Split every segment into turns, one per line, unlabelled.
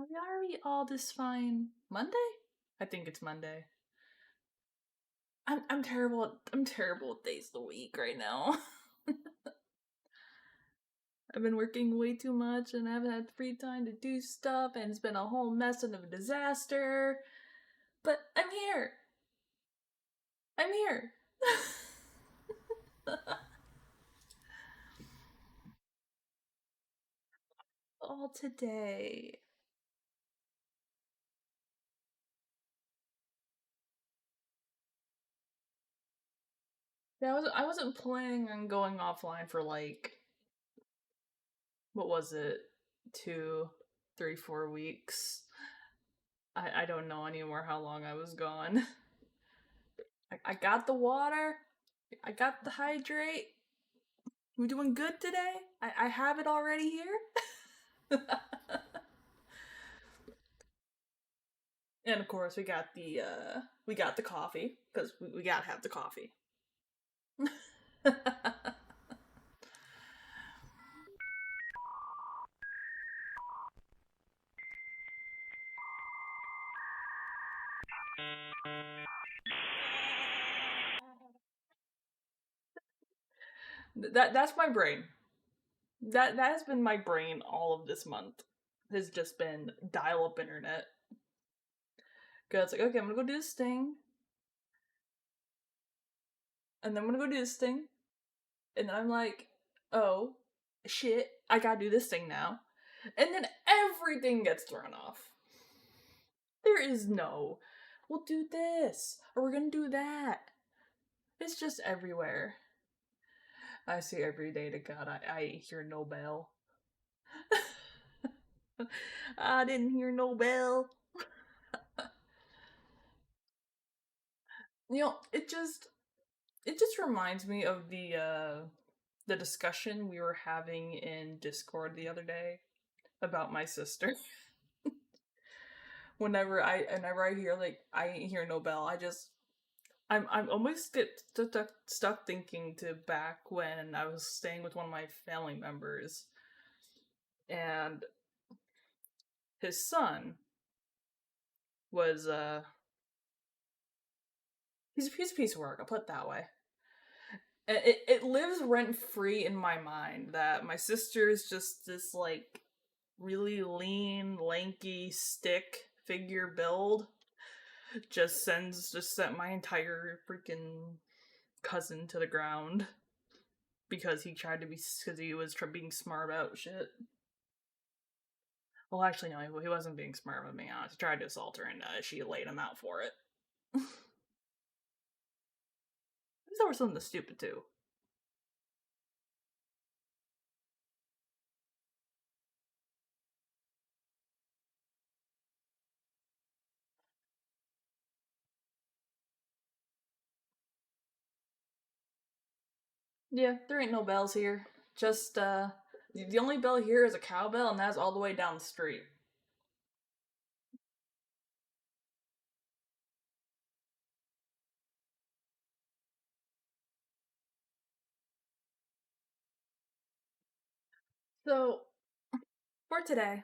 Are we all just fine? Monday? I think it's Monday. I'm terrible. I'm terrible at days of the week right now. I've been working way too much and I haven't had free time to do stuff, and it's been a whole mess and a disaster. But I'm here. I'm here. All today. Yeah, I wasn't planning on going offline for like, what was it? 2, 3, 4 weeks. I don't know anymore how long I was gone. I got the water. I got the hydrate. We're doing good today. I have it already here. And of course we got the coffee, because we gotta have the coffee. That's my brain. That has been my brain all of this month. Has just been dial up internet. Cause it's like, okay, I'm gonna go do this thing, and then I'm gonna go do this thing, and then I'm like, oh shit, I gotta do this thing now, and then everything gets thrown off. There is no, we'll do this, or we're gonna do that. It's just everywhere. I say every day to God, I hear no bell. I didn't hear no bell. It just reminds me of the discussion we were having in Discord the other day about my sister. Whenever I hear like I hear no bell, I'm almost get stuck thinking to back when I was staying with one of my family members, and his son was he's a piece of work, I'll put it that way. It lives rent free in my mind that my sister is just this like really lean, lanky stick figure build. Just sent my entire freaking cousin to the ground because he was being smart about shit. Well, actually, no, he wasn't being smart with me. Honest, he tried to assault her, and she laid him out for it. There was something stupid too. Yeah, there ain't no bells here. Just the only bell here is a cowbell, and that's all the way down the street. So for today,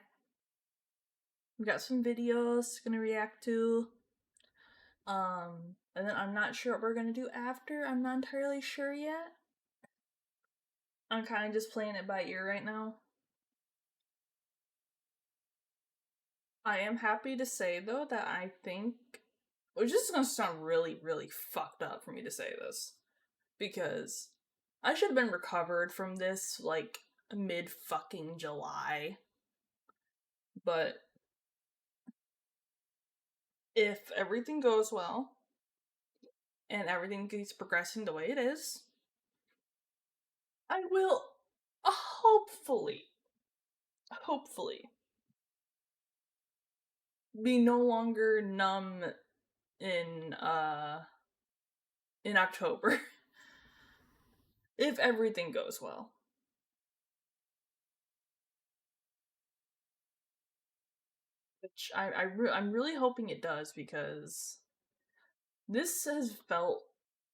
we got some videos gonna react to. And then I'm not sure what we're gonna do after. I'm not entirely sure yet. I'm kind of just playing it by ear right now. I am happy to say though that I think, which is gonna sound really, really fucked up for me to say this, because I should have been recovered from this like mid fucking July. But if everything goes well and everything keeps progressing the way it is, I will hopefully be no longer numb in October. If everything goes well. Which I'm really hoping it does, because this has felt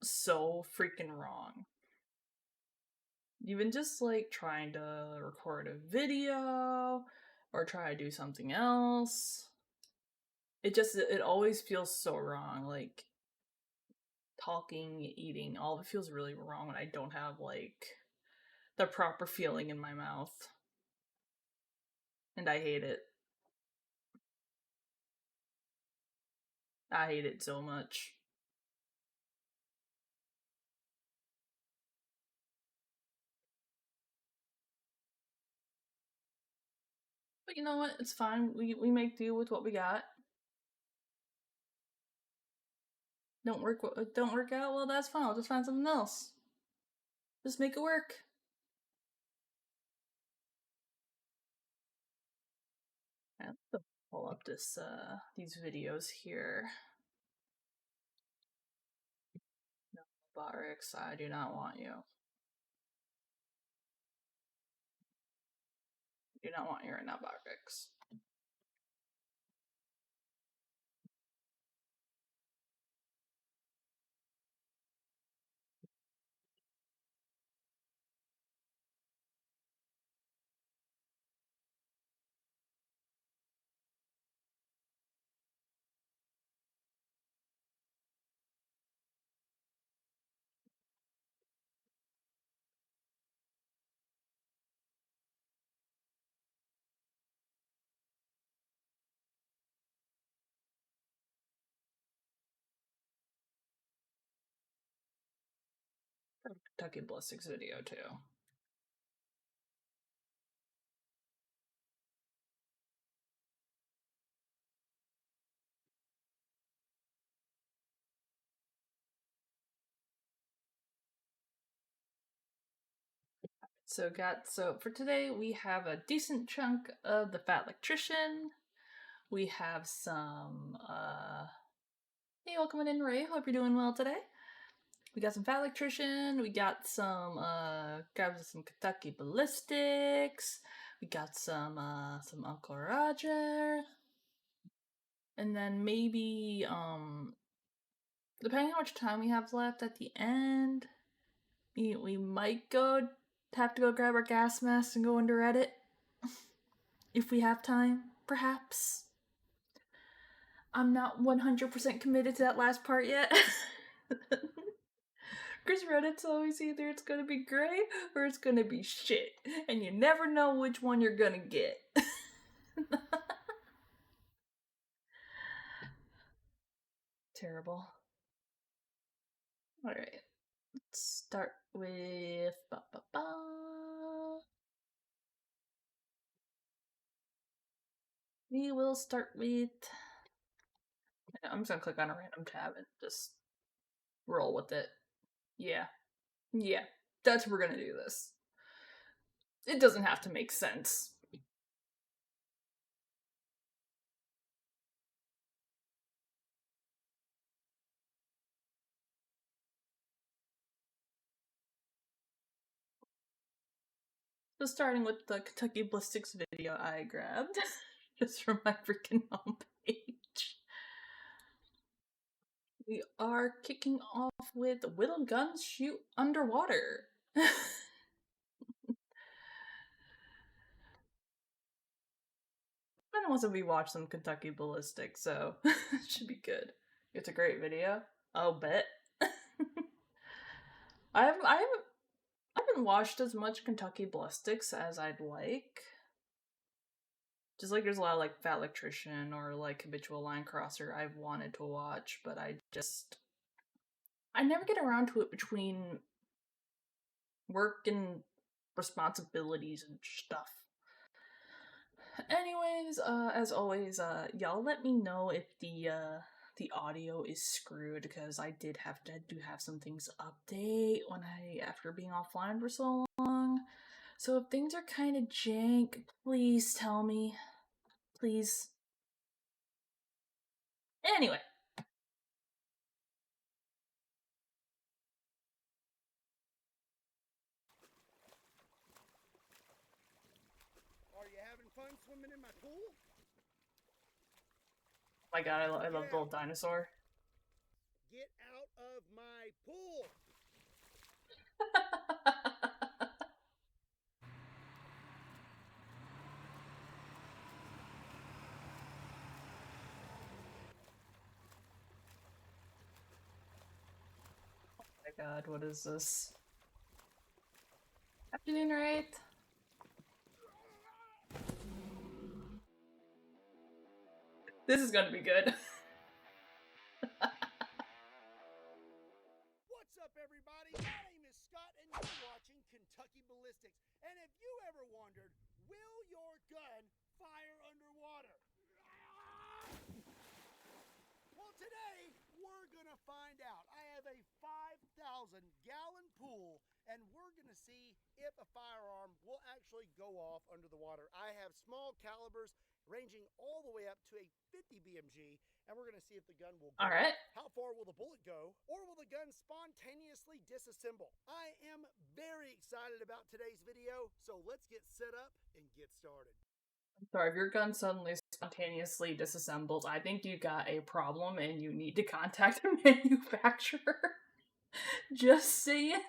so freaking wrong. Even just like trying to record a video or or try to do something else. It always feels so wrong. Like talking, eating, all of it feels really wrong when I don't have like the proper feeling in my mouth. And I hate it. I hate it so much. But you know what? It's fine. We make do with what we got. Don't work out. Well, that's fine. I'll just find something else. Just make it work. I have to pull up these videos here. No, Botrix, I do not want you. I do not want you right now, Botrix. Kentucky Ballistics video too. So for today we have a decent chunk of the Fat Electrician. We have some hey, welcome in, Ray. Hope you're doing well today. We got some Fat Electrician, we got some Kentucky Ballistics, we got some Uncle Roger. And then maybe depending how much time we have left at the end, we might have to go grab our gas mask and go into Reddit. If we have time, perhaps. I'm not 100% committed to that last part yet. Because Reddit's always either it's gonna be great or it's gonna be shit. And you never know which one you're gonna get. Terrible. Alright. Let's start with... We will start with... I'm just gonna click on a random tab and just roll with it. Yeah. Yeah. That's we're gonna do this. It doesn't have to make sense. So starting with the Kentucky Ballistics video I grabbed just from my freaking homepage. We are kicking off with Will Guns Shoot Underwater? I don't want to be watch some Kentucky Ballistics, so it should be good. It's a great video. I'll bet. I haven't watched as much Kentucky Ballistics as I'd like. Just like there's a lot of like Fat Electrician or like Habitual Line Crosser I've wanted to watch, but I never get around to it between work and responsibilities and stuff. Anyways, as always, y'all let me know if the audio is screwed, because I do have some things to update after being offline for so long. So if things are kind of jank, please tell me. Please. Anyway.
Are you having fun swimming in my pool?
Oh my god, I love the little dinosaur.
Get out of my pool!
God, what is this? Afternoon, right? This is gonna be good.
What's up, everybody? My name is Scott, and you're watching Kentucky Ballistics. And if you ever wondered, will your gun fire underwater? Well, today we're gonna find out. I have a 5,000-gallon pool, and we're gonna see if a firearm will actually go off under the water. I have small calibers ranging all the way up to a 50 BMG, and we're gonna see if the gun will go.
All right.
How far will the bullet go, or will the gun spontaneously disassemble? I am very excited about today's video, so let's get set up and get started.
Sorry, if your gun suddenly spontaneously disassembles, I think you got a problem and you need to contact a manufacturer. Just saying.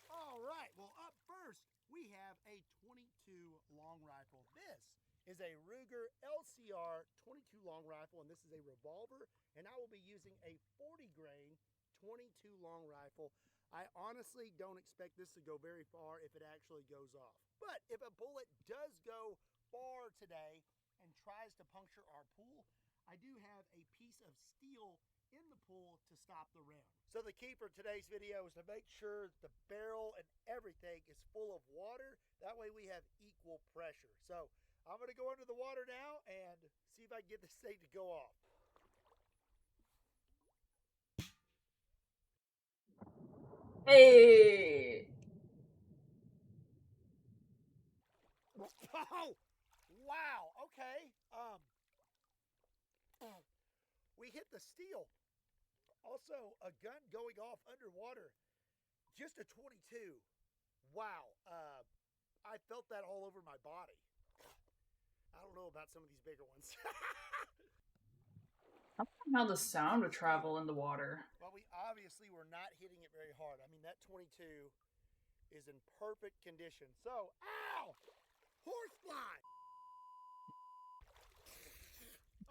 All right, well, up first, we have a 22 long rifle. This is a Ruger LCR 22 long rifle, and this is a revolver, and I will be using a 40 grain 22 long rifle. I honestly don't expect this to go very far if it actually goes off. But if a bullet does go far today and tries to puncture our pool, I do have a piece of steel in the pool to stop the round. So the key for today's video is to make sure the barrel and everything is full of water. That way we have equal pressure. So I'm gonna go under the water now and see if I can get this thing to go off.
Hey!
Oh, wow, okay. We hit the steel. Also, a gun going off underwater. Just a 22. Wow. I felt that all over my body. I don't know about some of these bigger ones.
I don't know how the sound would travel in the water.
Well, we obviously were not hitting it very hard. I mean, that 22 is in perfect condition. So, ow! Horsefly!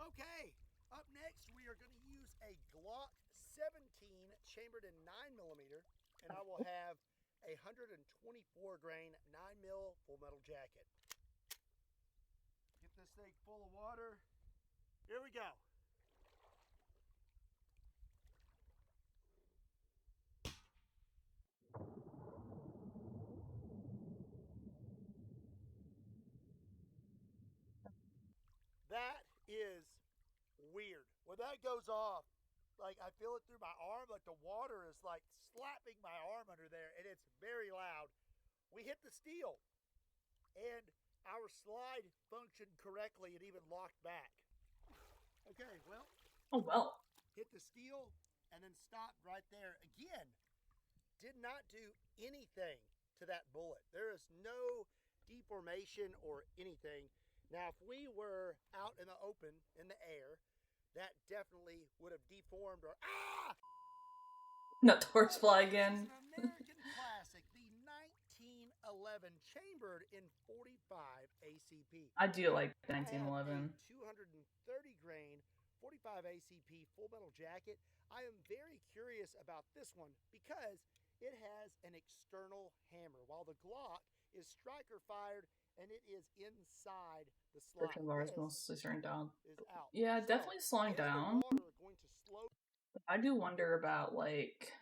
Okay, up next we are going to use a Glock 17 chambered in 9mm, and I will have a 124 grain 9mm full metal jacket. Get this thing full of water. Here we go. That is weird. When that goes off, like I feel it through my arm, like the water is like slapping my arm under there, and it's very loud. We hit the steel, and our slide functioned correctly and even locked back. Okay, well.
Oh, well.
Hit the steel and then stopped right there. Again, did not do anything to that bullet. There is no deformation or anything. Now, if we were out in the open, in the air, that definitely would have deformed or
Not the horsefly again.
It's an American classic, the 1911 chambered in 45 ACP.
I do like 1911.
230 grain 45 ACP full metal jacket. I am very curious about this one because it has an external hammer, while the Glock is striker fired and it is inside the slide.
Friction bar is mostly slowing down.
Is out.
Yeah,
So,
definitely slowing
is the
down.
water going to slow?
I do wonder about like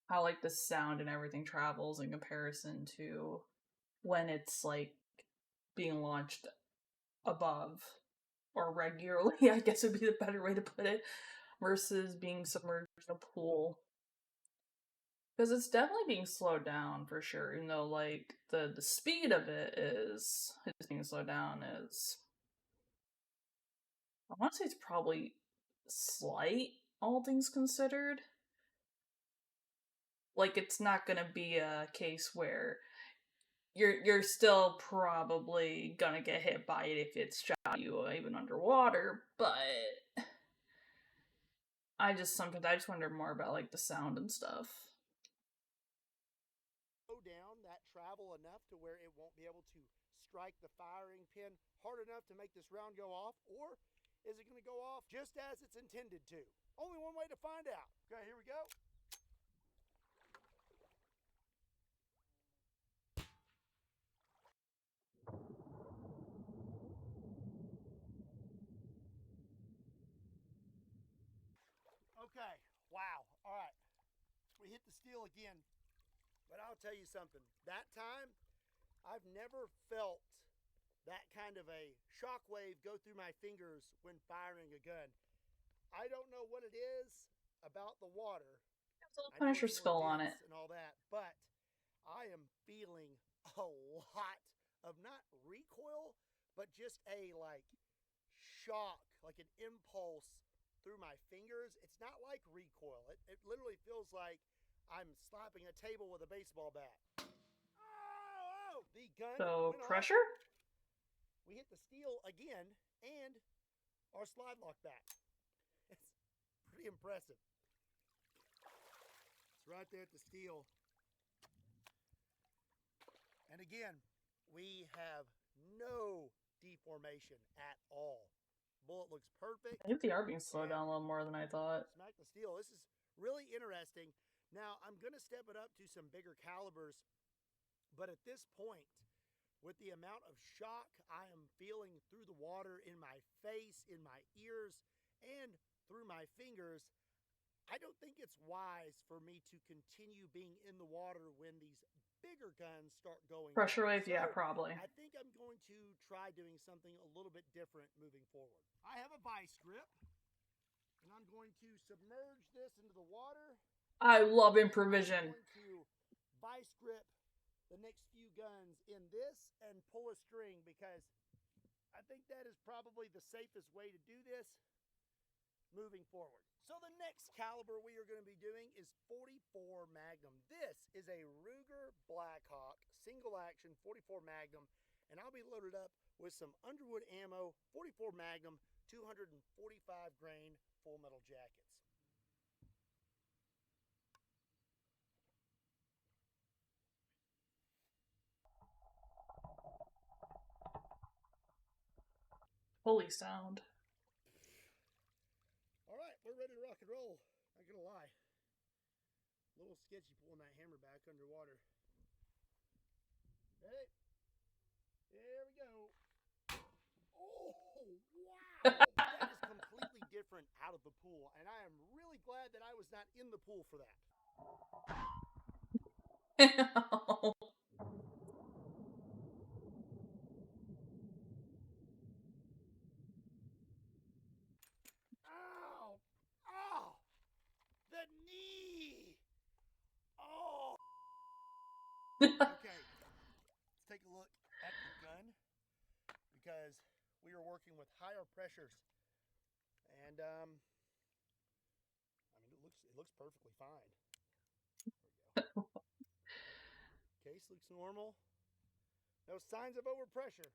how like the sound and everything travels in comparison to when it's like being launched above or regularly, I guess would be the better way to put it, versus being submerged in a pool. Because it's definitely being slowed down for sure, even though like the speed of it is being slowed down is, I want to say it's probably slight, all things considered. Like it's not gonna be a case where you're still probably gonna get hit by it if it's shot you even underwater, but I just wonder more about like the sound and stuff.
Slow down that travel enough to where it won't be able to strike the firing pin hard enough to make this round go off, or Is it going to go off just as it's intended to? Only one way to find out. Okay, here we go. Okay, wow. All right, we hit the steel again. But I'll tell you something. That time, I've never felt that kind of a shock wave go through my fingers when firing a gun. I don't know what it is about the water.
There's a little Punisher skull on it.
And all that, but I am feeling a lot of not recoil, but just a like shock, like an impulse through my fingers. It's not like recoil. It literally feels like I'm slapping a table with a baseball bat. Oh! The gun.
So pressure?
Off. We hit the steel again and our slide lock back. It's pretty impressive. It's right there at the steel. And again, we have no deformation at all. Bullet looks perfect.
I think they are being slowed down a little more than I thought.
Smack the steel. This is really interesting. Now, I'm going to step it up to some bigger calibers, but at this point, with the amount of shock I am feeling through the water in my face, in my ears, and through my fingers, I don't think it's wise for me to continue being in the water when these bigger guns start going.
Pressure wave, yeah, probably.
I think I'm going to try doing something a little bit different moving forward. I have a vice grip, and I'm going to submerge this into the water.
I love improvision.
I'm going to vice grip the next few guns in this and pull a string because I think that is probably the safest way to do this moving forward. So the next caliber we are going to be doing is 44 Magnum. This is a Ruger Blackhawk single action 44 Magnum, and I'll be loaded up with some Underwood ammo, 44 Magnum, 245 grain full metal jackets.
Holy sound.
All right, we're ready to rock and roll. Not gonna lie. A little sketchy pulling that hammer back underwater. Hey, there we go. Oh, wow. That is completely different out of the pool, and I am really glad that I was not in the pool for that. Ow! Oh! The knee! Oh! Okay, let's take a look at the gun because we are working with higher pressures, and I mean it looks perfectly fine. There we go. Case looks normal. No signs of overpressure.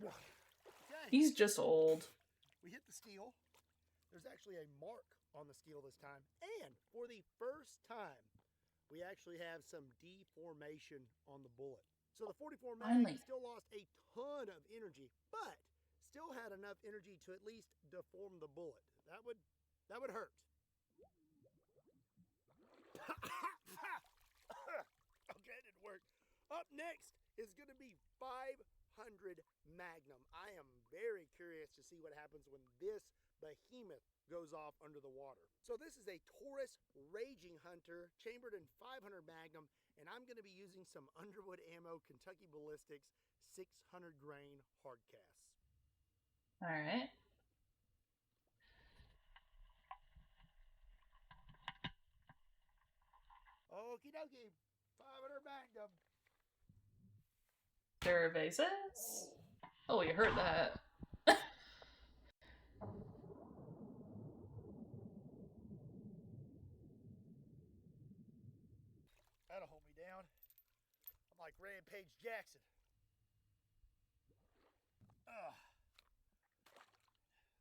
Okay.
He's just old.
We hit the steel. There's actually a mark on the steel this time. And for the first time, we actually have some deformation on the bullet. So the 44 Magnum still lost a ton of energy, but still had enough energy to at least deform the bullet. That would hurt. Okay, it didn't work. Up next is going to be 500 Magnum. I am very curious to see what happens when this behemoth goes off under the water. So this is a Taurus Raging Hunter chambered in 500 Magnum, and I'm going to be using some Underwood ammo, Kentucky Ballistics 600 grain hard casts.
All right.
Okie dokie, 500 Magnum.
Derivasis? Oh, you heard that.
That'll hold me down. I'm like Rampage Jackson.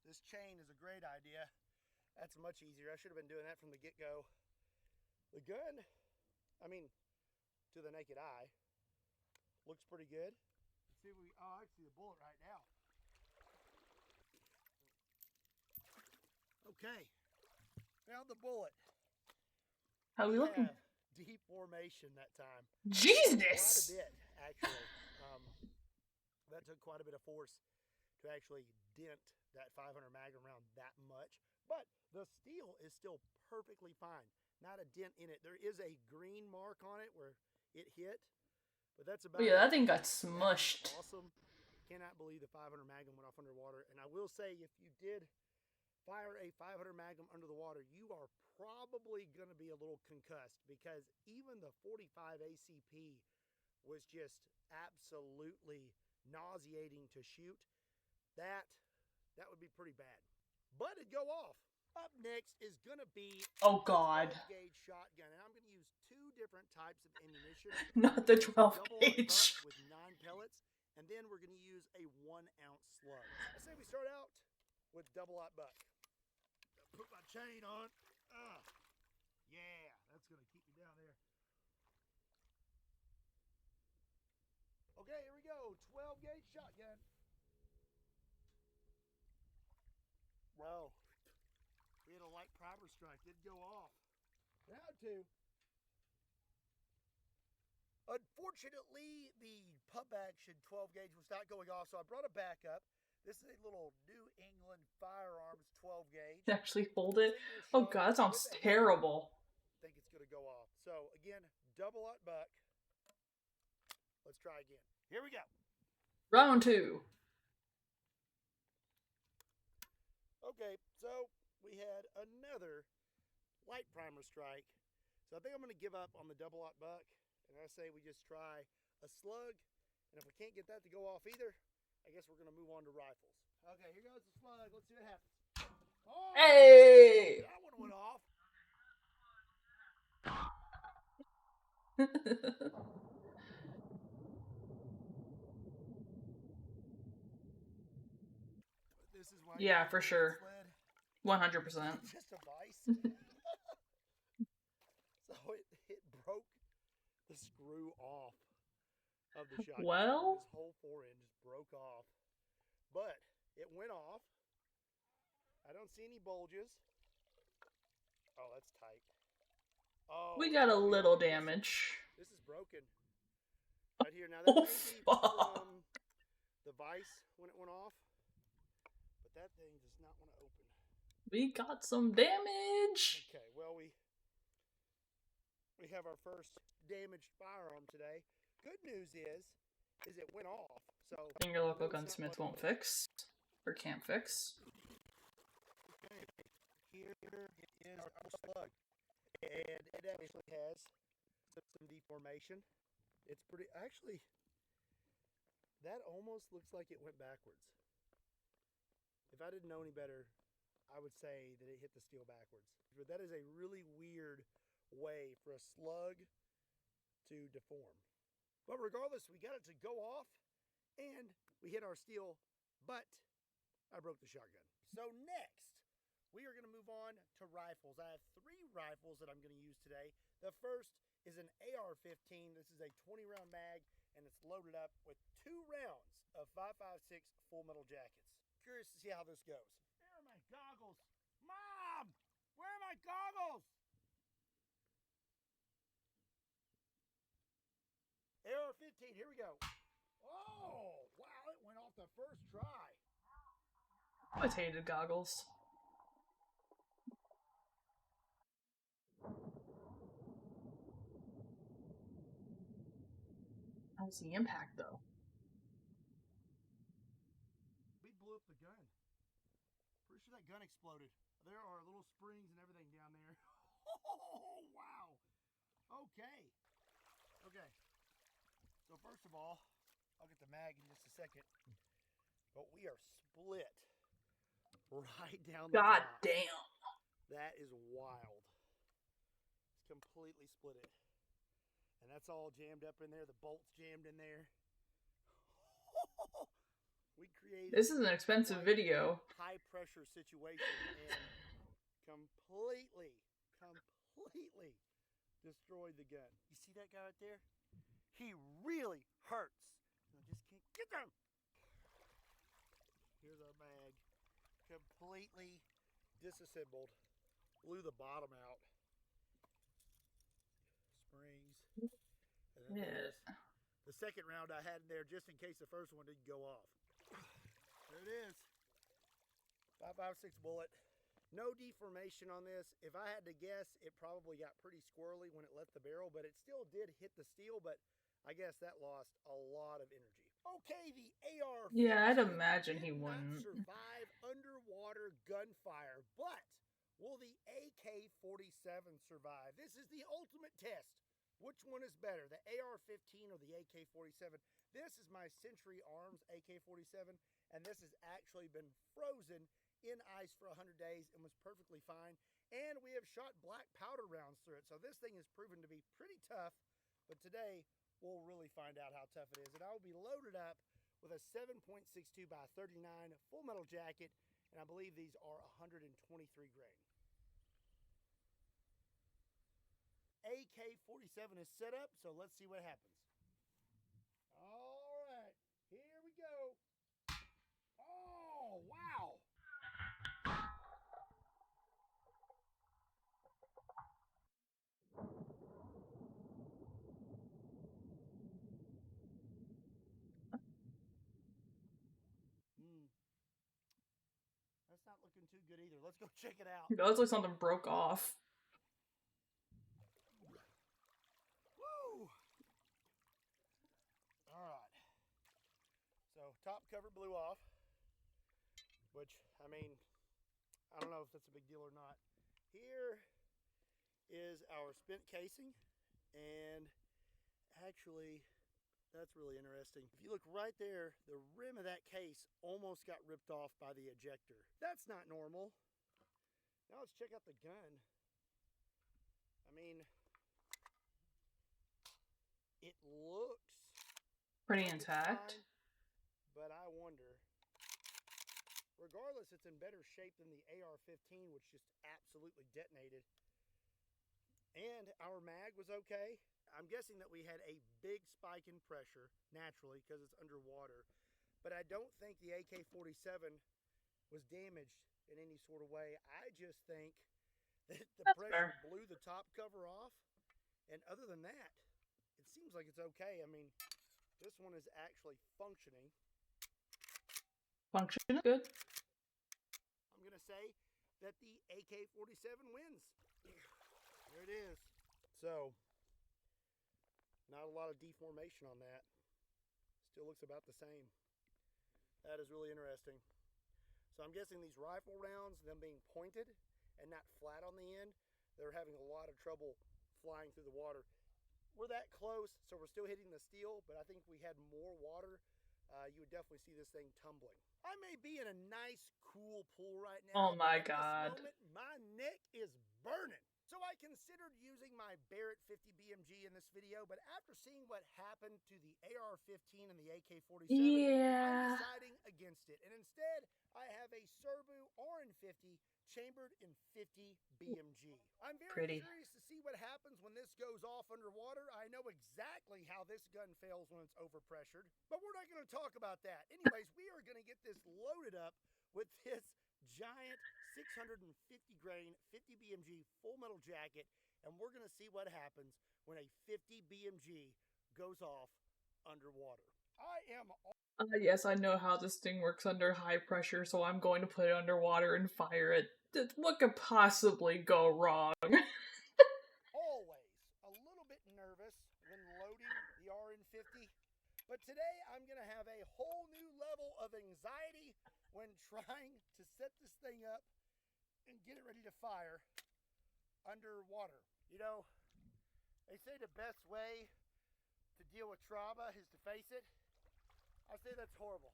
This chain is a great idea. That's much easier. I should have been doing that from the get-go. The gun, I mean, to the naked eye, looks pretty good. see if we. Oh, I see the bullet right now. Okay, found the bullet.
How we looking?
Have deep formation that time.
Jesus!
Quite a bit, actually. That took quite a bit of force to actually dent that 500 Magnum round that much. But the steel is still perfectly fine. Not a dent in it. There is a green mark on it where it hit, but that's about
Oh yeah,
it.
that thing got smushed.
Awesome. Cannot believe the 500 Magnum went off underwater. And I will say, if you did fire a 500 Magnum under the water, you are probably going to be a little concussed, because even the 45 ACP was just absolutely nauseating to shoot. That would be pretty bad. But it'd go off. Up next is going to be
Oh God.
12 gauge shotgun, and I'm going to use two different types of ammunition.
Not the 12
Double
gauge.
with 9 pellets, and then we're going to use a 1 ounce slug. I say we start out with double aught buck. Put my chain on. Yeah, that's going to keep me down there. Okay, here we go. 12 gauge shotgun. Whoa. We had a light primer strike. Didn't go off. Round 2. Unfortunately, the pump action 12 gauge was not going off, so I brought it back up. This is a little New England Firearms 12 gauge.
Actually hold it. Oh God, that sounds terrible.
I think it's going to go off. So again, double aught buck. Let's try again. Here we go.
Round 2.
Okay, so we had another light primer strike. So I think I'm going to give up on the double aught buck, and I say we just try a slug. And if we can't get that to go off either, I guess we're going to move on to rifles. Okay, here goes the slug. Let's see what happens. Oh,
hey!
That one went off. This is why
yeah, for sure. 100%.
Just a vice. So it broke the screw off of the shotgun.
Well,
this whole fore-end just broke off, but it went off. I don't see any bulges. Oh, that's tight. Oh,
we got a little damage.
This is broken right here. Now that may be from the vice when it went off, but that thing does not want to open.
We got some damage.
Okay, well we have our first damaged firearm today. Good news is it went off. So
And your local gunsmith won't fix or can't fix.
Okay, here is our slug, and it actually has some deformation. It's pretty. Actually, that almost looks like it went backwards. If I didn't know any better, I would say that it hit the steel backwards. But that is a really weird way for a slug to deform. But regardless, we got it to go off, and we hit our steel, but I broke the shotgun. So next, we are going to move on to rifles. I have 3 rifles that I'm going to use today. The first is an AR-15. This is a 20-round mag, and it's loaded up with 2 rounds of 5.56 full metal jackets. Curious to see how this goes. Where are my goggles? Mom! Where are my goggles? AR-15, here we go. Oh, wow, it went off the first try.
I hated goggles. How was the impact, though?
We blew up the gun. Pretty sure that gun exploded. There are little springs and everything down there. Oh, wow. Okay. Okay. So first of all, I'll get the mag in just a second. But we are split right down the
God
top.
damn.
That is wild. It's completely split it. And that's all jammed up in there. The bolt's jammed in there. We created
This is an expensive video.
high pressure situation and completely destroyed the gun. You see that guy right there? He really hurts. I just can't get there. completely disassembled. Blew the bottom out. Springs. And then there's the second round I had in there just in case the first one didn't go off. There it is. 5.56 bullet. No deformation on this. If I had to guess, it probably got pretty squirrely when it left the barrel, but it still did hit the steel, but I guess that lost a lot of energy. Okay, the AR.
Yeah, I'd imagine he
wouldn't
wouldn't
survive underwater gunfire, but will the AK-47 survive? This is the ultimate test. Which one is better, the AR-15 or the AK-47? This is my Century Arms AK-47, and this has actually been frozen in ice for 100 days and was perfectly fine. And we have shot black powder rounds through it, so this thing has proven to be pretty tough. But today, we'll really find out how tough it is. And I will be loaded up with a 7.62 by 39 full metal jacket, and I believe these are 123 grain. AK-47 is set up, so let's see what happens. All right, here we go. Oh, wow. That's not looking too good either. Let's go check it out.
It looks like something broke off.
Woo! All right. So top cover blew off, which, I mean, I don't know if that's a big deal or not. Here is our spent casing, and actually, that's really interesting. If you look right there, the rim of that case almost got ripped off by the ejector. That's not normal. Now let's check out the gun. I mean, it looks
pretty intact,
fine, but I wonder. Regardless, it's in better shape than the AR-15, which just absolutely detonated. And our mag was okay. I'm guessing that we had a big spike in pressure, naturally, because it's underwater. But I don't think the AK-47 was damaged in any sort of way. I just think that the pressure blew the top cover off. And other than that, it seems like it's okay. I mean, this one is actually functioning.
Function good.
I'm going to say that the AK-47 wins. There it is. So, not a lot of deformation on that. Still looks about the same. That is really interesting. So I'm guessing these rifle rounds, them being pointed and not flat on the end, they're having a lot of trouble flying through the water. We're that close, so we're still hitting the steel, but I think if we had more water, you would definitely see this thing tumbling. I may be in a nice, cool pool right now.
Oh my
God.
God.
This moment, my neck is burning. So I considered using my Barrett 50 BMG in this video, but after seeing what happened to the AR-15 and the AK-47, I'm deciding against it. And instead, I have a Serbu RN50 chambered in 50 BMG. I'm very curious to see what happens when this goes off underwater. I know exactly how this gun fails when it's overpressured, but we're not going to talk about that. Anyways, we are going to get this loaded up with this giant 650 grain 50 BMG full metal jacket, and we're going to see what happens when a 50 BMG goes off underwater. I am
yes, I know how this thing works under high pressure, so I'm going to put it underwater and fire it. What could possibly go wrong?
Always a little bit nervous when loading the RN50, but today I'm going to have a whole new level of anxiety when trying to set this thing up and get it ready to fire underwater. You know, they say the best way to deal with trauma is to face it. I say that's horrible.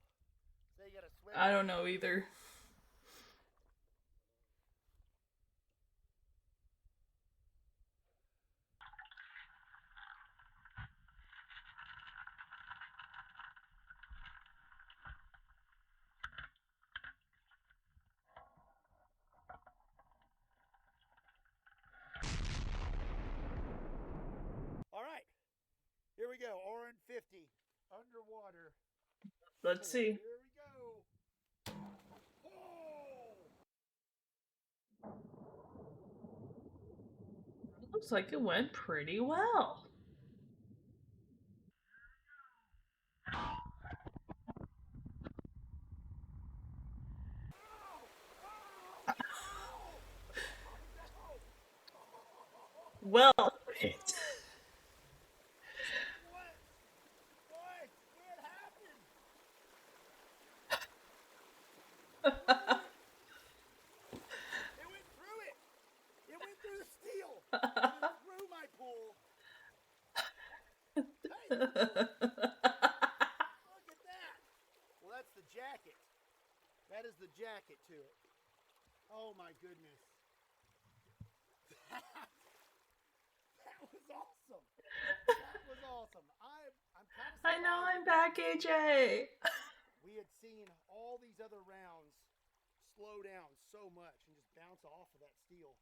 So you gotta swim.
I don't know either.
All right, here we go. RN50 underwater.
Let's see.
Here we go. Oh!
Looks like it went pretty well. Well,
What? What happened? It went through it. It went through the steel. It went through my pool. Hey, look at that. Well, that's the jacket. That is the jacket to it. Oh my goodness. That was awesome. That was awesome. I'm kind of
I know I'm back, AJ.
We had seen all these other rounds slow down so much and just bounce off of that steel.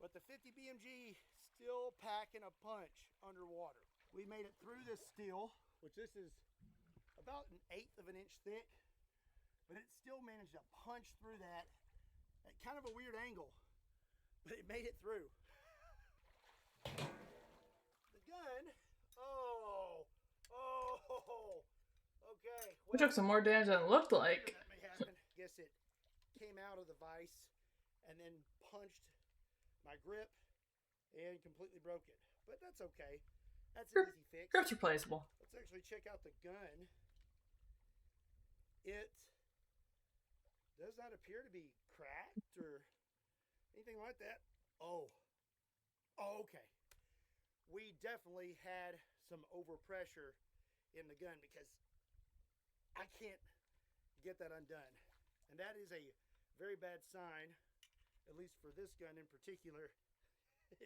But the 50 BMG still packing a punch underwater. We made it through this steel, which this is about 1/8 of an inch thick, but it still managed to punch through that at kind of a weird angle, but it made it through. The gun, okay.
We took some more damage than it looked like.
That may happen. Guess it came out of the vise and then punched my grip and completely broke it. But that's okay. That's an easy fix.
Grip's replaceable.
Let's actually check out the gun. It does not appear to be cracked or anything like that. Oh, okay. We definitely had some overpressure in the gun because I can't get that undone. And that is a very bad sign, at least for this gun in particular, if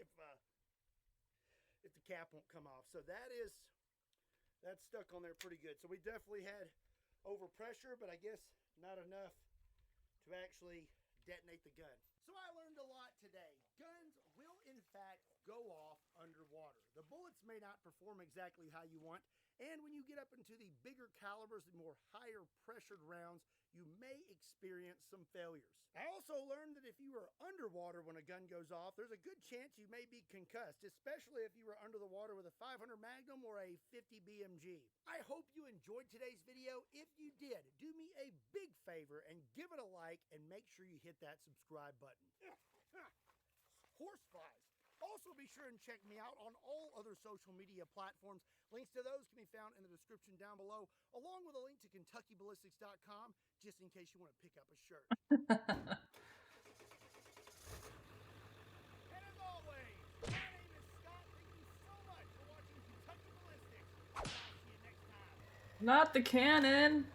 the cap won't come off. So that's stuck on there pretty good. So we definitely had overpressure, but I guess not enough to actually detonate the gun. So I learned a lot today. Guns will in fact go off underwater. The bullets may not perform exactly how you want, and when you get up into the bigger calibers and more higher pressured rounds, you may experience some failures. I also learned that if you are underwater when a gun goes off, there's a good chance you may be concussed, especially if you were under the water with a 500 Magnum or a 50 BMG. I hope you enjoyed today's video. If you did, do me a big favor and give it a like and make sure you hit that subscribe button. Horseflies. Also, be sure and check me out on all other social media platforms. Links to those can be found in the description down below, along with a link to KentuckyBallistics.com, just in case you want to pick up a shirt. And as always, my name is Scott. Thank you so much for watching Kentucky Ballistics. I'll see you next time.
Not the cannon.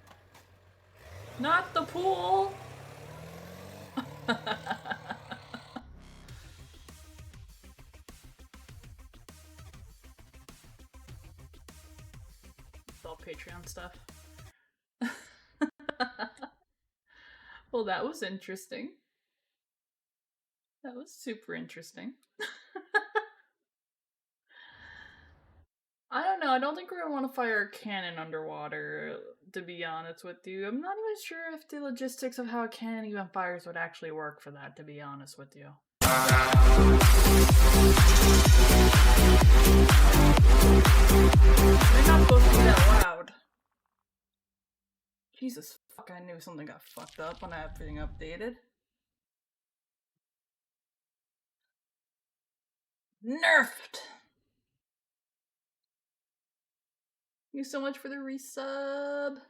Not the pool. It's all Patreon stuff. Well, that was interesting. That was super interesting. I don't know. I don't think we're gonna want to fire a cannon underwater, to be honest with you. I'm not even sure if the logistics of how a cannon even fires would actually work for that, to be honest with you. They're not supposed to be that loud. Jesus fuck, I knew something got fucked up when I had everything updated. Nerfed! Thank you so much for the resub.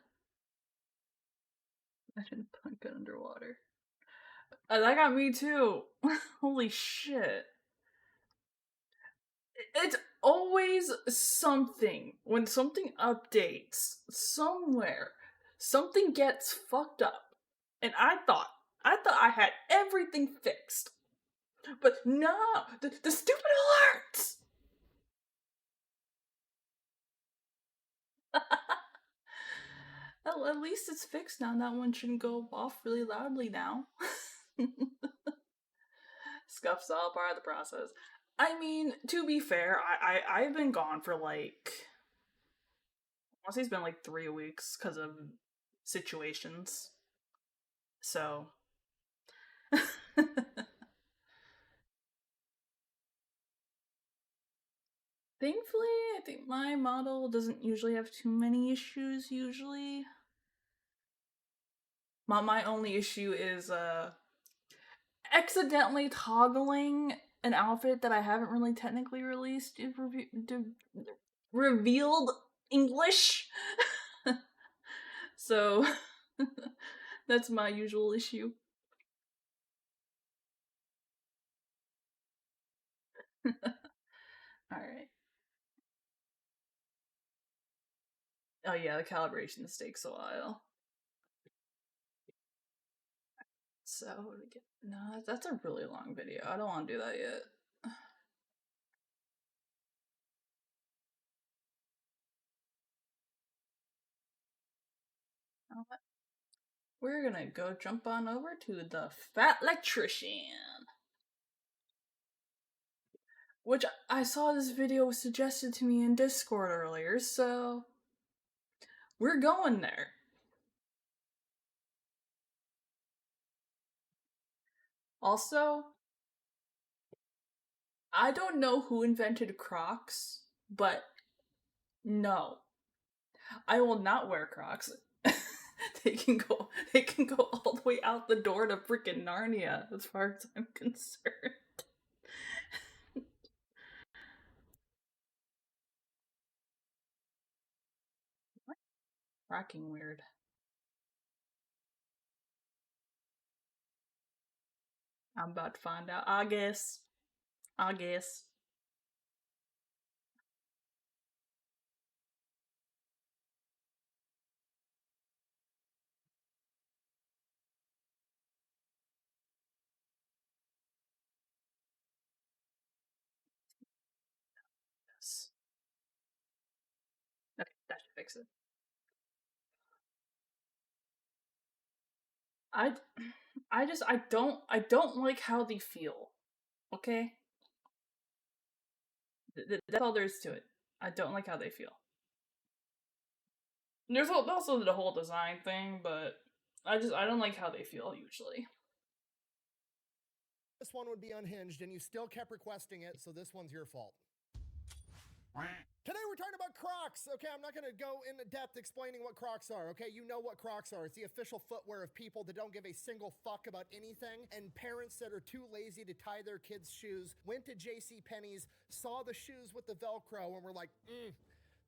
I didn't put good underwater. That got me too. Holy shit. It's always something. When something updates somewhere, something gets fucked up. And I thought I had everything fixed. But no, the stupid alerts! Well, at least it's fixed now. That one shouldn't go off really loudly now. Scuff's all part of the process. I mean, to be fair, I've been gone for like, honestly, it's been like 3 weeks because of situations. So, Thankfully, I think my model doesn't usually have too many issues, usually. My only issue is, accidentally toggling an outfit that I haven't really technically revealed English. So, that's my usual issue. Alright. Oh yeah, the calibration takes a while. So, no, that's a really long video. I don't want to do that yet. We're gonna go jump on over to the Fat Electrician. Which I saw this video was suggested to me in Discord earlier, so we're going there. Also, I don't know who invented Crocs, but no. I will not wear Crocs. They can go all the way out the door to freaking Narnia, as far as I'm concerned. What? Rocking weird. I'm about to find out. I guess. Okay, that should fix it. I don't like how they feel. Okay? That's all there is to it. I don't like how they feel. There's also the whole design thing, but I don't like how they feel usually.
This one would be unhinged, and you still kept requesting it, so this one's your fault. Today we're talking about Crocs. Okay, I'm not going to go into depth explaining what Crocs are. Okay, you know what Crocs are. It's the official footwear of people that don't give a single fuck about anything, and parents that are too lazy to tie their kids' shoes, went to JCPenney's, saw the shoes with the Velcro, and were like,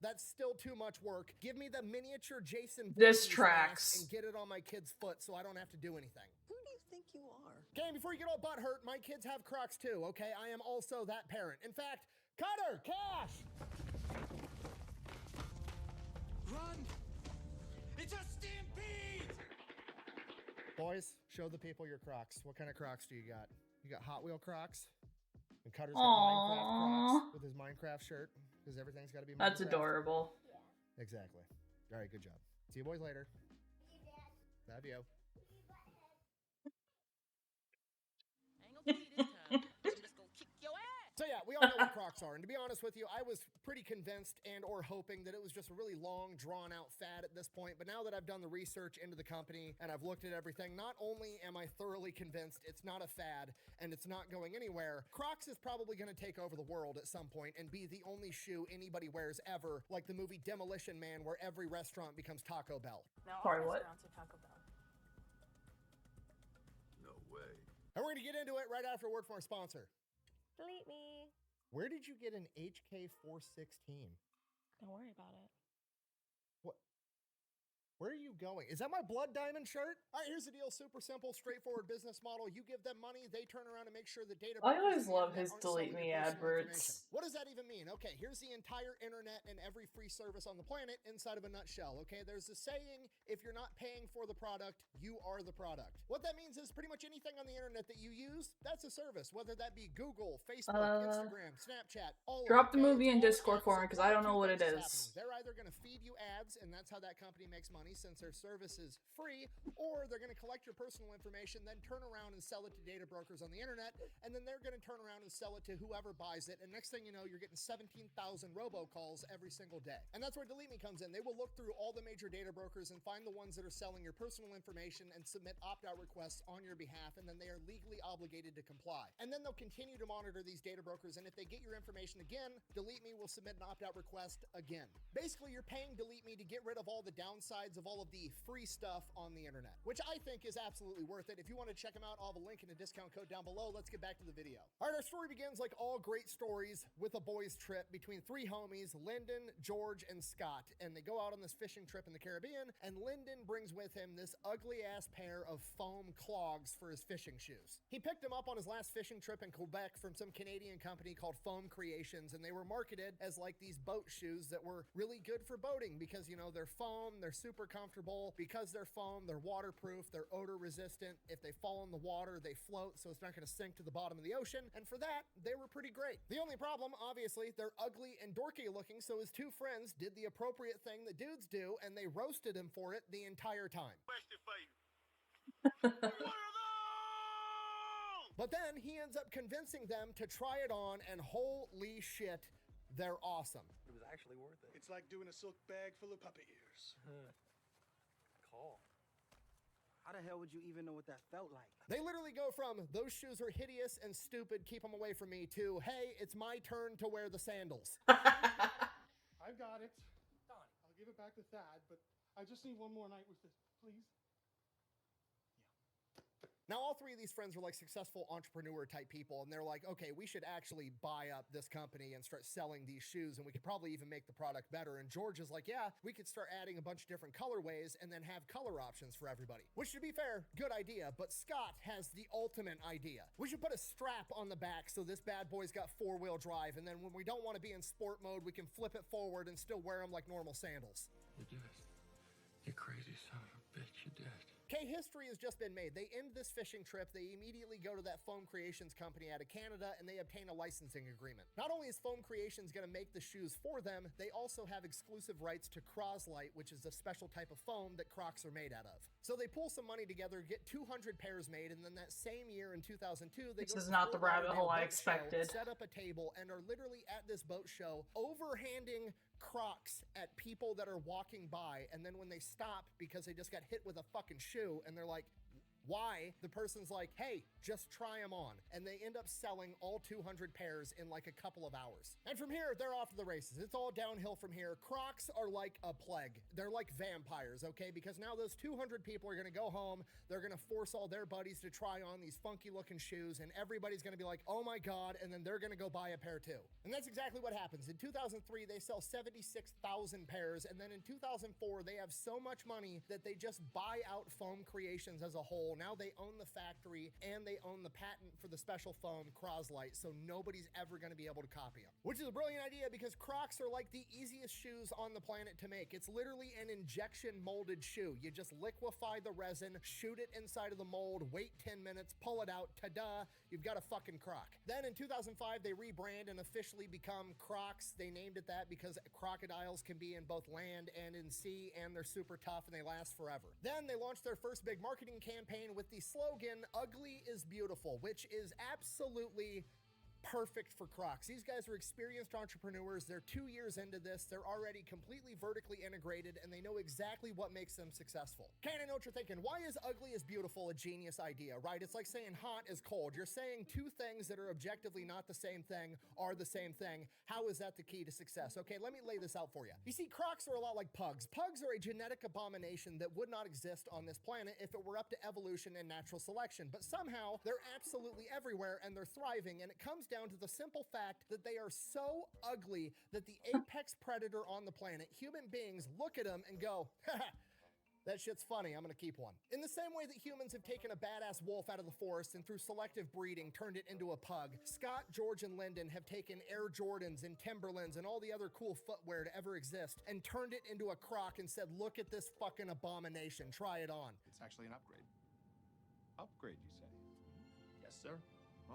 that's still too much work. Give me the miniature Jason
This
Voorhees
tracks.
mask and get it on my kid's foot so I don't have to do anything.
Who do you think you are?
Okay, before you get all butthurt, my kids have Crocs too, okay? I am also that parent. In fact, Cutter, Cash!
Run! It's a stampede!
Boys, show the people your Crocs. What kind of Crocs do you got? You got Hot Wheel Crocs? And Cutter's got Minecraft Crocs with his Minecraft shirt, because everything's got to be Minecraft.
That's adorable.
Yeah. Exactly. All right, good job. See you boys later. See you, Dad. Love you. So yeah, we all know what Crocs are, and to be honest with you, I was pretty convinced and or hoping that it was just a really long, drawn-out fad at this point, but now that I've done the research into the company and I've looked at everything, not only am I thoroughly convinced it's not a fad and it's not going anywhere, Crocs is probably going to take over the world at some point and be the only shoe anybody wears ever, like the movie Demolition Man, where every restaurant becomes Taco Bell.
Now
Sorry,
all
what?
restaurants are Taco Bell.
No way.
And we're going to get into it right after a word from our sponsor.
Delete me.
Where did you get an HK416?
Don't worry about it.
What? Where are you going? Is that my Blood Diamond shirt? All right, here's the deal. Super simple, straightforward business model. You give them money, they turn around and make sure the data...
I always love
brokers
his
aren't
delete
selling
me
your personal
adverts.
information. What does that even mean? Okay, here's the entire internet and every free service on the planet inside of a nutshell, okay? There's a saying, if you're not paying for the product, you are the product. What that means is pretty much anything on the internet that you use, that's a service, whether that be Google, Facebook, Instagram, Snapchat, all
Drop
of it.
the movie in
It's all
Discord
ads.
for me, because I don't know what it
Two
is.
things happening. They're either going to feed you ads, and that's how that company makes money, money since their service is free, or they're going to collect your personal information, then turn around and sell it to data brokers on the internet, and then they're going to turn around and sell it to whoever buys it, and next thing you know, you're getting 17,000 robocalls every single day. And that's where Delete Me comes in. They will look through all the major data brokers and find the ones that are selling your personal information and submit opt-out requests on your behalf, and then they are legally obligated to comply. And then they'll continue to monitor these data brokers, and if they get your information again, Delete Me will submit an opt-out request again. Basically, you're paying Delete Me to get rid of all the downsides of all of the free stuff on the internet, which I think is absolutely worth it. If you want to check them out, I'll have a link and a discount code down below. Let's get back to the video. All right, our story begins like all great stories with a boys trip between three homies, Lyndon, George, and Scott, and they go out on this fishing trip in the Caribbean, and Lyndon brings with him this ugly ass pair of foam clogs for his fishing shoes. He picked them up on his last fishing trip in Quebec from some Canadian company called Foam Creations, and they were marketed as like these boat shoes that were really good for boating because, you know, they're foam, they're super comfortable. Because they're foam, they're waterproof, they're odor resistant. If they fall in the water, they float, so it's not going to sink to the bottom of the ocean. And for that, they were pretty great. The only problem, obviously, they're ugly and dorky looking, so his two friends did the appropriate thing that dudes do, and they roasted him for it the entire time.
Question for you. What are those?
But then he ends up convincing them to try it on, and holy shit, they're awesome.
It was actually worth it.
It's like doing a silk bag full of puppy ears.
Call.
How the hell would you even know what that felt like?
They literally go from, those shoes are hideous and stupid, keep them away from me, to, hey, it's my turn to wear the sandals.
I've got it.
Donnie.
I'll give it back to Thad, but I just need one more night with this, please.
Now, all three of these friends are like successful entrepreneur type people, and they're like, okay, we should actually buy up this company and start selling these shoes, and we could probably even make the product better. And George is like, yeah, we could start adding a bunch of different colorways and then have color options for everybody. Which, to be fair, good idea, but Scott has the ultimate idea. We should put a strap on the back so this bad boy's got four-wheel drive, and then when we don't want to be in sport mode, we can flip it forward and still wear them like normal sandals.
You did. You crazy son of a bitch, you did.
Okay, history has just been made. They end this fishing trip, they immediately go to that Foam Creations company out of Canada, and they obtain a licensing agreement. Not only is Foam Creations going to make the shoes for them, they also have exclusive rights to Croslite, which is a special type of foam that Crocs are made out of. So they pull some money together, get 200 pairs made, and then that same year in 2002, they
This
go
is
to
not the
Fort
rabbit
Lauderdale
hole I
boat show,
expected.
set up a table, and are literally at this boat show overhanding Crocs at people that are walking by, and then when they stop because they just got hit with a fucking shoe and they're like, why? The person's like, hey, just try them on. And they end up selling all 200 pairs in like a couple of hours. And from here, they're off to the races. It's all downhill from here. Crocs are like a plague. They're like vampires, okay? Because now those 200 people are gonna go home, they're gonna force all their buddies to try on these funky looking shoes, and everybody's gonna be like, oh my God, and then they're gonna go buy a pair too. And that's exactly what happens. In 2003, they sell 76,000 pairs, and then in 2004, they have so much money that they just buy out Foam Creations as a whole. Now they own the factory and they own the patent for the special foam Croslite, so nobody's ever going to be able to copy them. Which is a brilliant idea because Crocs are like the easiest shoes on the planet to make. It's literally an injection molded shoe. You just liquefy the resin, shoot it inside of the mold, wait 10 minutes, pull it out, ta-da, you've got a fucking Croc. Then in 2005, they rebrand and officially become Crocs. They named it that because crocodiles can be in both land and in sea, and they're super tough and they last forever. Then they launched their first big marketing campaign with the slogan, "Ugly is beautiful," which is absolutely perfect for Crocs. These guys are experienced entrepreneurs. They're 2 years into this. They're already completely vertically integrated, and they know exactly what makes them successful. Okay, and I know what you're thinking. Why is ugly is beautiful a genius idea, right? It's like saying hot is cold. You're saying two things that are objectively not the same thing are the same thing. How is that the key to success? Okay, let me lay this out for you. You see, Crocs are a lot like pugs. Pugs are a genetic abomination that would not exist on this planet if it were up to evolution and natural selection. But somehow, they're absolutely everywhere, and they're thriving, and it comes down to the simple fact that they are so ugly that the apex predator on the planet, human beings, look at them and go, haha, that shit's funny, I'm gonna keep one. In the same way that humans have taken a badass wolf out of the forest and through selective breeding turned it into a pug, Scott, George, and Lyndon have taken Air Jordans and Timberlands and all the other cool footwear to ever exist and turned it into a Croc and said, look at this fucking abomination, try it on.
It's actually an upgrade. Upgrade, you say? Yes, sir. Oh.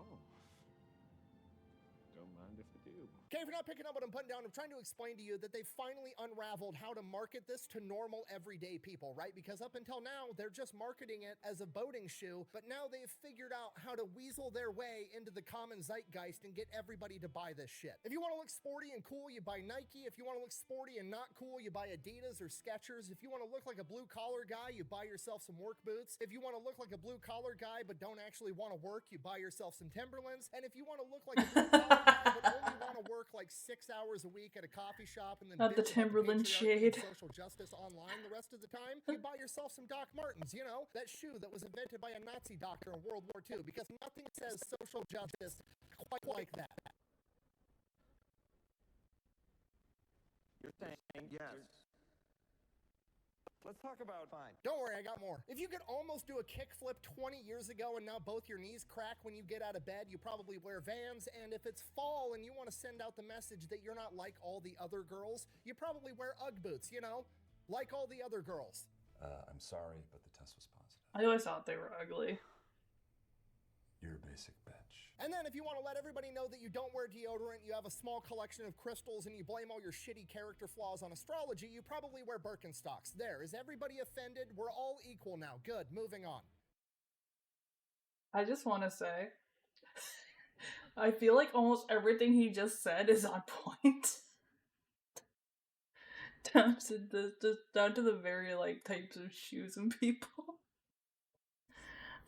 Don't mind if it
do.
Okay, if you're not picking up what I'm putting down, I'm trying to explain to you that they finally unraveled how to market this to normal, everyday people, right? Because up until now, they're just marketing it as a boating shoe, but now they've figured out how to weasel their way into the common zeitgeist and get everybody to buy this shit. If you want to look sporty and cool, you buy Nike. If you want to look sporty and not cool, you buy Adidas or Skechers. If you want to look like a blue-collar guy, you buy yourself some work boots. If you want to look like a blue-collar guy but don't actually want to work, you buy yourself some Timberlands. And if you want to look like a blue-collar guy but only want to work like 6 hours a week at a coffee shop and then
Not the
bitch about
Timberland
patriarchy and
shade.
social justice online the rest of the time, you buy yourself some Doc Martens, you know, that shoe that was invented by a Nazi doctor in World War II, because nothing says social justice quite like that.
You're saying yes. Let's talk about fine.
Don't worry, I got more. If you could almost do a kickflip 20 years ago and now both your knees crack when you get out of bed, you probably wear Vans. And if it's fall and you want to send out the message that you're not like all the other girls, you probably wear Ugg boots, you know, like all the other girls.
I'm sorry, but the test was positive.
I always thought they were ugly.
You're a basic bitch.
And then if you want to let everybody know that you don't wear deodorant, you have a small collection of crystals, and you blame all your shitty character flaws on astrology, you probably wear Birkenstocks. There, is everybody offended? We're all equal now. Good, moving on.
I just want to say, I feel like almost everything he just said is on point. down to the very like types of shoes and people.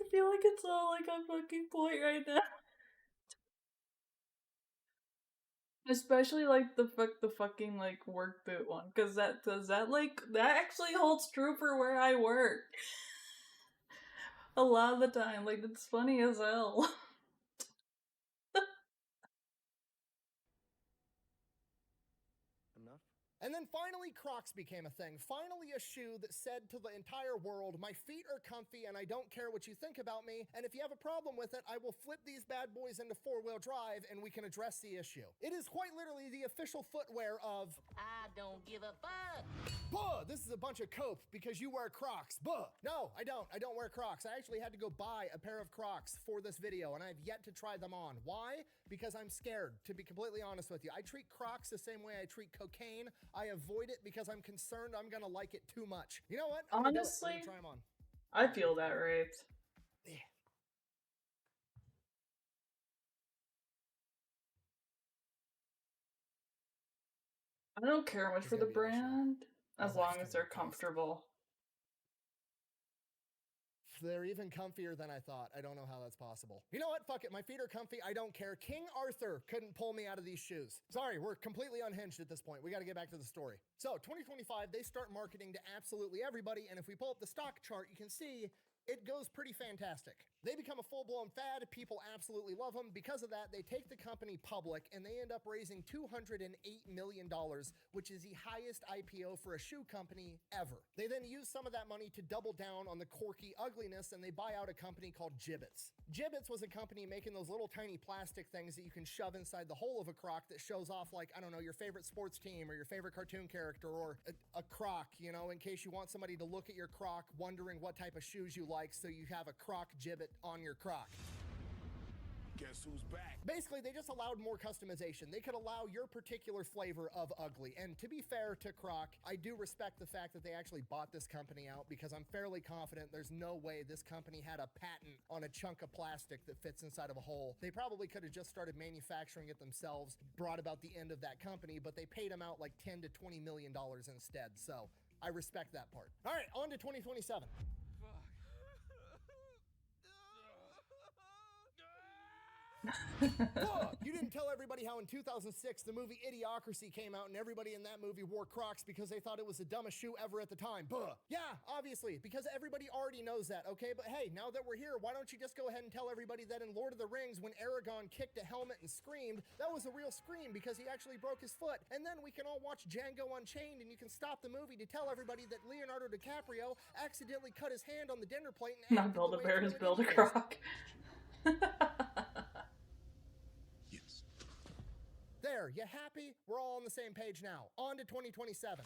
I feel like it's all like on fucking point right now. Especially like the fucking like work boot one, because that actually holds true for where I work. A lot of the time, like, it's funny as hell.
Enough?
And then finally, Crocs became a thing. Finally, a shoe that said to the entire world, my feet are comfy and I don't care what you think about me. And if you have a problem with it, I will flip these bad boys into four-wheel drive and we can address the issue. It is quite literally the official footwear of
I don't give a fuck.
Buh! This is a bunch of cope because you wear Crocs. Buh! No, I don't. I don't wear Crocs. I actually had to go buy a pair of Crocs for this video and I've yet to try them on. Why? Because I'm scared, to be completely honest with you. I treat Crocs the same way I treat cocaine. I avoid it because I'm concerned I'm gonna like it too much. You know what?
Honestly,
I'm gonna try them on.
I feel that right.
Yeah.
I don't care much
It's
for the
gonna be an issue.
brand, as
Oh,
long
that's
as they're
gonna be tough.
comfortable.
They're even comfier than I thought. I don't know how that's possible. You know what? Fuck it. My feet are comfy. I don't care. King Arthur couldn't pull me out of these shoes. Sorry, we're completely unhinged at this point. We got to get back to the story. So 2025, they start marketing to absolutely everybody. And if we pull up the stock chart, you can see it goes pretty fantastic. They become a full-blown fad. People absolutely love them. Because of that, they take the company public and they end up raising $208 million, which is the highest IPO for a shoe company ever. They then use some of that money to double down on the quirky ugliness and they buy out a company called Jibbitz. Jibbitz was a company making those little tiny plastic things that you can shove inside the hole of a Croc that shows off, like, I don't know, your favorite sports team or your favorite cartoon character or a Croc, you know, in case you want somebody to look at your Croc wondering what type of shoes you like, so you have a Croc Jibbit on your Croc.
Guess who's back?
Basically, they just allowed more customization. They could allow your particular flavor of ugly. And to be fair to Croc, I do respect the fact that they actually bought this company out, because I'm fairly confident there's no way this company had a patent on a chunk of plastic that fits inside of a hole. They probably could have just started manufacturing it themselves, brought about the end of that company, but they paid them out like $10 to $20 million instead. So I respect that part. All right, on to 2027. You didn't tell everybody how in 2006 the movie Idiocracy came out and everybody in that movie wore Crocs because they thought it was the dumbest shoe ever at the time. Buh. Yeah, obviously, because everybody already knows that, okay? But hey, now that we're here, why don't you just go ahead and tell everybody that in Lord of the Rings, when Aragorn kicked a helmet and screamed, that was a real scream because he actually broke his foot. And then we can all watch Django Unchained and you can stop the movie to tell everybody that Leonardo DiCaprio accidentally cut his hand on the dinner plate and
Not Build-A-Bear, is Build-A-Croc.
There, you happy? We're all on the same page now. On to 2027.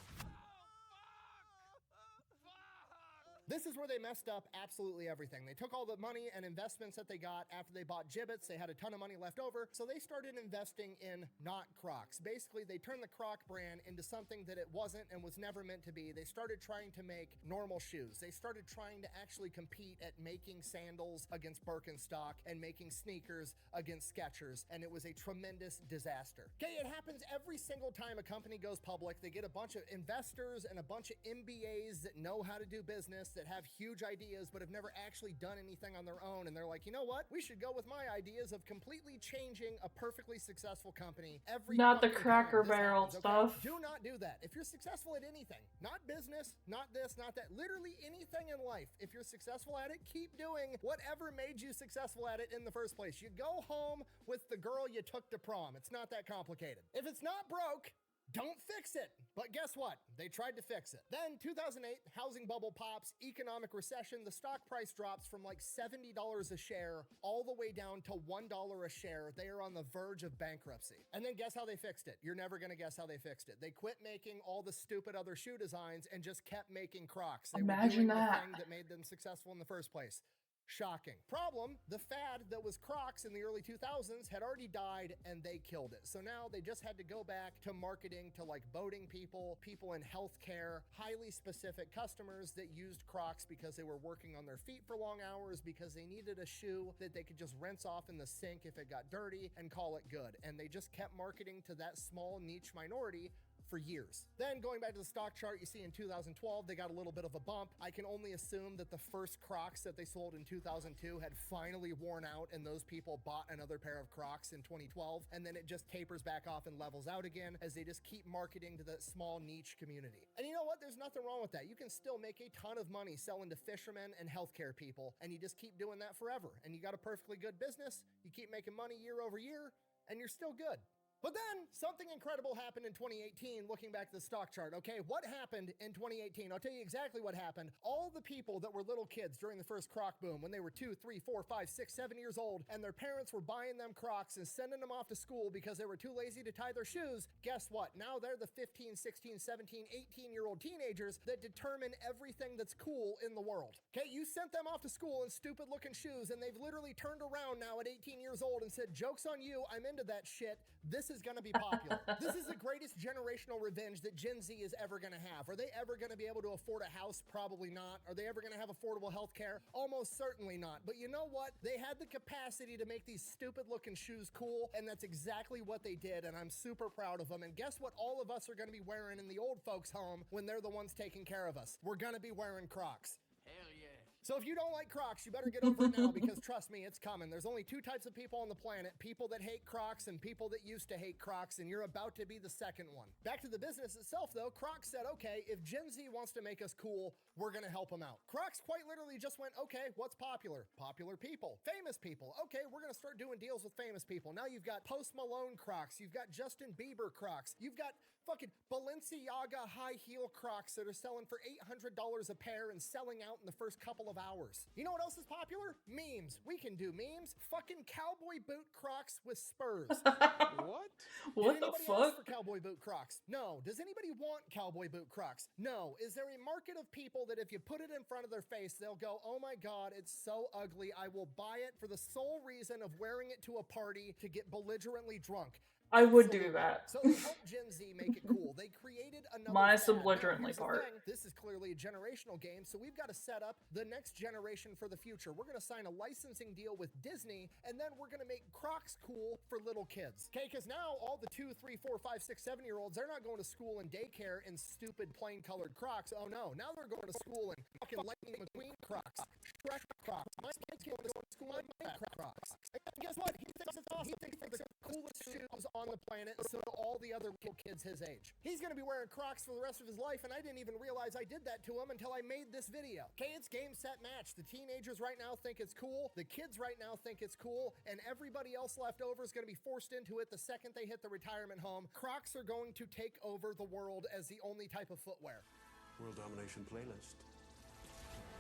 This is where they messed up absolutely everything. They took all the money and investments that they got after they bought Jibbitz. They had a ton of money left over, so they started investing in not Crocs. Basically, they turned the Croc brand into something that it wasn't and was never meant to be. They started trying to make normal shoes. They started trying to actually compete at making sandals against Birkenstock and making sneakers against Skechers, and it was a tremendous disaster. Okay, it happens every single time a company goes public. They get a bunch of investors and a bunch of MBAs that know how to do business, that have huge ideas, but have never actually done anything on their own. And they're like, you know what? We should go with my ideas of completely changing a perfectly successful company every
Not the
fucking
Cracker
time this
Barrel
happens, okay?
stuff.
Do not do that. If you're successful at anything, not business, not this, not that, literally anything in life, if you're successful at it, keep doing whatever made you successful at it in the first place. You go home with the girl you took to prom. It's not that complicated. If it's not broke, don't fix it. But guess what? They tried to fix it. Then 2008, housing bubble pops, economic recession, the stock price drops from like $70 a share all the way down to $1 a share. They are on the verge of bankruptcy. And then guess how they fixed it? You're never gonna guess how they fixed it. They quit making all the stupid other shoe designs and just kept making Crocs. They
Imagine
were doing
that.
the thing that made them successful in the first place. Shocking. Problem, the fad that was Crocs in the early 2000s had already died and they killed it. So now they just had to go back to marketing to like boating people, people in healthcare, highly specific customers that used Crocs because they were working on their feet for long hours, because they needed a shoe that they could just rinse off in the sink if it got dirty and call it good. And they just kept marketing to that small niche minority for years. Then going back to the stock chart, you see in 2012, they got a little bit of a bump. I can only assume that the first Crocs that they sold in 2002 had finally worn out and those people bought another pair of Crocs in 2012. And then it just tapers back off and levels out again as they just keep marketing to that small niche community. And you know what? There's nothing wrong with that. You can still make a ton of money selling to fishermen and healthcare people, and you just keep doing that forever. And you got a perfectly good business. You keep making money year over year, and you're still good. But then something incredible happened in 2018, looking back at the stock chart. Okay, what happened in 2018? I'll tell you exactly what happened. All the people that were little kids during the first Croc boom, when they were 2, 3, 4, 5, 6, 7 years old, and their parents were buying them Crocs and sending them off to school because they were too lazy to tie their shoes, guess what? Now they're the 15, 16, 17, 18-year-old teenagers that determine everything that's cool in the world. Okay, you sent them off to school in stupid-looking shoes, and they've literally turned around now at 18 years old and said, joke's on you, I'm into that shit. This is gonna be popular. This is the greatest generational revenge that Gen Z is ever gonna have. Are they ever gonna be able to afford a house? Probably not. Are they ever gonna have affordable health care? Almost certainly not. But you know what? They had the capacity to make these stupid looking shoes cool, and that's exactly what they did, and I'm super proud of them. And guess what all of us are gonna be wearing in the old folks' home when they're the ones taking care of us? We're gonna be wearing Crocs.
Hell yeah.
So if you don't like Crocs, you better get over it now, because trust me, it's coming. There's only two types of people on the planet: people that hate Crocs and people that used to hate Crocs, and you're about to be the second one. Back to the business itself though, Crocs said, okay, if Gen Z wants to make us cool, we're gonna help them out. Crocs quite literally just went, okay, what's popular? Popular people. Famous people. Okay, we're gonna start doing deals with famous people. Now you've got Post Malone Crocs, you've got Justin Bieber Crocs, you've got fucking Balenciaga high heel Crocs that are selling for $800 a pair and selling out in the first couple of hours. You know what else is popular? Memes. We can do memes. Fucking cowboy boot Crocs with spurs.
What?
What
Did
the
anybody ask for
fuck?
cowboy boot Crocs? No. Does anybody want cowboy boot Crocs? No. Is there a market of people that if you put it in front of their face, they'll go, oh my God, it's so ugly, I will buy it for the sole reason of wearing it to a party to get belligerently drunk?
I would
Absolutely.
do that.
So they helped Gen Z make it cool. They created another
Minus the
fad. Now,
belligerently
here's the
part.
thing. This is clearly a generational game, so we've got to set up the next generation for the future. We're going to sign a licensing deal with Disney, and then we're going to make Crocs cool for little kids. Okay, because now all the 2, 3, 4, 5, 6, 7-year-olds, they're not going to school and daycare in stupid plain colored Crocs. Oh no, now they're going to school in fucking Lightning McQueen Crocs, Shrek Crocs. My kid's going to school in Minecraft Crocs. And guess what? He thinks it's awesome. He thinks they're the coolest shoes on the planet, so do all the other little kids his age. He's gonna be wearing Crocs for the rest of his life, and I didn't even realize I did that to him until I made this video. Okay, it's game, set, match. The teenagers right now think it's cool, the kids right now think it's cool, and everybody else left over is gonna be forced into it the second they hit the retirement home. Crocs are going to take over the world as the only type of footwear.
World Domination Playlist.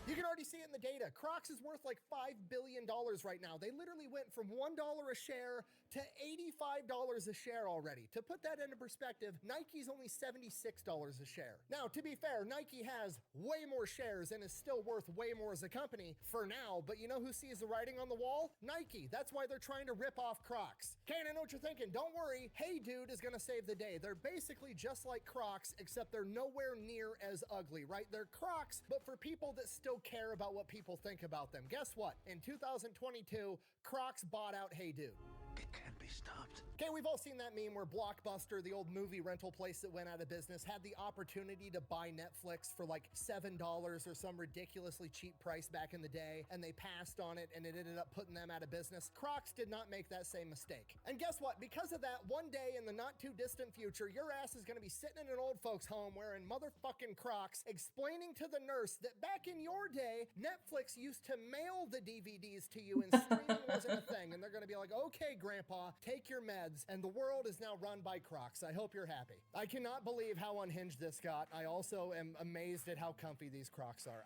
You can already see it in the data. Crocs is worth like $5 billion right now. They literally went from $1 a share to $85 a share already. To put that into perspective, Nike's only $76 a share. Now, to be fair, Nike has way more shares and is still worth way more as a company for now, but you know who sees the writing on the wall? Nike. That's why they're trying to rip off Crocs. Okay, and I know what you're thinking. Don't worry, Hey Dude is gonna save the day. They're basically just like Crocs, except they're nowhere near as ugly, right? They're Crocs, but for people that still care about what people think about them. Guess what? In 2022, Crocs bought out Hey Dude.
It can't be stopped.
Okay, we've all seen that meme where Blockbuster, the old movie rental place that went out of business, had the opportunity to buy Netflix for like $7 or some ridiculously cheap price back in the day, and they passed on it and it ended up putting them out of business. Crocs did not make that same mistake. And guess what? Because of that, one day in the not too distant future, your ass is gonna be sitting in an old folks home wearing motherfucking Crocs, explaining to the nurse that back in your day, Netflix used to mail the DVDs to you and streaming wasn't a thing. And they're gonna be like, okay, Grandpa, take your meds. And the world is now run by Crocs. I hope you're happy. I cannot believe how unhinged this got. I also am amazed at how comfy these Crocs are.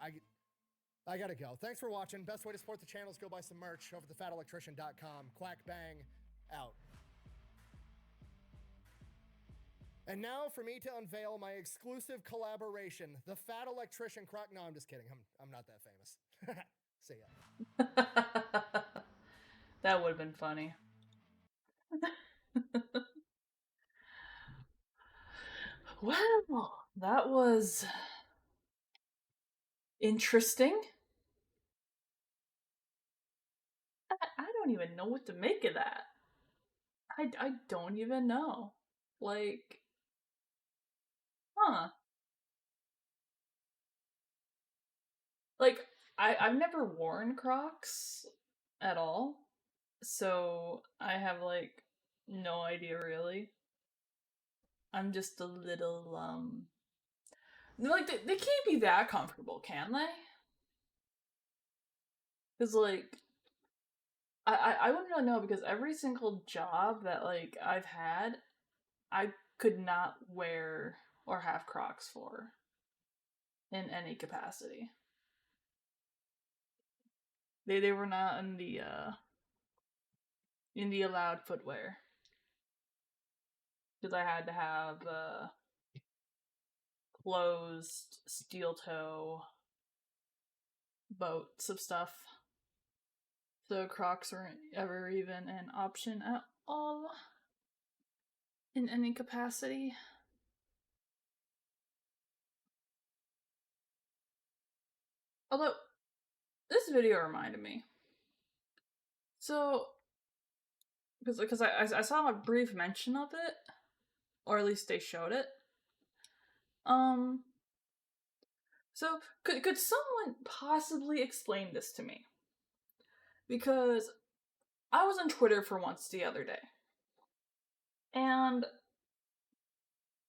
I gotta go. Thanks for watching. Best way to support the channel is go buy some merch over at thefatelectrician.com. Quack bang, out. And now for me to unveil my exclusive collaboration, the Fat Electrician Croc. No, I'm just kidding. I'm not that famous. See ya.
That would have been funny. Well, that was interesting. I don't even know what to make of that. I don't even know. Like, huh. Like, I've never worn Crocs at all. So I have like no idea really. I'm just a little like they can't be that comfortable, can they? Because like I wouldn't really know, because every single job that like I've had, I could not wear or have Crocs for in any capacity. They were not in the allowed footwear. Because I had to have closed steel toe boats of stuff. So Crocs weren't ever even an option at all in any capacity. Although, this video reminded me. So, because I saw a brief mention of it, or at least they showed it. So could someone possibly explain this to me? Because I was on Twitter for once the other day, and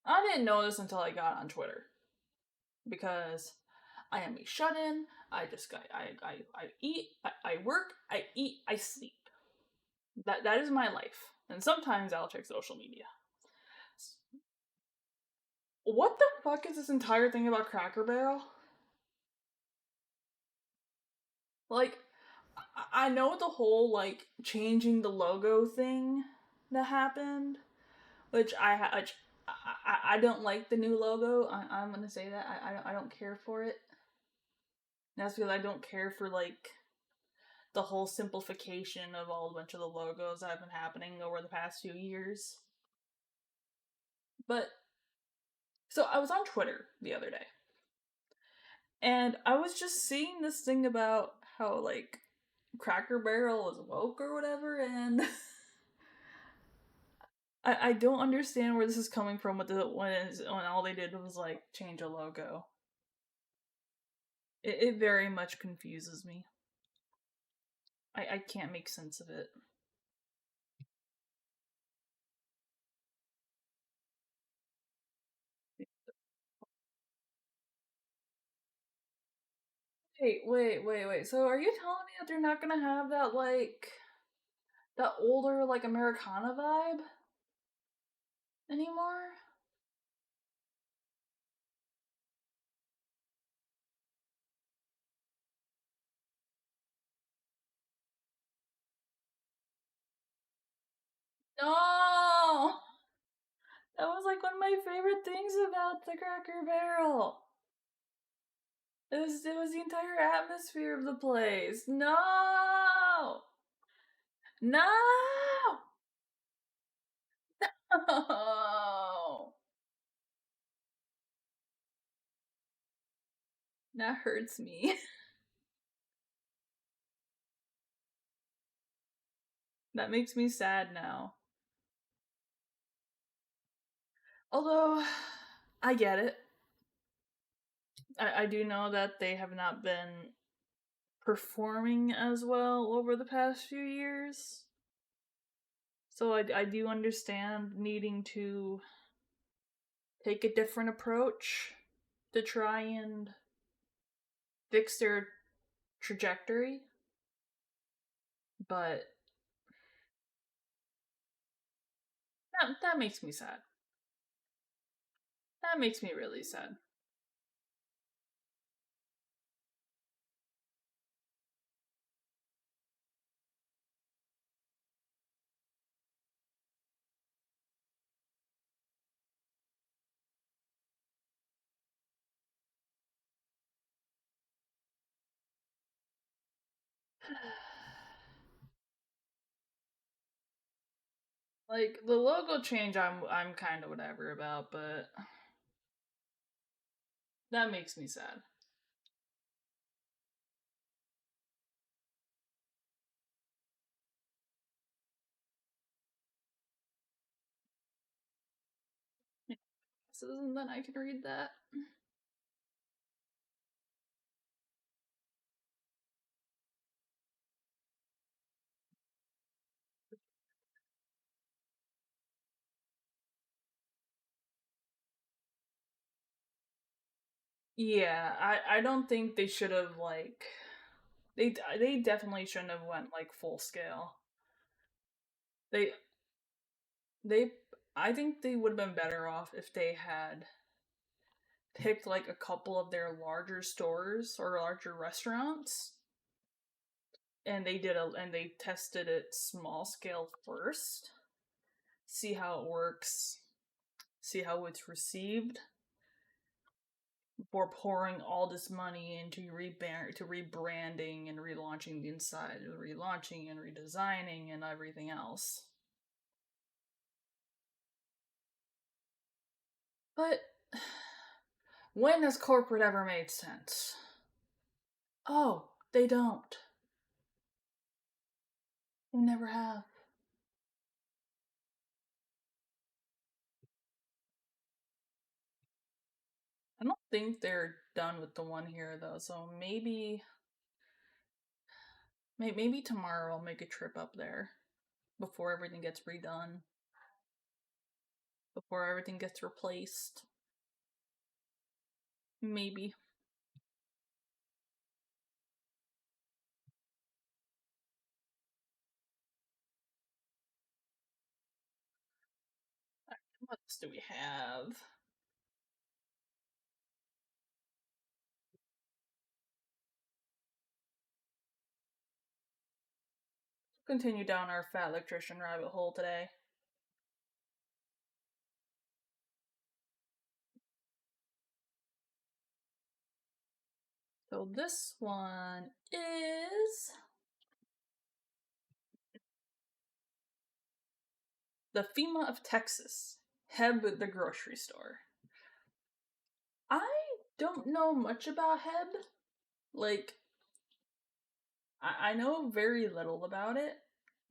I didn't know this until I got on Twitter, because I am a shut-in. I eat, I work, I eat, I sleep. That is my life. And sometimes I'll check social media. What the fuck is this entire thing about Cracker Barrel? Like, I know the whole, like, changing the logo thing that happened, which I don't like the new logo. I'm gonna say that. I don't care for it. And that's because I don't care for, like, the whole simplification of a bunch of the logos that have been happening over the past few years. But, so I was on Twitter the other day, and I was just seeing this thing about how, like, Cracker Barrel is woke or whatever, and I don't understand where this is coming from with when all they did was, like, change a logo. It very much confuses me. I can't make sense of it. Wait. So are you telling me that they're not gonna have that, like, that older, like, Americana vibe anymore? No! That was like one of my favorite things about the Cracker Barrel. It was the entire atmosphere of the place. No! No! Oh, that hurts me. That makes me sad now. Although, I get it. I do know that they have not been performing as well over the past few years. So I do understand needing to take a different approach to try and fix their trajectory. But that makes me sad. That makes me really sad. Like the logo change I'm kind of whatever about, but that makes me sad. So then I can read that. Yeah, I don't think they should have like they definitely shouldn't have went like full scale. They I think they would have been better off if they had picked like a couple of their larger stores or larger restaurants and they tested it small scale first. See how it works. See how it's received before pouring all this money into rebranding and relaunching the inside, relaunching and redesigning and everything else. But when has corporate ever made sense? Oh, they don't. They never have. I don't think they're done with the one here though, so maybe tomorrow I'll make a trip up there before everything gets redone. Before everything gets replaced. Maybe. What else do we have? Continue down our fat electrician rabbit hole today. So this one is the FEMA of Texas, Heb the grocery store. I don't know much about Heb. Like, I know very little about it.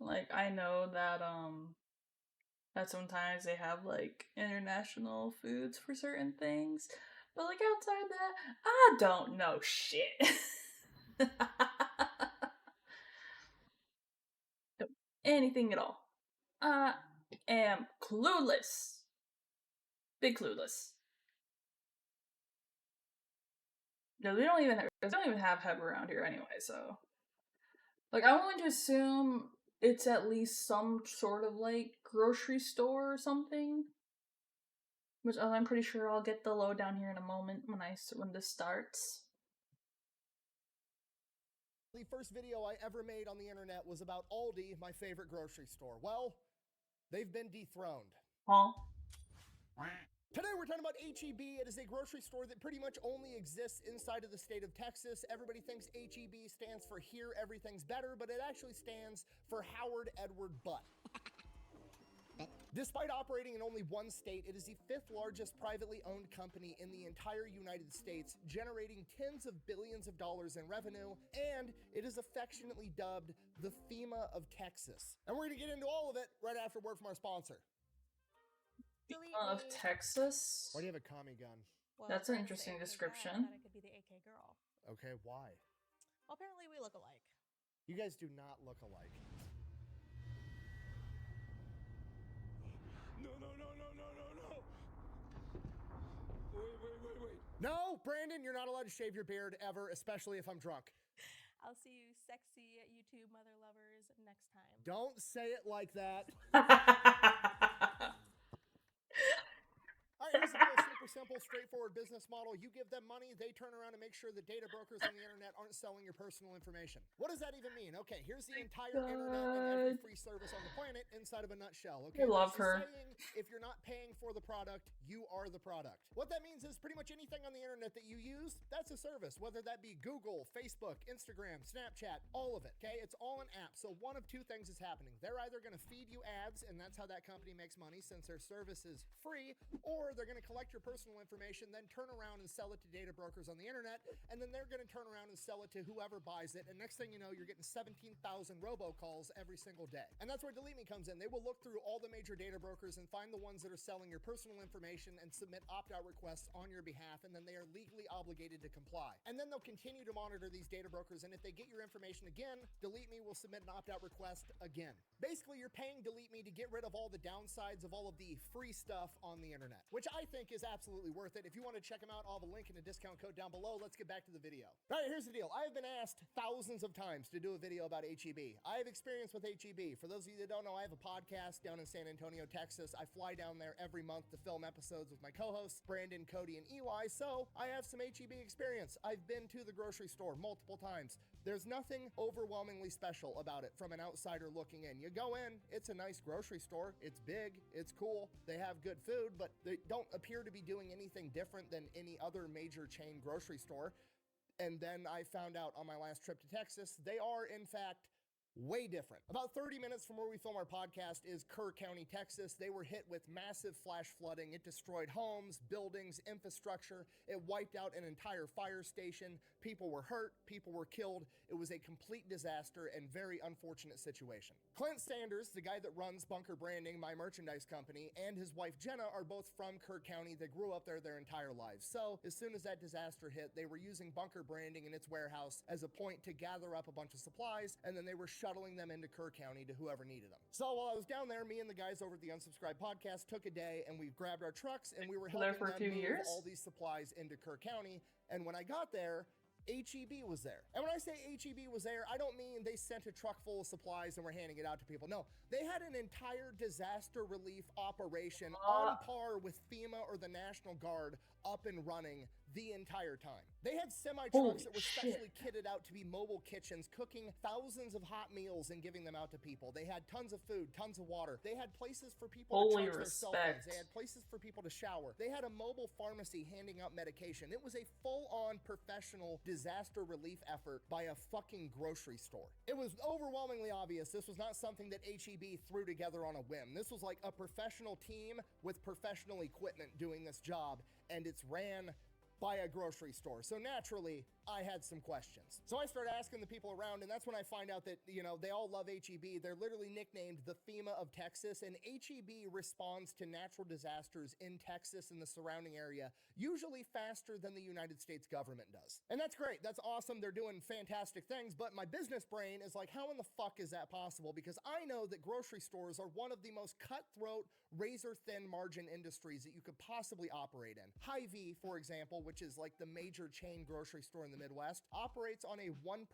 Like, I know that that sometimes they have like international foods for certain things, but like outside that, I don't know shit. Anything at all. I am clueless. Big clueless. No, they don't even have Heb around here anyway, so like I'm going to assume it's at least some sort of like grocery store or something. Which I'm pretty sure I'll get the lowdown here in a moment when this starts.
The first video I ever made on the internet was about Aldi, my favorite grocery store. Well, They've been dethroned.
Huh?
Today we're talking about H-E-B. It is a grocery store that pretty much only exists inside of the state of Texas. Everybody thinks H-E-B stands for Here Everything's Better, but it actually stands for Howard Edward Butt. Despite operating in only one state, it is the 5th largest privately owned company in the entire United States, generating tens of billions of dollars in revenue, and it is affectionately dubbed the FEMA of Texas. And we're gonna get into all of it right after word from our sponsor.
Delete
Of
me.
Texas?
Why do you have a commie gun?
Well,
That's an
I
interesting
say, 'cause
description.
I thought I could be the AK girl.
Okay, why?
Well, apparently we look alike.
You guys do not look alike.
No, no, no, no, no, no, no. Wait.
No, Brandon, you're not allowed to shave your beard ever, especially if I'm drunk.
I'll see you sexy YouTube mother lovers next time.
Don't say it like that. All right, here's the deal. Super simple, straightforward business model. You give them money, they turn around and make sure the data brokers on the internet aren't selling your personal information. What does that even mean? Okay, here's the entire internet and every free service on the planet inside of a nutshell. Okay,
I love
there's a
her.
saying, if you're not paying for the product, you are the product. What that means is pretty much anything on the internet that you use, that's a service, whether that be Google, Facebook, Instagram, Snapchat, all of it. Okay, it's all an app. So one of two things is happening. They're either going to feed you ads, and that's how that company makes money since their service is free, or they're going to collect your personal information, then turn around and sell it to data brokers on the internet, and then they're going to turn around and sell it to whoever buys it, and next thing you know, you're getting 17,000 robocalls every single day. And that's where Delete Me comes in. They will look through all the major data brokers and find the ones that are selling your personal information and submit opt-out requests on your behalf, and then they are legally obligated to comply. And then they'll continue to monitor these data brokers, and if they get your information again, Delete Me will submit an opt-out request again. Basically, you're paying Delete Me to get rid of all the downsides of all of the free stuff on the internet, which I think is absolutely worth it. If you want to check them out, I'll have a link and a discount code down below. Let's get back to the video. All right, here's the deal. I have been asked thousands of times to do a video about H-E-B. I have experience with H-E-B. For those of you that don't know, I have a podcast down in San Antonio, Texas. I fly down there every month to film episodes with my co-hosts, Brandon, Cody, and Eli, so I have some H-E-B experience. I've been to the grocery store multiple times. There's nothing overwhelmingly special about it from an outsider looking in. You go in, it's a nice grocery store. It's big, it's cool, they have good food, but they don't appear to be doing anything different than any other major chain grocery store. And then I found out on my last trip to Texas, they are in fact way different. About 30 minutes from where we film our podcast is Kerr County, Texas. They were hit with massive flash flooding. It destroyed homes, buildings, infrastructure. It wiped out an entire fire station. People were hurt, people were killed. It was a complete disaster and very unfortunate situation. Clint Sanders, the guy that runs Bunker Branding, my merchandise company, and his wife Jenna are both from Kerr County. They grew up there their entire lives. So as soon as that disaster hit, they were using Bunker Branding in its warehouse as a point to gather up a bunch of supplies, and then they were shuttling them into Kerr County to whoever needed them. So while I was down there, me and the guys over at the Unsubscribed podcast took a day and we grabbed our trucks and we were helping
for
them
2
move
years?
all these supplies into Kerr County. And when I got there, H-E-B was there. And when I say H-E-B was there, I don't mean they sent a truck full of supplies and were handing it out to people. No, they had an entire disaster relief operation on par with FEMA or the National Guard up and running the entire time. They had semi-trucks that were specially kitted out to be mobile kitchens, cooking thousands of hot meals and giving them out to people. They had tons of food, tons of water. They had places for people to charge their cell phones. They had places for people to shower. They had a mobile pharmacy handing out medication. It was a full-on professional disaster relief effort by a fucking grocery store. It was overwhelmingly obvious this was not something that H-E-B threw together on a whim. This was like a professional team with professional equipment doing this job, and it's ran by a grocery store. So naturally, I had some questions. So I started asking the people around, and that's when I find out that, you know, they all love H-E-B. They're literally nicknamed the FEMA of Texas, and H-E-B responds to natural disasters in Texas and the surrounding area, usually faster than the United States government does. And that's great. That's awesome. They're doing fantastic things, but my business brain is like, how in the fuck is that possible? Because I know that grocery stores are one of the most cutthroat, razor-thin margin industries that you could possibly operate in. Hy-Vee, for example, which is like the major chain grocery store in the Midwest, operates on a 1%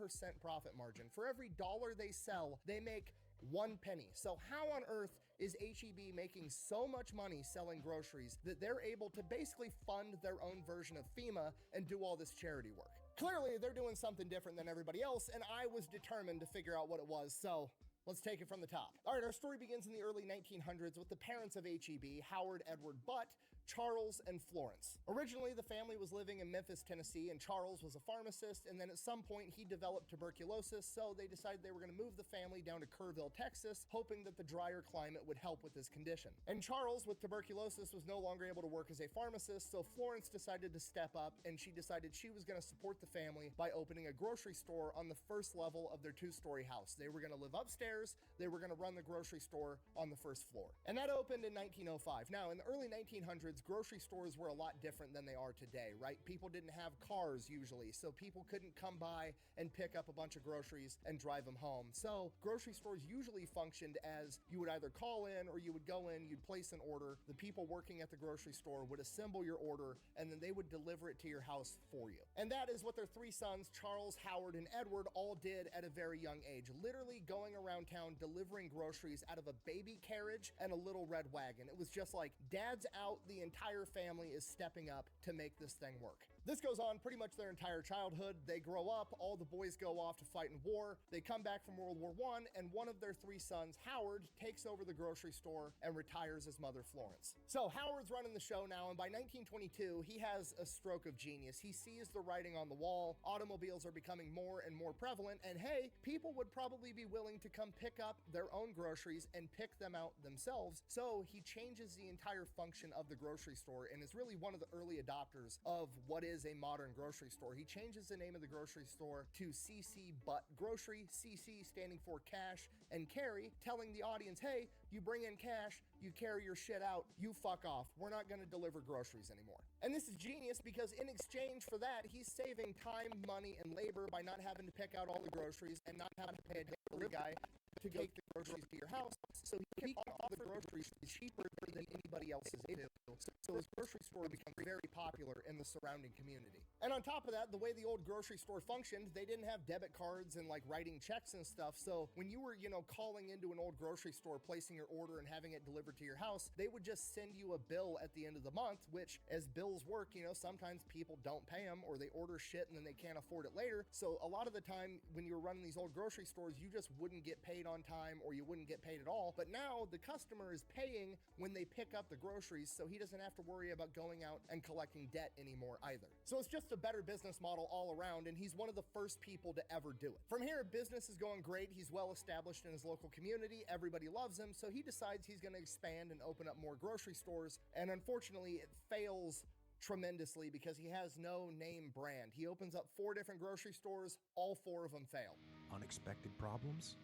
profit margin. For every dollar they sell, they make 1 penny. So how on earth is H-E-B making so much money selling groceries that they're able to basically fund their own version of FEMA and do all this charity work? Clearly, they're doing something different than everybody else, and I was determined to figure out what it was, so Let's take it from the top. All right, our story begins in the early 1900s with the parents of HEB, Howard Edward Butt, Charles, and Florence. Originally, the family was living in Memphis, Tennessee, and Charles was a pharmacist, and then at some point he developed tuberculosis, so they decided they were going to move the family down to Kerrville, Texas, hoping that the drier climate would help with his condition. And Charles, with tuberculosis, was no longer able to work as a pharmacist, so Florence decided to step up, and she decided she was going to support the family by opening a grocery store on the first level of their two-story house. They were going to live upstairs, they were going to run the grocery store on the first floor. And that opened in 1905. Now, in the early 1900s, grocery stores were a lot different than they are today, right? People didn't have cars usually, so people couldn't come by and pick up a bunch of groceries and drive them home. So grocery stores usually functioned as you would either call in or you would go in, you'd place an order, the people working at the grocery store would assemble your order, and then they would deliver it to your house for you. And that is what their three sons, Charles, Howard, and Edward, all did at a very young age, literally going around town delivering groceries out of a baby carriage and a little red wagon. It was just like, dad's out, the entire family is stepping up to make this thing work. This goes on pretty much their entire childhood. They grow up, all the boys go off to fight in war. They come back from World War I, and one of their three sons, Howard, takes over the grocery store and retires his mother, Florence. So Howard's running the show now, and by 1922, he has a stroke of genius. He sees the writing on the wall. Automobiles are becoming more and more prevalent, and hey, people would probably be willing to come pick up their own groceries and pick them out themselves. So he changes the entire function of the grocery store and is really one of the early adopters of what is a modern grocery store. He changes the name of the grocery store to CC Butt Grocery, CC standing for cash and carry, telling the audience, hey, you bring in cash, you carry your shit out, you fuck off. We're not going to deliver groceries anymore. And this is genius because in exchange for that, he's saving time, money, and labor by not having to pick out all the groceries and not having to pay a delivery guy to take the groceries to your house. So he can offer the groceries cheaper than anybody else is able to. So his grocery store becomes very popular in the surrounding community. And on top of that, the way the old grocery store functioned, they didn't have debit cards and like writing checks and stuff. So when you were, calling into an old grocery store, placing your order and having it delivered to your house, they would just send you a bill at the end of the month, which as bills work, sometimes people don't pay them or they order shit and then they can't afford it later. So a lot of the time when you were running these old grocery stores, you just wouldn't get paid on time or you wouldn't get paid at all. But now the customer is paying when they pick up the groceries, so he doesn't have to worry about going out and collecting debt anymore either. So it's just a better business model all around, and he's one of the first people to ever do it. From here, business is going great. He's well established in his local community. Everybody loves him, so he decides he's going to expand and open up more grocery stores. And unfortunately, it fails tremendously because he has no name brand. He opens up 4 different grocery stores. All 4 of them fail.
Unexpected problems?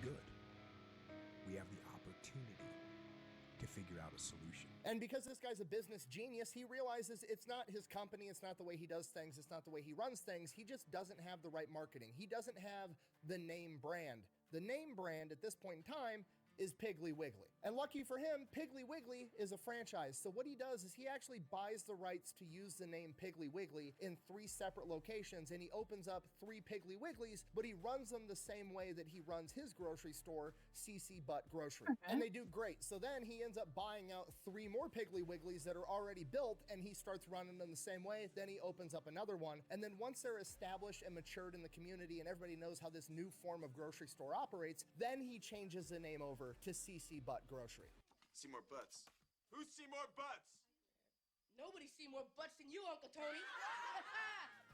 Good. We have the opportunity to figure out a solution.
And because this guy's a business genius, he realizes it's not his company, it's not the way he does things, it's not the way he runs things. He just doesn't have the right marketing. He doesn't have the name brand. The name brand at this point in time is Piggly Wiggly. And lucky for him, Piggly Wiggly is a franchise. So what he does is he actually buys the rights to use the name Piggly Wiggly in 3 separate locations, and he opens up 3 Piggly Wigglies, but he runs them the same way that he runs his grocery store, CC Butt Grocery. Okay. And they do great. So then he ends up buying out 3 more Piggly Wigglies that are already built, and he starts running them the same way. Then he opens up another one. And then once they're established and matured in the community and everybody knows how this new form of grocery store operates, then he changes the name over to CC Butt Grocery.
See more butts. Who's see more butts?
Nobody see more butts than you, Uncle Tony.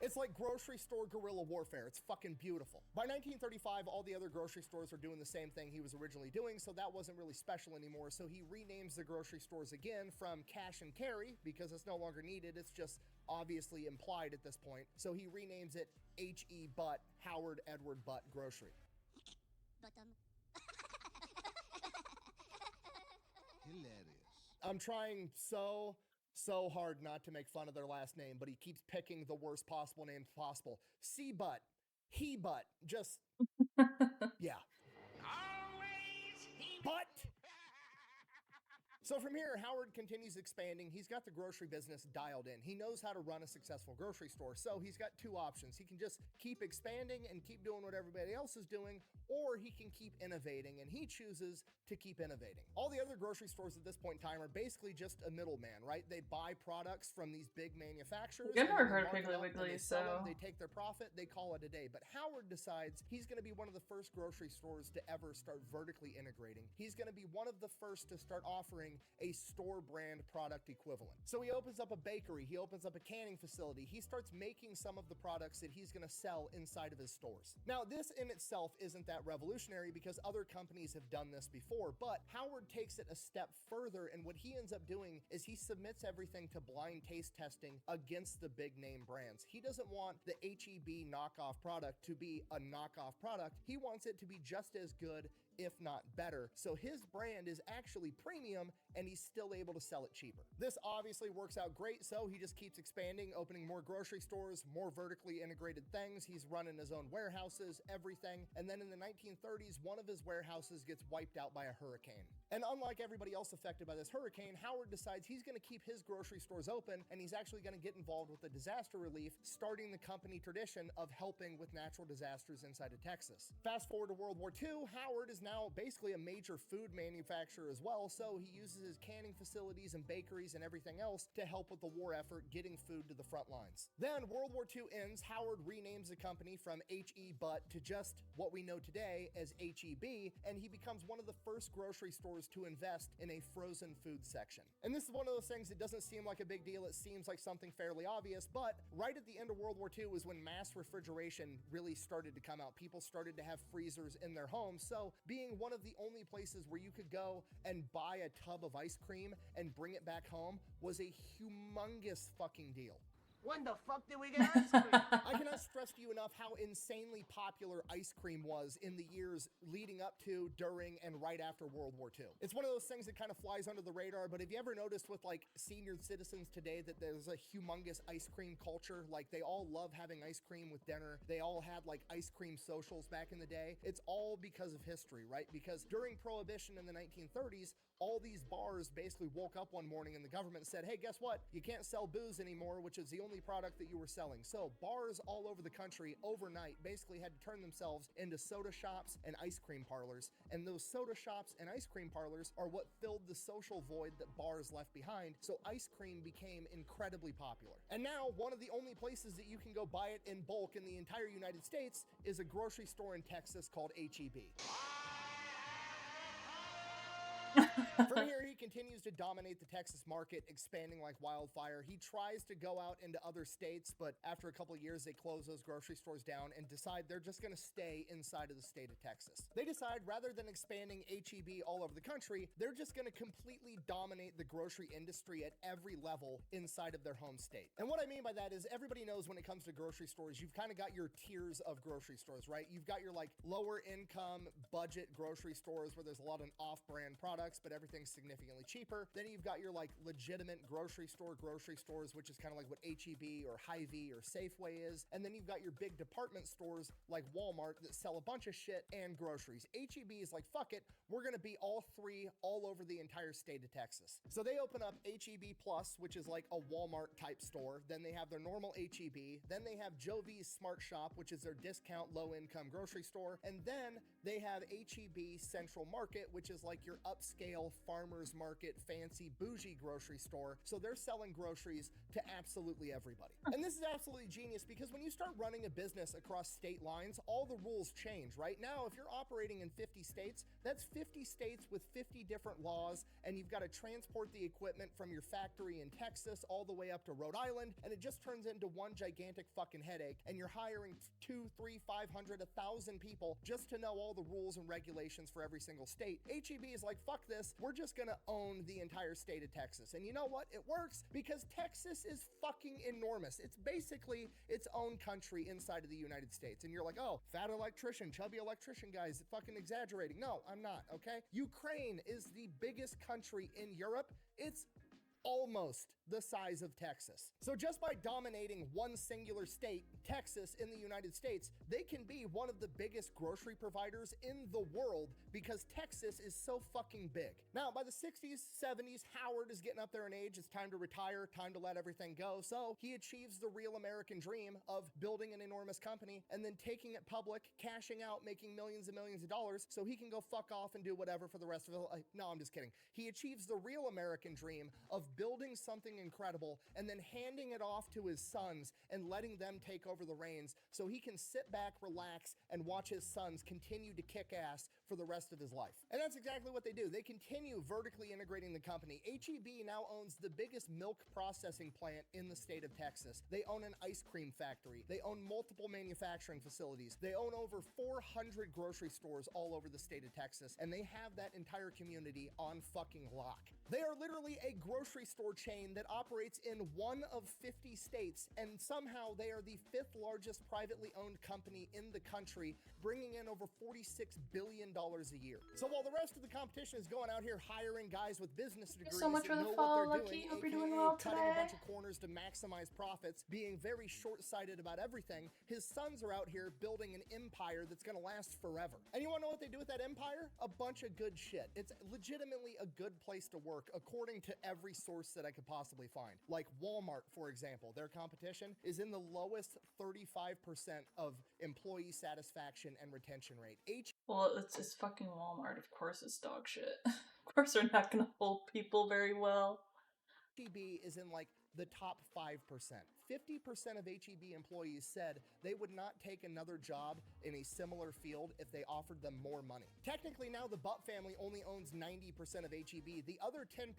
It's like grocery store guerrilla warfare. It's fucking beautiful. By 1935, all the other grocery stores are doing the same thing he was originally doing, so that wasn't really special anymore. So he renames the grocery stores again from Cash and Carry because it's no longer needed. It's just obviously implied at this point. So he renames it H.E. Butt, Howard Edward Butt Grocery.
Hilarious.
I'm trying so hard not to make fun of their last name, but he keeps picking the worst possible names possible. C-Butt, He-Butt, just, yeah.
Always he
But So from here, Howard continues expanding. He's got the grocery business dialed in. He knows how to run a successful grocery store. So he's got two options. He can just keep expanding and keep doing what everybody else is doing, or he can keep innovating, and he chooses to keep innovating. All the other grocery stores at this point in time are basically just a middleman, right? They buy products from these big manufacturers.
I've never
and they
heard of
mark it
Piggly
up,
Wiggly,
and they sell them,
so-
they take their profit, they call it a day. But Howard decides he's going to be one of the first grocery stores to ever start vertically integrating. He's going to be one of the first to start offering a store brand product equivalent. So he opens up a bakery, he opens up a canning facility, he starts making some of the products that he's going to sell inside of his stores. Now, this in itself isn't that revolutionary because other companies have done this before, but Howard takes it a step further, and what he ends up doing is he submits everything to blind taste testing against the big name brands. He doesn't want the HEB knockoff product to be a knockoff product. He wants it to be just as good, if not better. So his brand is actually premium, and he's still able to sell it cheaper. This obviously works out great, so he just keeps expanding, opening more grocery stores, more vertically integrated things. He's running his own warehouses, everything. And then in the 1930s, one of his warehouses gets wiped out by a hurricane. And unlike everybody else affected by this hurricane, Howard decides he's going to keep his grocery stores open, and he's actually going to get involved with the disaster relief, starting the company tradition of helping with natural disasters inside of Texas. Fast forward to World War II, Howard is now basically a major food manufacturer as well, so he uses his canning facilities and bakeries and everything else to help with the war effort, getting food to the front lines. Then World War II ends, Howard renames the company from H.E. Butt to just what we know today as H.E.B., and he becomes one of the first grocery stores to invest in a frozen food section. And this is one of those things that doesn't seem like a big deal, it seems like something fairly obvious, but right at the end of World War II was when mass refrigeration really started to come out. People started to have freezers in their homes, so being one of the only places where you could go and buy a tub of ice cream and bring it back home was a humongous fucking deal.
When the fuck did we get ice cream?
I cannot stress to you enough how insanely popular ice cream was in the years leading up to, during, and right after World War II. It's one of those things that kind of flies under the radar, but have you ever noticed with like senior citizens today that there's a humongous ice cream culture? Like they all love having ice cream with dinner. They all had like ice cream socials back in the day. It's all because of history, right? Because during Prohibition in the 1930s, all these bars basically woke up one morning and the government said, hey, guess what? You can't sell booze anymore, which is the only product that you were selling. So bars all over the country overnight basically had to turn themselves into soda shops and ice cream parlors. And those soda shops and ice cream parlors are what filled the social void that bars left behind. So ice cream became incredibly popular. And now one of the only places that you can go buy it in bulk in the entire United States is a grocery store in Texas called H-E-B. From here, he continues to dominate the Texas market, expanding like wildfire. He tries to go out into other states, but after a couple of years, they close those grocery stores down and decide they're just going to stay inside of the state of Texas. They decide rather than expanding H-E-B all over the country, they're just going to completely dominate the grocery industry at every level inside of their home state. And what I mean by that is everybody knows when it comes to grocery stores, you've kind of got your tiers of grocery stores, right? You've got your like lower income budget grocery stores where there's a lot of off-brand products, but everything's significantly cheaper. Then you've got your like legitimate grocery stores, which is kind of like what H-E-B or Hy-Vee or Safeway is. And then you've got your big department stores like Walmart that sell a bunch of shit and groceries. H-E-B is like, fuck it, we're gonna be all three all over the entire state of Texas. So they open up H-E-B Plus, which is like a Walmart type store. Then they have their normal H-E-B. Then they have Jovi's Smart Shop, which is their discount low income grocery store. And then they have H-E-B Central Market, which is like your upscale farmers market, fancy bougie grocery store. So they're selling groceries to absolutely everybody. And this is absolutely genius because when you start running a business across state lines, all the rules change, right? Now, if you're operating in 50 states, that's 50 states with 50 different laws, and you've got to transport the equipment from your factory in Texas all the way up to Rhode Island, and it just turns into one gigantic fucking headache, and you're hiring 2, 3, 500, 1,000 people just to know all the rules and regulations for every single state. H-E-B is like, fuck this, we're just gonna own the entire state of Texas. And you know what? It works because Texas is fucking enormous. It's basically its own country inside of the United States. And you're like, oh, fat electrician, chubby electrician guys, fucking exaggerating. No, I'm not, okay? Ukraine is the biggest country in Europe. It's almost the size of Texas. So just by dominating one singular state, Texas in the United States, they can be one of the biggest grocery providers in the world because Texas is so fucking big. Now, by the 60s, 70s, Howard is getting up there in age. It's time to retire, time to let everything go. So he achieves the real American dream of building an enormous company and then taking it public, cashing out, making millions and millions of dollars so he can go fuck off and do whatever for the rest of his life. No, I'm just kidding. He achieves the real American dream of building something incredible and then handing it off to his sons and letting them take over the reins so he can sit back, relax, and watch his sons continue to kick ass for the rest of his life. And that's exactly what they do. They continue vertically integrating the company. HEB now owns the biggest milk processing plant in the state of Texas. They own an ice cream factory. They own multiple manufacturing facilities. They own over 400 grocery stores all over the state of Texas, and they have that entire community on fucking lock. They are literally a grocery store chain that operates in one of 50 states, and somehow they are the 5th largest privately owned company in the country, bringing in over $46 billion a year. So while the rest of the competition is going out here hiring guys with business degrees
so much
that
for the
know
follow,
what they're
Lucky.
doing,
Hope you're doing
aka
well
cutting a
today.
bunch of corners to maximize profits, being very short-sighted about everything, his sons are out here building an empire that's gonna last forever. And you wanna know what they do with that empire? A bunch of good shit. It's legitimately a good place to work according to every source that I could possibly find. Like Walmart, for example, their competition is in the lowest 35% of employee satisfaction and retention rate.
Well, it's fucking Walmart. Of course it's dog shit. Of course they're not gonna hold people very well.
HEB is in like the top 5%. 50% of HEB employees said they would not take another job in a similar field if they offered them more money. Technically now the Butt family only owns 90% of HEB. The other 10%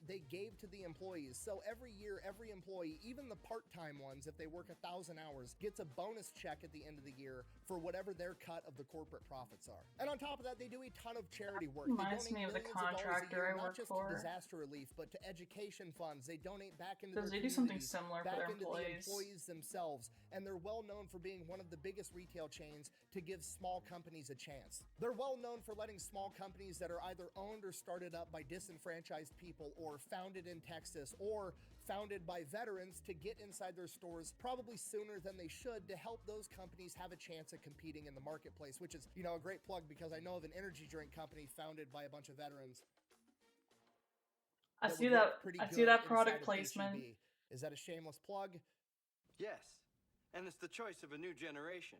they gave to the employees. So every year, every employee, even the part-time ones, if they work 1,000 hours, gets a bonus check at the end of the year for whatever their cut of the corporate profits are. And on top of that, they do a ton of charity work.
Reminds
They
me
donate
of the
millions of dollars a
contractor
year,
I
not
work
just
for.
to disaster relief, but to education funds. They donate back into
Because
their
they do something
communities,
similar for
back
their
into the
employees.
employees themselves, and they're well known for being one of the biggest retail chains to give small companies a chance. They're well known for letting small companies that are either owned or started up by disenfranchised people or founded in Texas or founded by veterans to get inside their stores probably sooner than they should to help those companies have a chance at competing in the marketplace, which is, you know, a great plug because I know of an energy drink company founded by a bunch of veterans.
I
that
see
would
that.
work pretty
I see
good
that
inside
product
of
placement.
HEB. Is that a shameless plug?
Yes. And it's the choice of a new generation.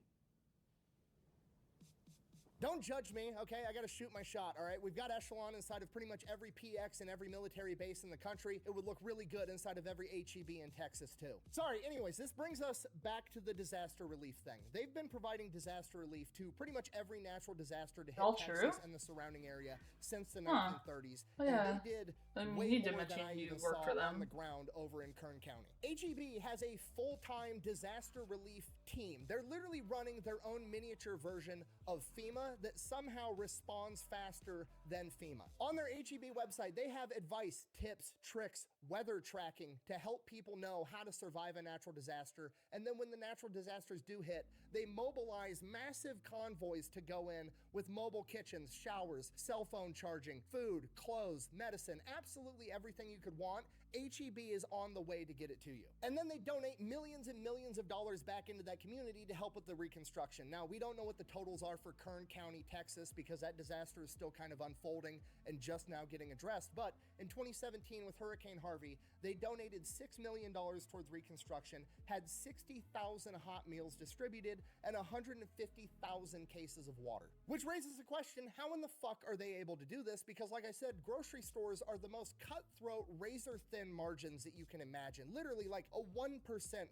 Don't judge me, okay? I gotta shoot my shot, all right? We've got Echelon inside of pretty much every PX and every military base in the country. It would look really good inside of every HEB in Texas, too. Sorry, anyways, this brings us back to the disaster relief thing. They've been providing disaster relief to pretty much every natural disaster to hit
All
Texas
true?
and the surrounding area since the
Huh.
1930s.
Oh, yeah.
And they did
And
way
you did
more than
mention
I
you
even
work
saw
for them.
on the ground over in Kern County. HEB has a full-time disaster relief team. They're literally running their own miniature version of FEMA that somehow responds faster than FEMA. On their HEB website, they have advice, tips, tricks, weather tracking to help people know how to survive a natural disaster. And then when the natural disasters do hit, they mobilize massive convoys to go in with mobile kitchens, showers, cell phone charging, food, clothes, medicine, absolutely everything you could want. HEB is on the way to get it to you. And then they donate millions and millions of dollars back into that community to help with the reconstruction. Now, we don't know what the totals are for Kern County, Texas, because that disaster is still kind of unfolding and just now getting addressed. But in 2017 with Hurricane Harvey, they donated $6 million towards reconstruction, had 60,000 hot meals distributed, and 150,000 cases of water. Which raises the question, how in the fuck are they able to do this? Because like I said, grocery stores are the most cutthroat, razor-thin margins that you can imagine. Literally like a 1%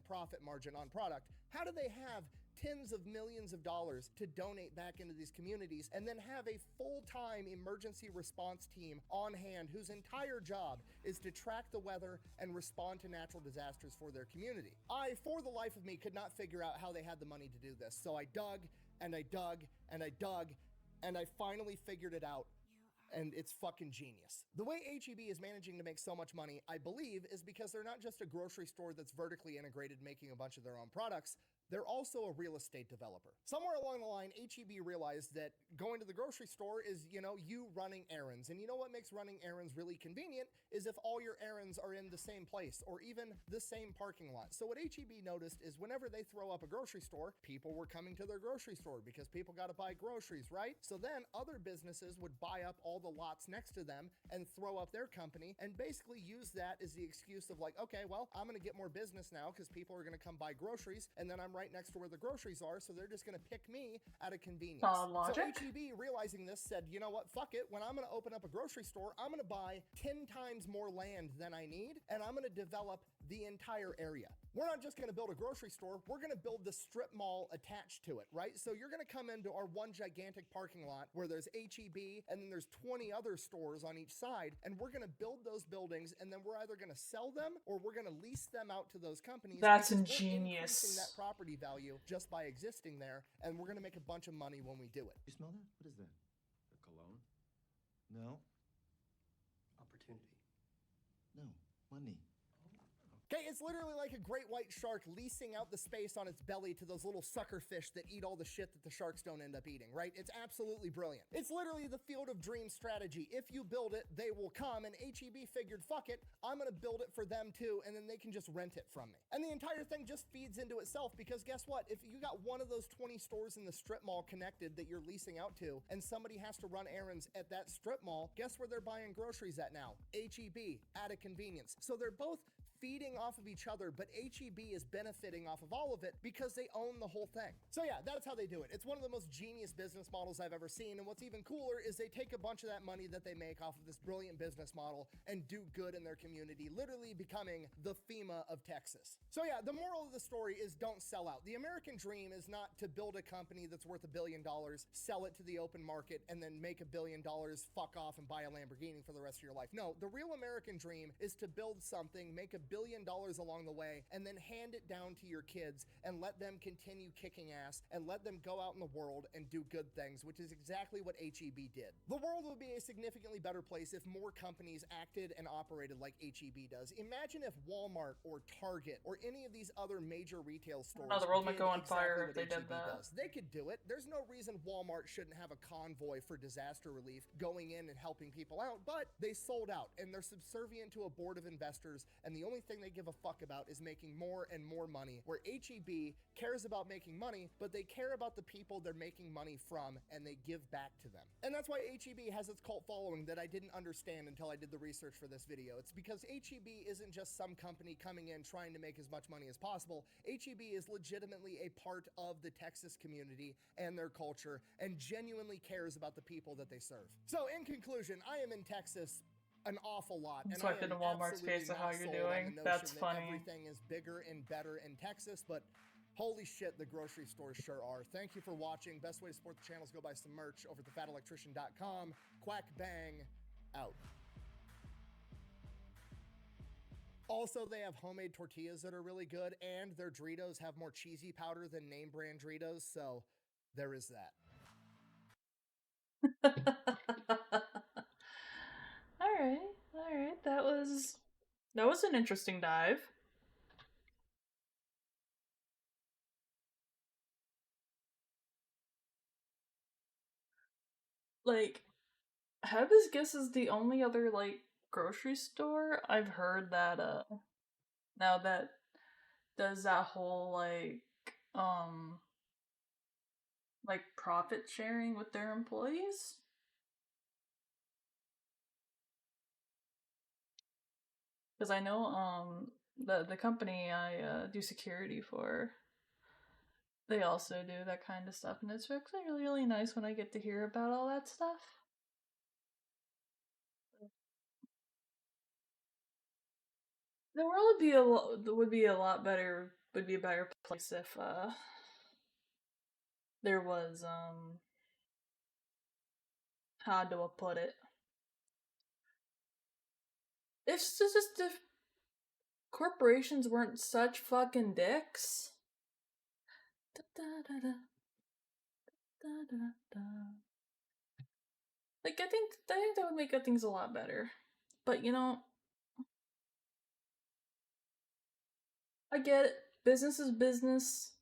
profit margin on product. How do they have tens of millions of dollars to donate back into these communities and then have a full-time emergency response team on hand whose entire job is to track the weather and respond to natural disasters for their community? I, for the life of me, could not figure out how they had the money to do this. So I dug and I dug and I dug and I finally figured it out. And it's fucking genius. The way HEB is managing to make so much money, I believe, is because they're not just a grocery store that's vertically integrated making a bunch of their own products, they're also a real estate developer. Somewhere along the line, HEB realized that going to the grocery store is, you running errands. And you know what makes running errands really convenient is if all your errands are in the same place or even the same parking lot. So what HEB noticed is whenever they throw up a grocery store, people were coming to their grocery store because people got to buy groceries, right? So then other businesses would buy up all the lots next to them and throw up their company and basically use that as the excuse of like, okay, well, I'm going to get more business now because people are going to come buy groceries, and then I'm right next to where the groceries are, so they're just going to pick me out of convenience.
Logic.
So HEB, realizing this, said, you know what, fuck it. When I'm going to open up a grocery store, I'm going to buy 10 times more land than I need, and I'm going to develop the entire area. We're not just going to build a grocery store, we're going to build the strip mall attached to it, right? So you're going to come into our one gigantic parking lot where there's HEB and then there's 20 other stores on each side, and we're going to build those buildings, and then we're either going to sell them or we're going to lease them out to those companies.
That's
because we're
ingenious.
increasing that property value just by existing there, and we're going to make a bunch of money when we do it.
You smell that? What is that? A cologne? No.
Opportunity.
No. Money.
Okay, it's literally like a great white shark leasing out the space on its belly to those little sucker fish that eat all the shit that the sharks don't end up eating, right? It's absolutely brilliant. It's literally the field of dreams strategy. If you build it, they will come, and HEB figured, fuck it, I'm gonna build it for them too, and then they can just rent it from me. And the entire thing just feeds into itself, because guess what? If you got one of those 20 stores in the strip mall connected that you're leasing out to, and somebody has to run errands at that strip mall, guess where they're buying groceries at now? HEB, at a convenience. So they're both feeding off of each other, but HEB is benefiting off of all of it because they own the whole thing. So yeah, that's how they do it. It's one of the most genius business models I've ever seen, and what's even cooler is they take a bunch of that money that they make off of this brilliant business model and do good in their community, literally becoming the FEMA of Texas. So yeah, the moral of the story is don't sell out. The American dream is not to build a company that's worth $1 billion, sell it to the open market, and then make $1 billion, fuck off, and buy a Lamborghini for the rest of your life. No, the real American dream is to build something, make $1 billion along the way, and then hand it down to your kids and let them continue kicking ass and let them go out in the world and do good things, which is exactly what HEB did. The world would be a significantly better place if more companies acted and operated like HEB does. Imagine if Walmart or Target or any of these other major retail stores
the world might
did
go on
exactly
fire if
what
they did
HEB
that.
does. They could do it. There's no reason Walmart shouldn't have a convoy for disaster relief going in and helping people out, but they sold out and they're subservient to a board of investors, and the only thing they give a fuck about is making more and more money, where HEB cares about making money, but they care about the people they're making money from, and they give back to them. And that's why HEB has its cult following that I didn't understand until I did the research for this video. It's because HEB isn't just some company coming in trying to make as much money as possible. HEB is legitimately a part of the Texas community and their culture, and genuinely cares about the people that they serve. So in conclusion, I am in Texas an awful lot.
So I did a Walmart's face of how you're doing. That's funny.
Everything is bigger and better in Texas, but holy shit, the grocery stores sure are. Thank you for watching. Best way to support the channel is go buy some merch over at thefatelectrician.com. Quack bang out. Also, they have homemade tortillas that are really good, and their Doritos have more cheesy powder than name brand Doritos, so there is that.
All right, that was an interesting dive. Like, Hibiscus is the only other, like, grocery store I've heard that, now that does that whole, like, profit sharing with their employees. Because I know, the company I, do security for, they also do that kind of stuff, and it's actually really, really nice when I get to hear about all that stuff. The world would be a lot better, would be a better place if, there was, how do I put it? If corporations weren't such fucking dicks. Like, I think that would make things a lot better. But, you know, I get it. Business is business.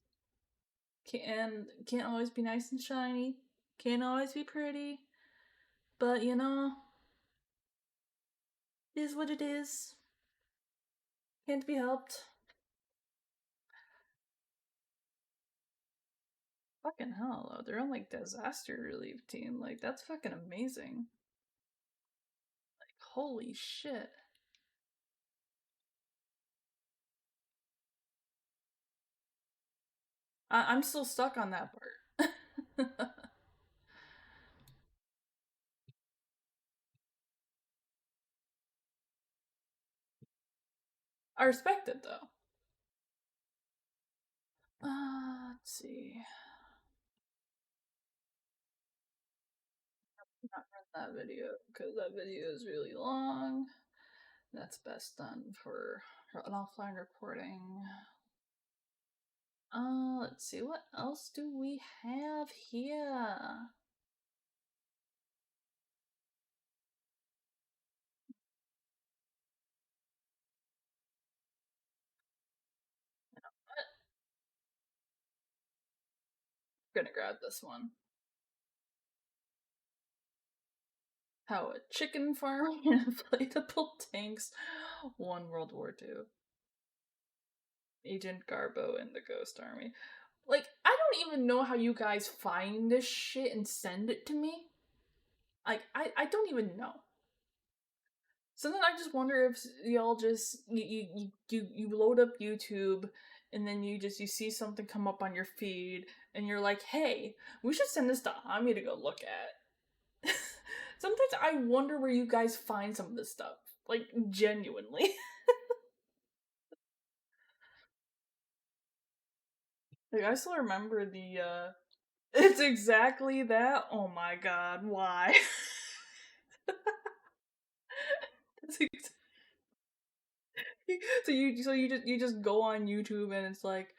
can't always be nice and shiny, can't always be pretty, but you know, it is what it is. Can't be helped. Fucking hell, though. They're on like disaster relief team. Like, that's fucking amazing. Like, holy shit. I'm still stuck on that part. I respect it though. Let's see. Not run that video because that video is really long. That's best done for an offline recording. Let's see, what else do we have here? You know what? I'm gonna grab this one. How a chicken farm and inflatable tanks won World War II. Agent Garbo and the Ghost Army. Like, I don't even know how you guys find this shit and send it to me. Like, I don't even know. Sometimes I just wonder if y'all just you load up YouTube and then you see something come up on your feed and you're like, hey, we should send this to Ami to go look at. Sometimes I wonder where you guys find some of this stuff. Like, genuinely. Like, I still remember the, it's exactly that. Oh my god, why? So you just go on YouTube and it's like,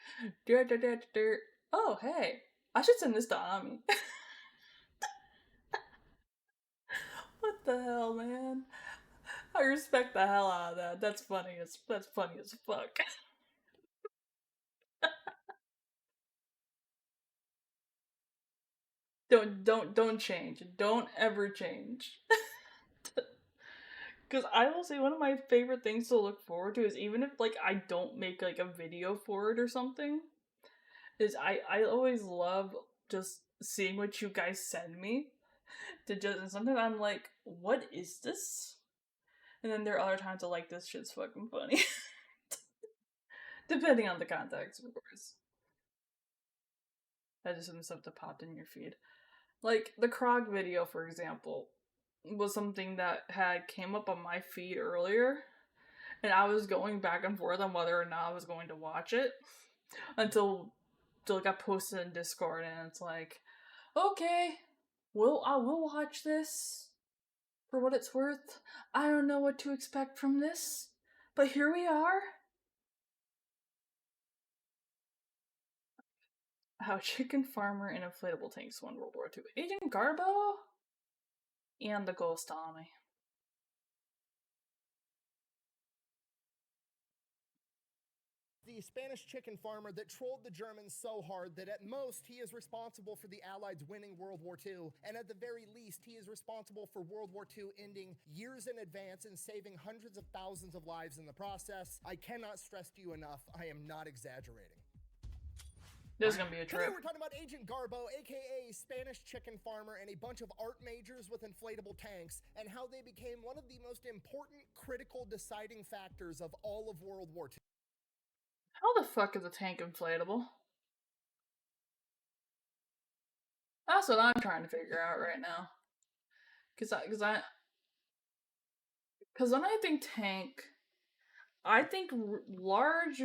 oh hey, I should send this to Ami. What the hell, man? I respect the hell out of that. That's funny as fuck. Don't change. Don't ever change. Because I will say one of my favorite things to look forward to is even if like I don't make like a video for it or something, is I always love just seeing what you guys send me. And sometimes I'm like, what is this? And then there are other times I'm like, this shit's fucking funny. Depending on the context, of course. That just some stuff that popped in your feed. Like the Krog video, for example, was something that had came up on my feed earlier, and I was going back and forth on whether or not I was going to watch it until it got posted in Discord, and it's like, okay, I will watch this for what it's worth. I don't know what to expect from this, but here we are. How Chicken Farmer and Inflatable Tanks won World War II. Agent Garbo and the Ghost Army.
The Spanish chicken farmer that trolled the Germans so hard that at most he is responsible for the Allies winning World War II, and at the very least he is responsible for World War II ending years in advance and saving hundreds of thousands of lives in the process. I cannot stress to you enough, I am not exaggerating.
There's gonna be a trip.
Today we're talking about Agent Garbo, aka Spanish chicken farmer, and a bunch of art majors with inflatable tanks, and how they became one of the most important, critical, deciding factors of all of World War II.
How the fuck is a tank inflatable? That's what I'm trying to figure out right now. Cause when I think tank, I think large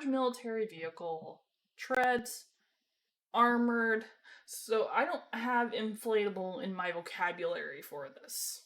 military vehicle, treads, armored. So I don't have inflatable in my vocabulary for this.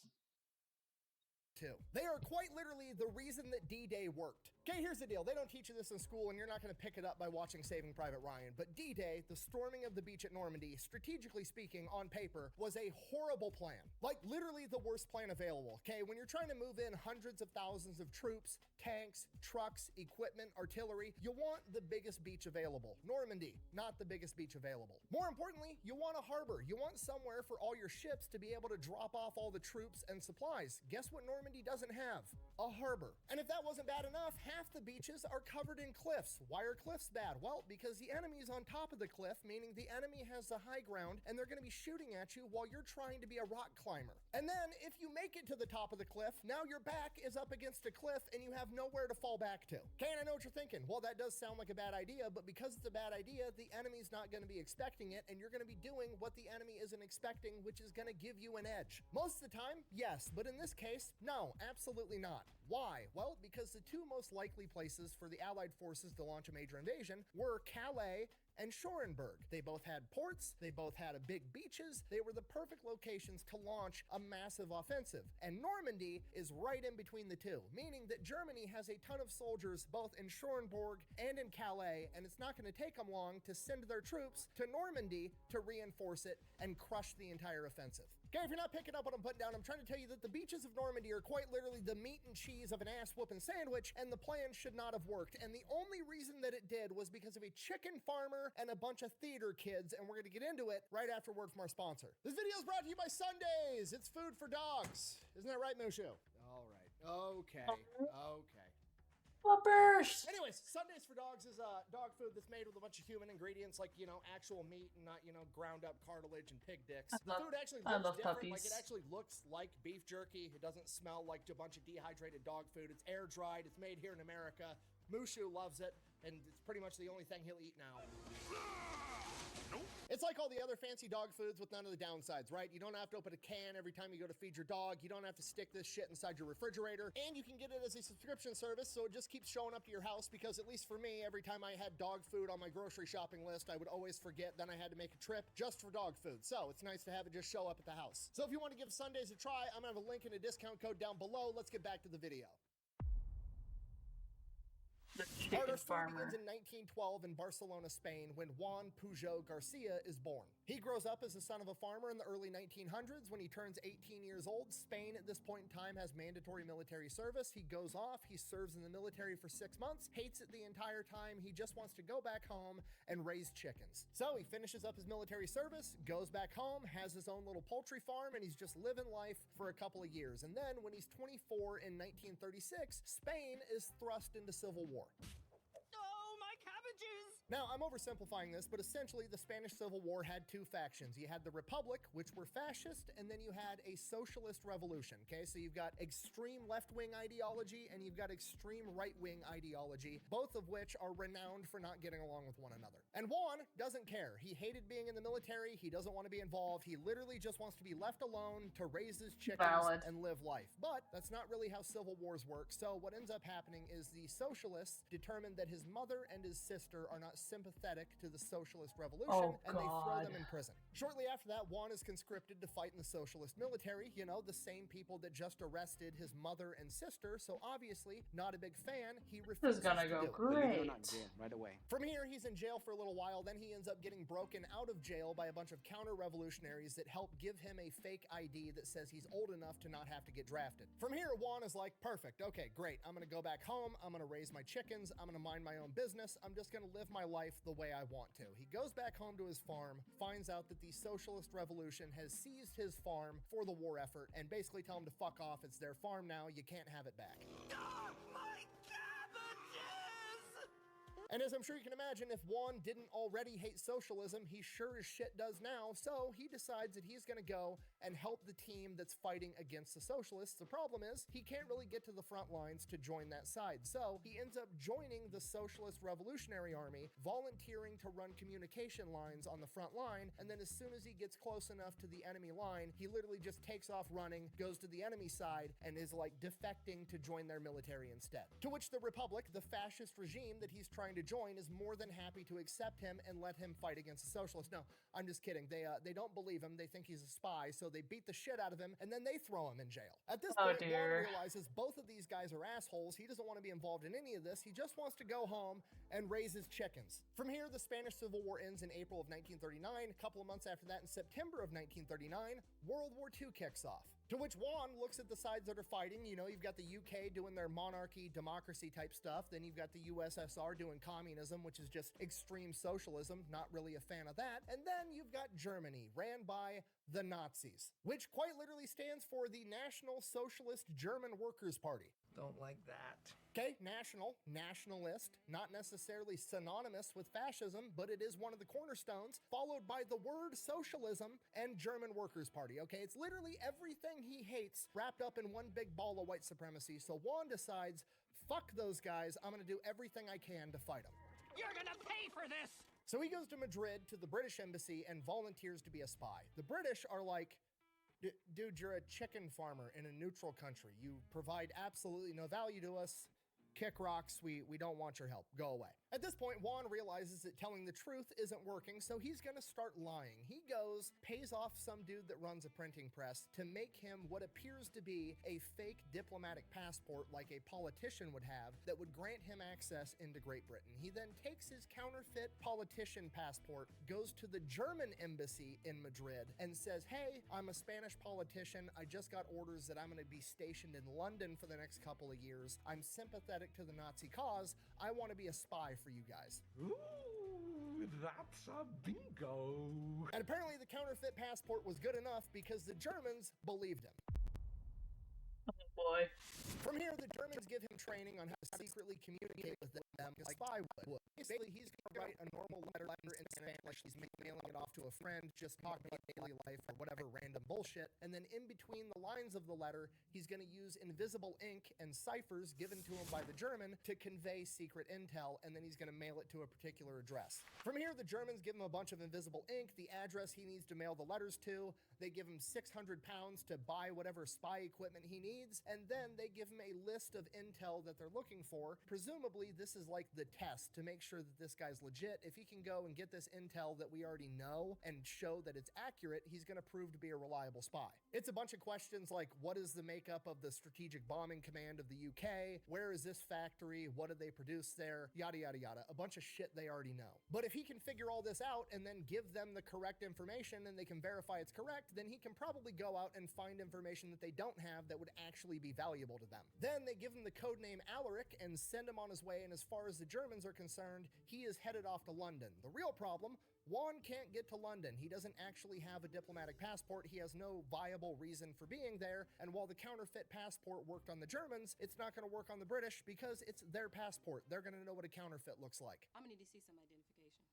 They are quite literally the reason that D-Day worked. Okay, here's the deal. They don't teach you this in school, and you're not going to pick it up by watching Saving Private Ryan. But D-Day, the storming of the beach at Normandy, strategically speaking, on paper, was a horrible plan. Like, literally the worst plan available. Okay, when you're trying to move in hundreds of thousands of troops, tanks, trucks, equipment, artillery, you want the biggest beach available. Normandy, not the biggest beach available. More importantly, you want a harbor. You want somewhere for all your ships to be able to drop off all the troops and supplies. Guess what Normandy doesn't have? A harbor. And if that wasn't bad enough, half the beaches are covered in cliffs. Why are cliffs bad? Well, because the enemy's on top of the cliff, meaning the enemy has the high ground, and they're going to be shooting at you while you're trying to be a rock climber. And then, if you make it to the top of the cliff, now your back is up against a cliff and you have nowhere to fall back to. Okay, and I know what you're thinking. Well, that does sound like a bad idea, but because it's a bad idea, the enemy's not going to be expecting it, and you're going to be doing what the enemy isn't expecting, which is going to give you an edge. Most of the time, yes, but in this case, no, absolutely not. Why? Well, because the two most likely places for the Allied forces to launch a major invasion were Calais and Schoenberg. They both had ports, they both had big beaches, they were the perfect locations to launch a massive offensive. And Normandy is right in between the two, meaning that Germany has a ton of soldiers both in Schoenberg and in Calais, and it's not going to take them long to send their troops to Normandy to reinforce it and crush the entire offensive. Okay, if you're not picking up what I'm putting down, I'm trying to tell you that the beaches of Normandy are quite literally the meat and cheese of an ass-whooping sandwich, and the plan should not have worked. And the only reason that it did was because of a chicken farmer and a bunch of theater kids, and we're going to get into it right after word from our sponsor. This video is brought to you by Sundays. It's food for dogs. Isn't that right, Mushu? All right. Okay.
Whoppers!
Anyways, Sundays for Dogs is dog food that's made with a bunch of human ingredients like, actual meat and not, ground up cartilage and pig dicks. The food actually looks different.
Puppies.
Like, it actually looks like beef jerky. It doesn't smell like a bunch of dehydrated dog food. It's air dried. It's made here in America. Mushu loves it, and it's pretty much the only thing he'll eat now. It's like all the other fancy dog foods with none of the downsides, right? You don't have to open a can every time you go to feed your dog. You don't have to stick this shit inside your refrigerator. And you can get it as a subscription service, so it just keeps showing up to your house, because at least for me, every time I had dog food on my grocery shopping list, I would always forget. Then I had to make a trip just for dog food. So it's nice to have it just show up at the house. So if you want to give Sundays a try, I'm gonna have a link and a discount code down below. Let's get back to the video. Our story begins in 1912 in Barcelona, Spain, when Juan Pujol Garcia is born. He grows up as the son of a farmer in the early 1900s. When he turns 18 years old, Spain at this point in time has mandatory military service. He goes off, he serves in the military for 6 months, hates it the entire time. He just wants to go back home and raise chickens. So he finishes up his military service, goes back home, has his own little poultry farm, and he's just living life for a couple of years. And then when he's 24 in 1936, Spain is thrust into civil war. Now, I'm oversimplifying this, but essentially the Spanish Civil War had two factions. You had the Republic, which were fascist, and then you had a socialist revolution, okay? So you've got extreme left-wing ideology and you've got extreme right-wing ideology, both of which are renowned for not getting along with one another. And Juan doesn't care. He hated being in the military. He doesn't want to be involved. He literally just wants to be left alone to raise his chickens and live life. But that's not really how civil wars work. So what ends up happening is the socialists determine that his mother and his sister are not sympathetic to the socialist revolution, and they throw them in prison. Shortly after that, Juan is conscripted to fight in the socialist military, the same people that just arrested his mother and sister, so obviously not a big fan. He refuses
to do it. Great.
Right away.
From here, he's in jail for a little while, then he ends up getting broken out of jail by a bunch of counter-revolutionaries that help give him a fake ID that says he's old enough to not have to get drafted. From here, Juan is like, perfect, okay, great, I'm gonna go back home, I'm gonna raise my chickens, I'm gonna mind my own business, I'm just gonna live my life the way I want to. He goes back home to his farm, finds out that the socialist revolution has seized his farm for the war effort, and basically tell him to fuck off. It's their farm now, you can't have it back. My cabbages! And as I'm sure you can imagine, if Juan didn't already hate socialism, he sure as shit does now, so he decides that he's gonna go and help the team that's fighting against the socialists. The problem is, he can't really get to the front lines to join that side, so he ends up joining the Socialist Revolutionary Army, volunteering to run communication lines on the front line, and then as soon as he gets close enough to the enemy line, he literally just takes off running, goes to the enemy side, and is like defecting to join their military instead. To which the Republic, the fascist regime that he's trying to to join is more than happy to accept him and let him fight against the socialists. No, I'm just kidding. They don't believe him. They think he's a spy, so they beat the shit out of him, and then they throw him in jail. At this point, Juan realizes both of these guys are assholes. He doesn't want to be involved in any of this. He just wants to go home and raise his chickens. From here, the Spanish Civil War ends in April of 1939. A couple of months after that, in September of 1939, World War II kicks off. To which Juan looks at the sides that are fighting. You know, you've got the UK doing their monarchy, democracy type stuff. Then you've got the USSR doing communism, which is just extreme socialism. Not really a fan of that. And then you've got Germany, ran by the Nazis, which quite literally stands for the National Socialist German Workers' Party.
Don't like that.
Okay, national, nationalist, not necessarily synonymous with fascism, but it is one of the cornerstones, followed by the word socialism and German Workers' Party. Okay, it's literally everything he hates wrapped up in one big ball of white supremacy. So Juan decides, fuck those guys, I'm gonna do everything I can to fight them.
You're gonna pay for this!
So he goes to Madrid to the British embassy and volunteers to be a spy. The British are like, dude, you're a chicken farmer in a neutral country. You provide absolutely no value to us. Kick rocks, we don't want your help. Go away. At this point, Juan realizes that telling the truth isn't working, so he's gonna start lying. He goes, pays off some dude that runs a printing press to make him what appears to be a fake diplomatic passport like a politician would have that would grant him access into Great Britain. He then takes his counterfeit politician passport, goes to the German embassy in Madrid and says, hey, I'm a Spanish politician. I just got orders that I'm gonna be stationed in London for the next couple of years. I'm sympathetic to the Nazi cause. I want to be a spy for you guys.
Ooh, that's a bingo.
And apparently the counterfeit passport was good enough because the Germans believed him.
Oh boy.
From here, the Germans give him training on how to secretly communicate with them like a spy would. Basically, he's going to write a normal letter in Spanish. He's mailing it off to a friend, just talking about daily life or whatever random bullshit. And then in between the lines of the letter, he's going to use invisible ink and ciphers given to him by the German to convey secret intel, and then he's going to mail it to a particular address. From here, the Germans give him a bunch of invisible ink, the address he needs to mail the letters to. They give him 600 pounds to buy whatever spy equipment he needs, and then they give him a list of intel that they're looking for. Presumably, this is like the test to make sure that this guy's legit. If he can go and get this intel that we already know and show that it's accurate, he's going to prove to be a reliable spy. It's a bunch of questions like, what is the makeup of the Strategic Bombing Command of the UK? Where is this factory? What did they produce there? Yada, yada, yada. A bunch of shit they already know. But if he can figure all this out and then give them the correct information and they can verify it's correct, then he can probably go out and find information that they don't have that would actually be valuable to them. Then they give him the codename Alaric and send him on his way, and as far as the Germans are concerned, he is headed off to London. The real problem, Juan can't get to London. He doesn't actually have a diplomatic passport. He has no viable reason for being there. And while the counterfeit passport worked on the Germans, it's not going to work on the British because it's their passport. They're going to know what a counterfeit looks like.
I'm gonna need to see some identification.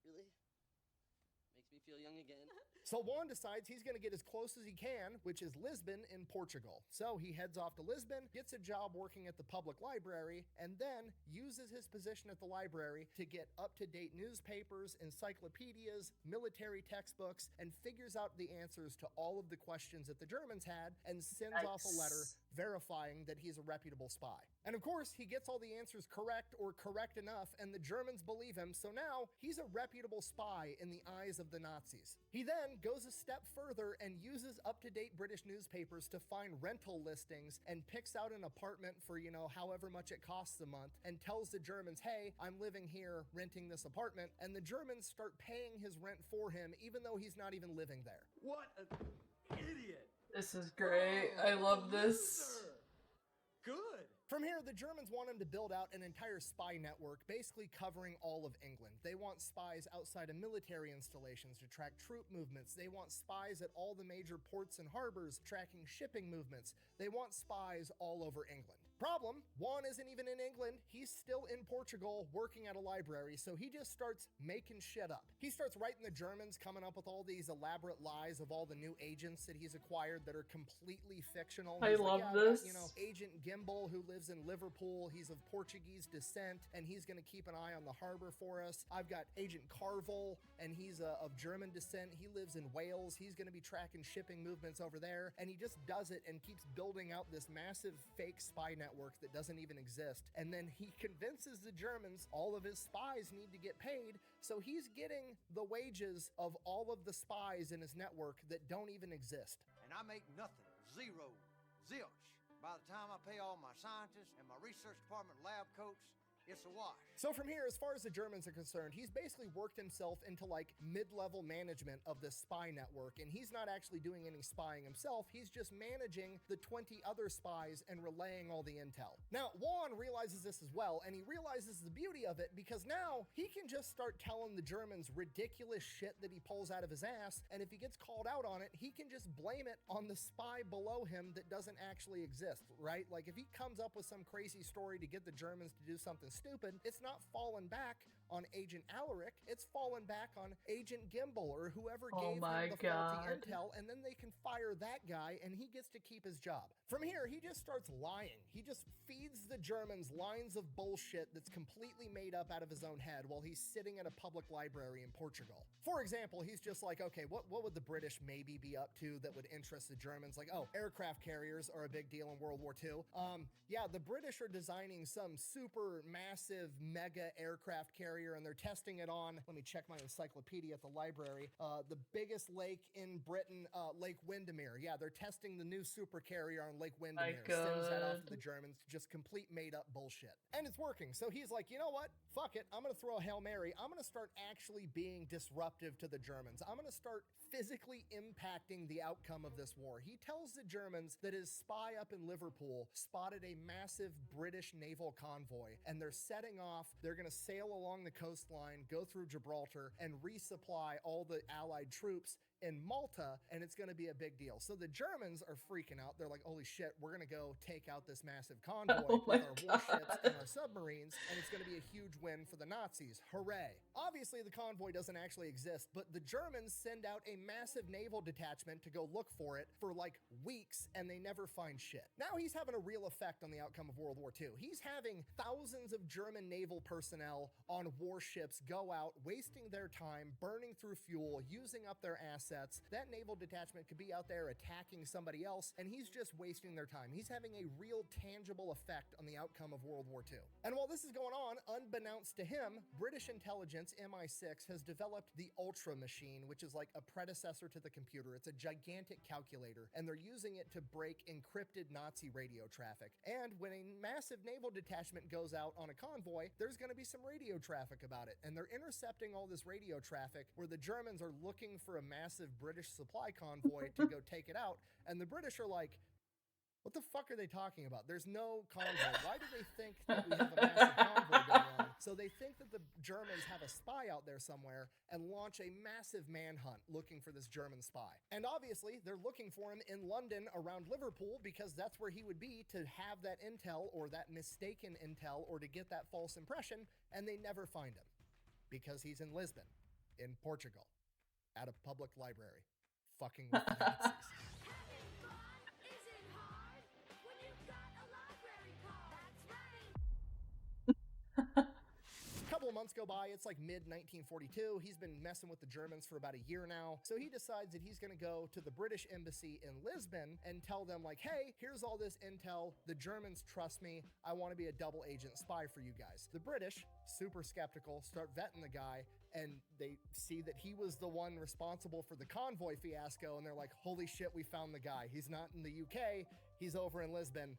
Really? Makes me feel young again.
So Juan decides he's going to get as close as he can, which is Lisbon in Portugal. So he heads off to Lisbon, gets a job working at the public library, and then uses his position at the library to get up-to-date newspapers, encyclopedias, military textbooks, and figures out the answers to all of the questions that the Germans had and sends off a letter verifying that he's a reputable spy. And of course, he gets all the answers correct or correct enough, and the Germans believe him, so now he's a reputable spy in the eyes of the Nazis. He then goes a step further and uses up-to-date British newspapers to find rental listings and picks out an apartment for, you know, however much it costs a month and tells the Germans, hey, I'm living here renting this apartment, and the Germans start paying his rent for him even though he's not even living there.
What an idiot!
This is great. I love this.
Good.
From here, the Germans want him to build out an entire spy network, basically covering all of England. They want spies outside of military installations to track troop movements. They want spies at all the major ports and harbors tracking shipping movements. They want spies all over England. Problem, Juan isn't even in England. He's still in Portugal working at a library, so he just starts making shit up. He starts writing the Germans, coming up with all these elaborate lies of all the new agents that he's acquired that are completely fictional.
I love this.
You know, Agent Gimbal, who lives in Liverpool. He's of Portuguese descent, and he's going to keep an eye on the harbor for us. I've got Agent Carvel, and he's of German descent. He lives in Wales. He's going to be tracking shipping movements over there, and he just does it and keeps building out this massive fake spy network network that doesn't even exist. And then he convinces the Germans all of his spies need to get paid. So he's getting the wages of all of the spies in his network that don't even exist.
And I make nothing. Zero. Zilch. By the time I pay all my scientists and my research department lab coats, it's a wash.
So from here, as far as the Germans are concerned, he's basically worked himself into like mid-level management of this spy network, and he's not actually doing any spying himself. He's just managing the 20 other spies and relaying all the intel. Now, Juan realizes this as well, and he realizes the beauty of it because now he can just start telling the Germans ridiculous shit that he pulls out of his ass, and if he gets called out on it, he can just blame it on the spy below him that doesn't actually exist, right? Like if he comes up with some crazy story to get the Germans to do something stupid, it's not falling back on Agent Alaric, it's falling back on Agent Gimbal or whoever gave him the faulty intel, and then they can fire that guy and he gets to keep his job. From here, he just starts lying. He just feeds the Germans lines of bullshit that's completely made up out of his own head while he's sitting in a public library in Portugal. For example, he's just like, okay, what would the British maybe be up to that would interest the Germans? Like, oh, aircraft carriers are a big deal in World War II. Yeah, the British are designing some super massive mega aircraft carrier and they're testing it on, let me check my encyclopedia at the library, the biggest lake in Britain, Lake Windermere. Yeah, they're testing the new super carrier on Lake Windermere. Sends that off to the Germans, just complete made up bullshit. And it's working. So he's like, you know what? Fuck it. I'm gonna throw a Hail Mary. I'm gonna start actually being disruptive to the Germans. I'm gonna start physically impacting the outcome of this war. He tells the Germans that his spy up in Liverpool spotted a massive British naval convoy and they're setting off. They're gonna sail along the coastline, go through Gibraltar and resupply all the Allied troops in Malta, and it's going to be a big deal. So the Germans are freaking out. They're like, holy shit, we're going to go take out this massive convoy with our warships and our submarines, and it's going to be a huge win for the Nazis. Hooray. Obviously, the convoy doesn't actually exist, but the Germans send out a massive naval detachment to go look for it for like weeks, and they never find shit. Now he's having a real effect on the outcome of World War II. He's having thousands of German naval personnel on warships go out, wasting their time, burning through fuel, using up their assets. That naval detachment could be out there attacking somebody else, and he's just wasting their time. He's having a real tangible effect on the outcome of World War II. And while this is going on, unbeknownst to him, British intelligence, MI6, has developed the Ultra Machine, which is like a predecessor to the computer. It's a gigantic calculator, and they're using it to break encrypted Nazi radio traffic. And when a massive naval detachment goes out on a convoy, there's going to be some radio traffic about it, and they're intercepting all this radio traffic where the Germans are looking for a massive British supply convoy to go take it out, and the British are like, what the fuck are they talking about? There's no convoy. Why do they think that we have a massive convoy going on? So they think that the Germans have a spy out there somewhere and launch a massive manhunt looking for this German spy. And obviously, they're looking for him in London around Liverpool because that's where he would be to have that intel or that mistaken intel or to get that false impression, and they never find him because he's in Lisbon, in Portugal, at a public library, fucking with the Nazis. A couple of months go by, it's like mid-1942, he's been messing with the Germans for about a year now, so he decides that he's gonna go to the British embassy in Lisbon and tell them like, hey, here's all this intel, the Germans trust me, I wanna be a double agent spy for you guys. The British, super skeptical, start vetting the guy, and they see that he was the one responsible for the convoy fiasco, and they're like, holy shit, we found the guy. He's not in the UK, he's over in Lisbon.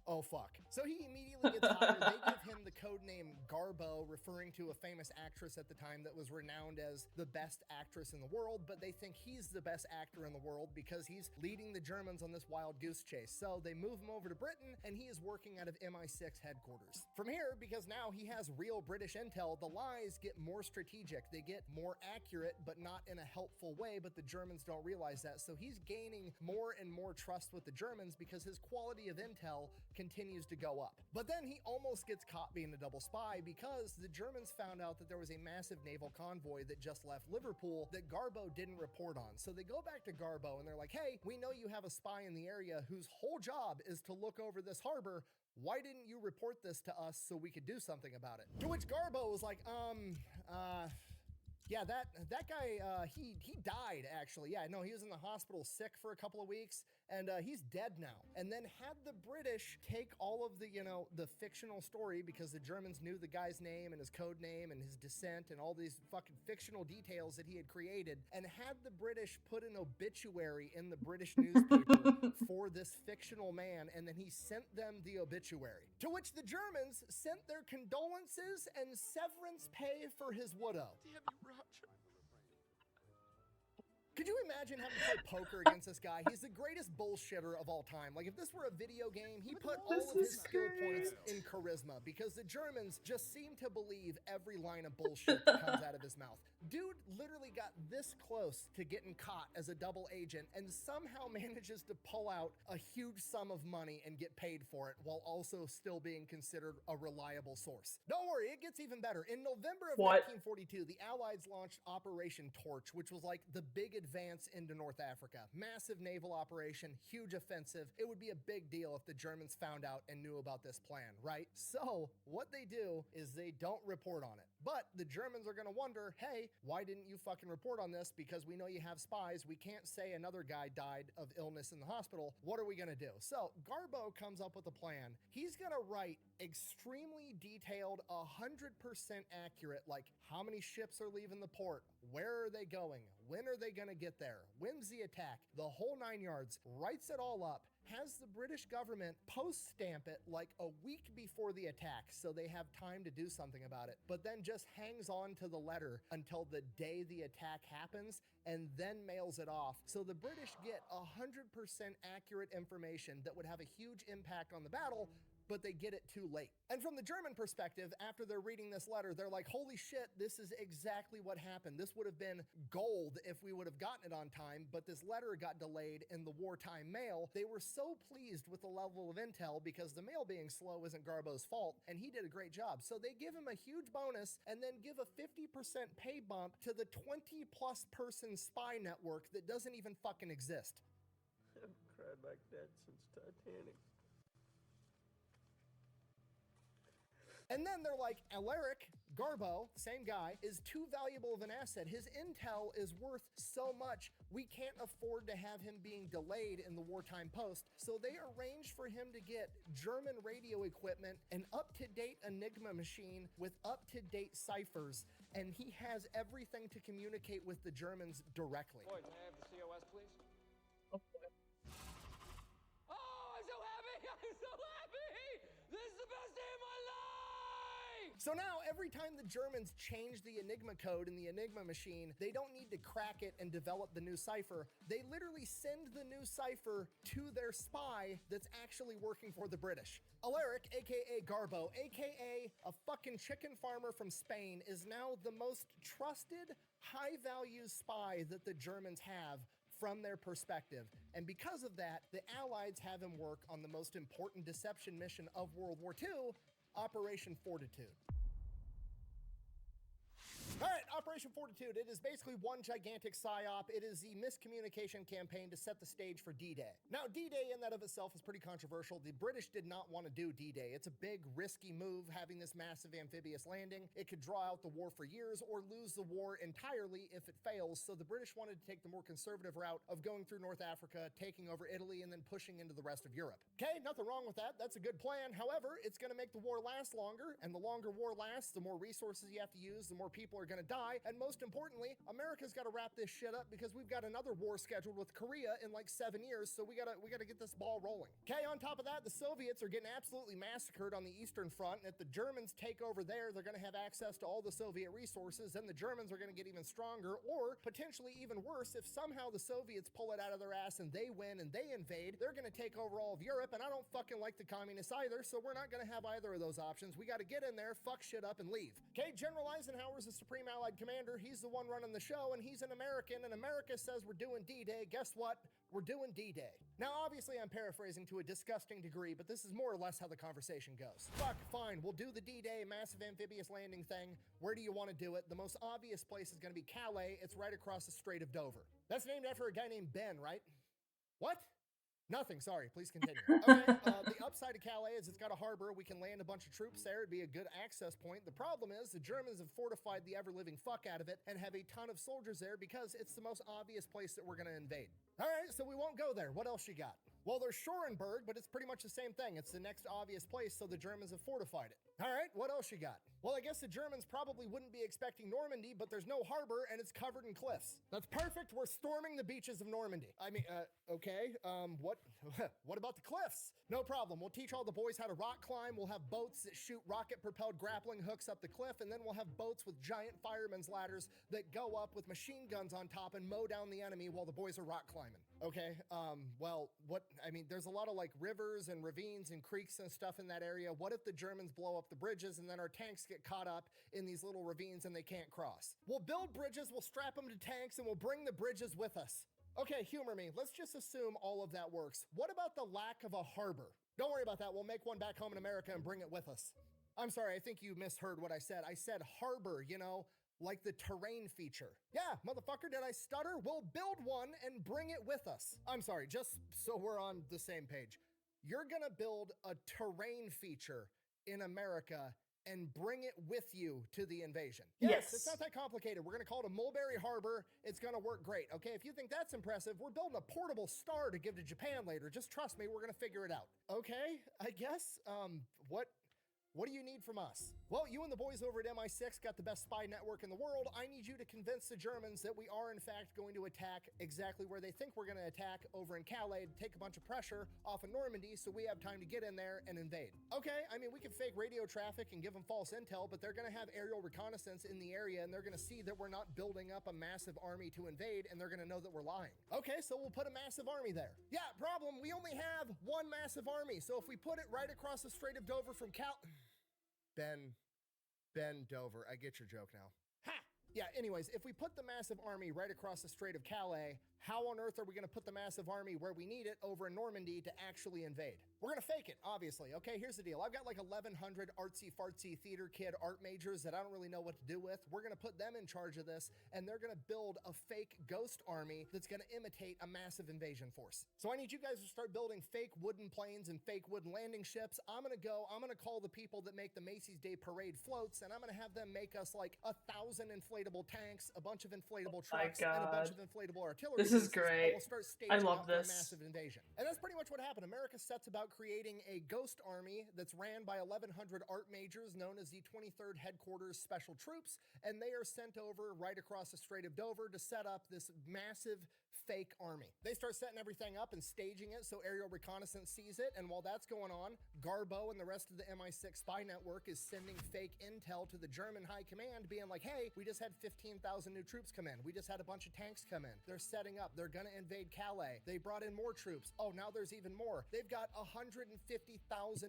Oh fuck. So he immediately gets hired. They give him the code name Garbo, referring to a famous actress at the time that was renowned as the best actress in the world, but they think he's the best actor in the world because he's leading the Germans on this wild goose chase. So they move him over to Britain, and he is working out of MI6 headquarters. From here, because now he has real British intel, the lies get more strategic. They get more accurate, but not in a helpful way, but the Germans don't realize that. So he's gaining more and more trust with the Germans because his quality of intel continues to go up. But then he almost gets caught being a double spy because the Germans found out that there was a massive naval convoy that just left Liverpool that Garbo didn't report on. So they go back to Garbo and they're like, hey, we know you have a spy in the area whose whole job is to look over this harbor. Why didn't you report this to us so we could do something about it? To which Garbo was like, Yeah, that guy, he died, actually. Yeah, no, he was in the hospital sick for a couple of weeks, and he's dead now. And then had the British take all of the, you know, the fictional story, because the Germans knew the guy's name and his code name and his descent and all these fucking fictional details that he had created, and had the British put an obituary in the British newspaper for this fictional man, and then he sent them the obituary. To which the Germans sent their condolences and severance pay for his widow.
Damn you, Roger.
Could you imagine having to play poker against this guy? He's the greatest bullshitter of all time. Like, if this were a video game, he put all of his skill points in charisma, because the Germans just seem to believe every line of bullshit that comes out of his mouth. Dude literally got this close to getting caught as a double agent and somehow manages to pull out a huge sum of money and get paid for it, while also still being considered a reliable source. Don't worry, it gets even better. In November of 1942, the Allies launched Operation Torch, which was like the big advance into North Africa. Massive naval operation, huge offensive. It would be a big deal if the Germans found out and knew about this plan, right? So what they do is they don't report on it. But the Germans are gonna wonder, hey, why didn't you fucking report on this? Because we know you have spies. We can't say another guy died of illness in the hospital. What are we gonna do? So Garbo comes up with a plan. He's gonna write extremely detailed, 100% accurate, like how many ships are leaving the port, where are they going, when are they gonna get there, when's the attack, the whole 9 yards, writes it all up, has the British government post stamp it like a week before the attack so they have time to do something about it, but then just hangs on to the letter until the day the attack happens and then mails it off. So the British get 100% accurate information that would have a huge impact on the battle, but they get it too late. And from the German perspective, after they're reading this letter, they're like, holy shit, this is exactly what happened. This would have been gold if we would have gotten it on time, but this letter got delayed in the wartime mail. They were so pleased with the level of intel, because the mail being slow isn't Garbo's fault, and he did a great job. So they give him a huge bonus and then give a 50% pay bump to the 20+ person spy network that doesn't even fucking exist.
I haven't cried like that since Titanic.
And then they're like, Alaric, Garbo, same guy, is too valuable of an asset. His intel is worth so much, we can't afford to have him being delayed in the wartime post. So they arrange for him to get German radio equipment, an up-to-date Enigma machine with up-to-date ciphers, and he has everything to communicate with the Germans directly.
Boy, can I have the COS, please?
Oh,
Oh, I'm so happy! I'm so happy! This is the best day of my life!
So now every time the Germans change the Enigma code in the Enigma machine, they don't need to crack it and develop the new cipher. They literally send the new cipher to their spy that's actually working for the British. Alaric, aka Garbo, aka a fucking chicken farmer from Spain, is now the most trusted, high-value spy that the Germans have from their perspective. And because of that, the Allies have him work on the most important deception mission of World War II, Operation Fortitude. All right, Operation Fortitude. It is basically one gigantic psyop. It is the miscommunication campaign to set the stage for D-Day. Now, D-Day in that of itself is pretty controversial. The British did not want to do D-Day. It's a big, risky move, having this massive amphibious landing. It could draw out the war for years or lose the war entirely if it fails. So the British wanted to take the more conservative route of going through North Africa, taking over Italy, and then pushing into the rest of Europe. Okay, nothing wrong with that. That's a good plan. However, it's going to make the war last longer, and the longer war lasts, the more resources you have to use, the more people are going to die, and most importantly, America's got to wrap this shit up, because we've got another war scheduled with Korea in like 7 years, so we gotta get this ball rolling. Okay, on top of that, the Soviets are getting absolutely massacred on the Eastern Front, and if the Germans take over there, they're gonna have access to all the Soviet resources, and the Germans are gonna get even stronger, or potentially even worse, if somehow the Soviets pull it out of their ass and they win and they invade, they're gonna take over all of Europe, and I don't fucking like the communists either, so we're not gonna have either of those options. We gotta get in there, fuck shit up, and leave. Okay, General Eisenhower's the Supreme Allied Commander. He's the one running the show, and he's an American, and America says we're doing D-Day. Guess what? We're doing D-Day. Now, obviously, I'm paraphrasing to a disgusting degree, but this is more or less how the conversation goes. Fuck, fine, we'll do the D-Day massive amphibious landing thing. Where do you want to do it? The most obvious place is going to be Calais. It's right across the Strait of Dover. That's named after a guy named Ben, right? What? Nothing, sorry, please continue. Okay, the upside of Calais is it's got a harbor. We can land a bunch of troops there. It'd be a good access point. The problem is the Germans have fortified the ever-living fuck out of it and have a ton of soldiers there because it's the most obvious place that we're gonna invade. All right, so we won't go there. What else you got? Well, there's Schorenberg, but it's pretty much the same thing. It's the next obvious place, so the Germans have fortified it. All right, what else you got? Well, I guess the Germans probably wouldn't be expecting Normandy, but there's no harbor and it's covered in cliffs. That's perfect. We're storming the beaches of Normandy. I mean, okay, what about the cliffs? No problem. We'll teach all the boys how to rock climb. We'll have boats that shoot rocket-propelled grappling hooks up the cliff, and then we'll have boats with giant firemen's ladders that go up with machine guns on top and mow down the enemy while the boys are rock climbing. Okay, well, there's a lot of like rivers and ravines and creeks and stuff in that area. What if the Germans blow up the bridges and then our tanks get caught up in these little ravines and they can't cross? We'll build bridges, we'll strap them to tanks, and we'll bring the bridges with us. Okay, humor me. Let's just assume all of that works. What about the lack of a harbor? Don't worry about that. We'll make one back home in America and bring it with us. I'm sorry, I think you misheard what I said. I said harbor, you know, like the terrain feature. Yeah, motherfucker, did I stutter? We'll build one and bring it with us. I'm sorry, just so we're on the same page. You're gonna build a terrain feature in America and bring it with you to the invasion.
Yes.
It's not that complicated. We're gonna call it a Mulberry Harbor. It's gonna work great, okay? If you think that's impressive, we're building a portable star to give to Japan later. Just trust me, we're gonna figure it out. Okay, I guess, what do you need from us? Well, you and the boys over at MI6 got the best spy network in the world. I need you to convince the Germans that we are in fact going to attack exactly where they think we're gonna attack, over in Calais, to take a bunch of pressure off of Normandy so we have time to get in there and invade. Okay, I mean, we can fake radio traffic and give them false intel, but they're gonna have aerial reconnaissance in the area and they're gonna see that we're not building up a massive army to invade and they're gonna know that we're lying. Okay, so we'll put a massive army there. Yeah, problem, we only have one massive army, so if we put it right across the Strait of Dover from Ben Dover. I get your joke now. Ha! Yeah, anyways, if we put the massive army right across the Strait of Calais, how on earth are we gonna put the massive army where we need it over in Normandy to actually invade? We're gonna fake it, obviously. Okay, here's the deal. I've got like 1,100 artsy-fartsy theater kid art majors that I don't really know what to do with. We're gonna put them in charge of this, and they're gonna build a fake ghost army that's gonna imitate a massive invasion force. So I need you guys to start building fake wooden planes and fake wooden landing ships. I'm gonna call the people that make the Macy's Day Parade floats, and I'm gonna have them make us like 1,000 inflatable tanks, a bunch of inflatable trucks, and a bunch of inflatable artillery.
This is great.
We'll start
I love
for a
this.
massive invasion. And that's pretty much what happened. America sets about creating a ghost army that's ran by 1,100 art majors known as the 23rd Headquarters Special Troops, and they are sent over right across the Strait of Dover to set up this massive fake army. They start setting everything up and staging it so aerial reconnaissance sees it, and while that's going on, Garbo and the rest of the MI6 spy network is sending fake intel to the German high command being like, hey, we just had 15,000 new troops come in. We just had a bunch of tanks come in. They're setting up. They're gonna invade Calais. They brought in more troops. Oh, now there's even more. They've got 150,000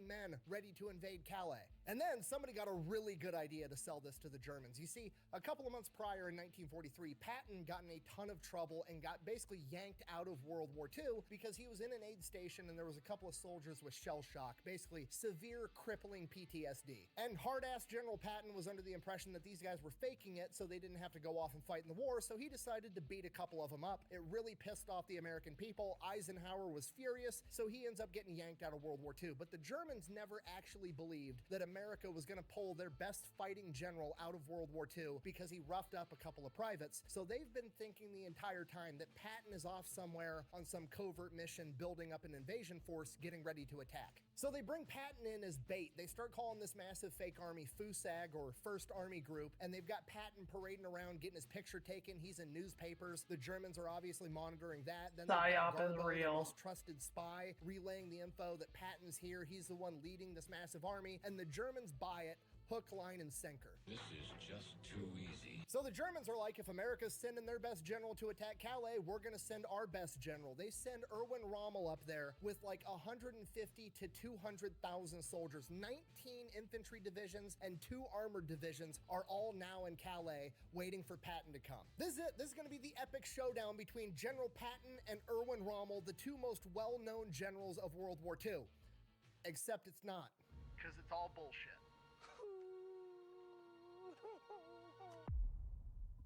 men ready to invade Calais. And then somebody got a really good idea to sell this to the Germans. You see, a couple of months prior in 1943, Patton got in a ton of trouble and got basically yanked out of World War II because he was in an aid station and there was a couple of soldiers with shell shock, basically severe crippling PTSD. And hard-ass General Patton was under the impression that these guys were faking it so they didn't have to go off and fight in the war, so he decided to beat a couple of them up. It really pissed off the American people. Eisenhower was furious, so he ends up getting yanked out of World War II. But the Germans never actually believed that America was going to pull their best fighting general out of World War II because he roughed up a couple of privates. So they've been thinking the entire time that Patton is off somewhere on some covert mission building up an invasion force getting ready to attack. So they bring Patton in as bait. They start calling this massive fake army FUSAG, or First Army Group, and they've got Patton parading around getting his picture taken. He's in newspapers. The Germans are obviously monitoring that. Then
PSYOP is
Garbo,
real.
the most trusted spy, relaying the info that Patton's here. He's the one leading this massive army, and the Germans buy it hook, line, and sinker.
This is just too easy.
So the Germans are like, if America's sending their best general to attack Calais, we're gonna send our best general. They send Erwin Rommel up there with like 150 to 200,000 soldiers. 19 infantry divisions and 2 armored divisions are all now in Calais waiting for Patton to come. This is it. This is gonna be the epic showdown between General Patton and Erwin Rommel, the 2 most well-known generals of World War II. Except it's not, because it's all bullshit.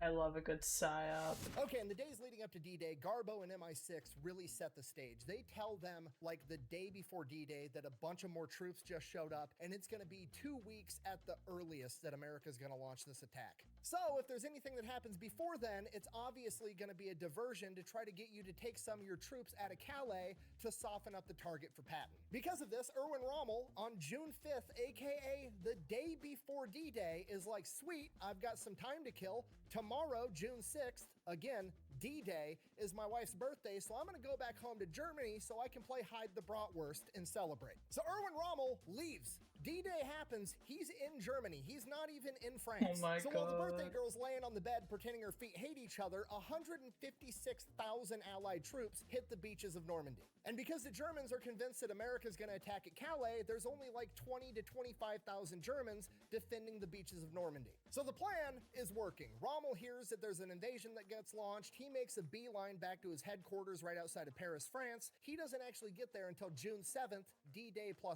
I love a good psyop.
Okay, in the days leading up to D-Day, Garbo and MI6 really set the stage. They tell them, like the day before D-Day, that a bunch of more troops just showed up, and it's going to be 2 weeks at the earliest that America's going to launch this attack. So, if there's anything that happens before then, it's obviously going to be a diversion to try to get you to take some of your troops out of Calais to soften up the target for Patton. Because of this, Erwin Rommel, on June 5th, aka the day before D-Day, is like, sweet, I've got some time to kill. Tomorrow, June 6th, again, D-Day, is my wife's birthday, so I'm gonna go back home to Germany so I can play hide the bratwurst and celebrate. So Erwin Rommel leaves. D-Day happens, he's in Germany. He's not even in France.
Oh my
so while the
God.
birthday girl's laying on the bed pretending her feet hate each other, 156,000 Allied troops hit the beaches of Normandy. And because the Germans are convinced that America's gonna attack at Calais, there's only like 20 to 25,000 Germans defending the beaches of Normandy. So the plan is working. Rommel hears that there's an invasion that gets launched. He makes a beeline back to his headquarters right outside of Paris, France. He doesn't actually get there until June 7th, D-Day +1.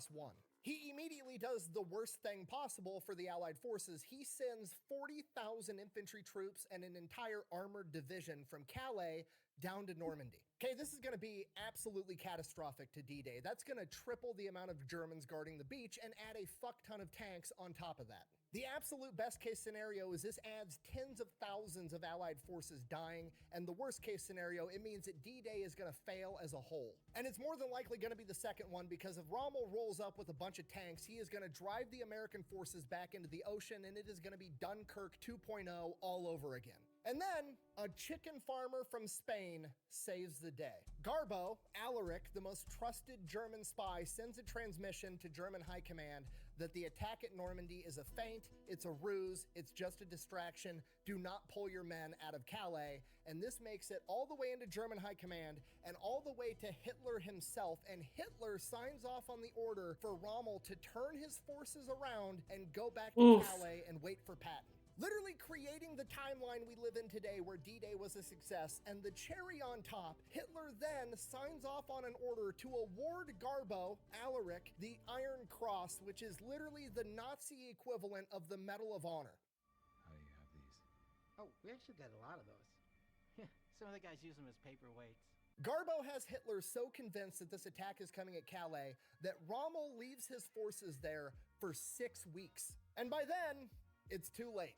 He immediately does the worst thing possible for the Allied forces. He sends 40,000 infantry troops and an entire armored division from Calais down to Normandy. Okay, this is going to be absolutely catastrophic to D-Day. That's going to triple the amount of Germans guarding the beach and add a fuck ton of tanks on top of that. The absolute best case scenario is this adds tens of thousands of Allied forces dying, and the worst case scenario, it means that D-Day is going to fail as a whole. And it's more than likely going to be the second one, because if Rommel rolls up with a bunch of tanks, he is going to drive the American forces back into the ocean, and it is going to be Dunkirk 2.0 all over again. And then, a chicken farmer from Spain saves the day. Garbo, Alaric, the most trusted German spy, sends a transmission to German High Command that the attack at Normandy is a feint, it's a ruse, it's just a distraction, do not pull your men out of Calais, and this makes it all the way into German High Command and all the way to Hitler himself, and Hitler signs off on the order for Rommel to turn his forces around and go back to Calais and wait for Patton. Literally creating the timeline we live in today where D-Day was a success, and the cherry on top, Hitler then signs off on an order to award Garbo, Alaric, the Iron Cross, which is literally the Nazi equivalent of the Medal of Honor.
How do you have these?
Oh, we actually got a lot of those. Some of the guys use them as paperweights.
Garbo has Hitler so convinced that this attack is coming at Calais that Rommel leaves his forces there for 6 weeks. And by then, it's too late.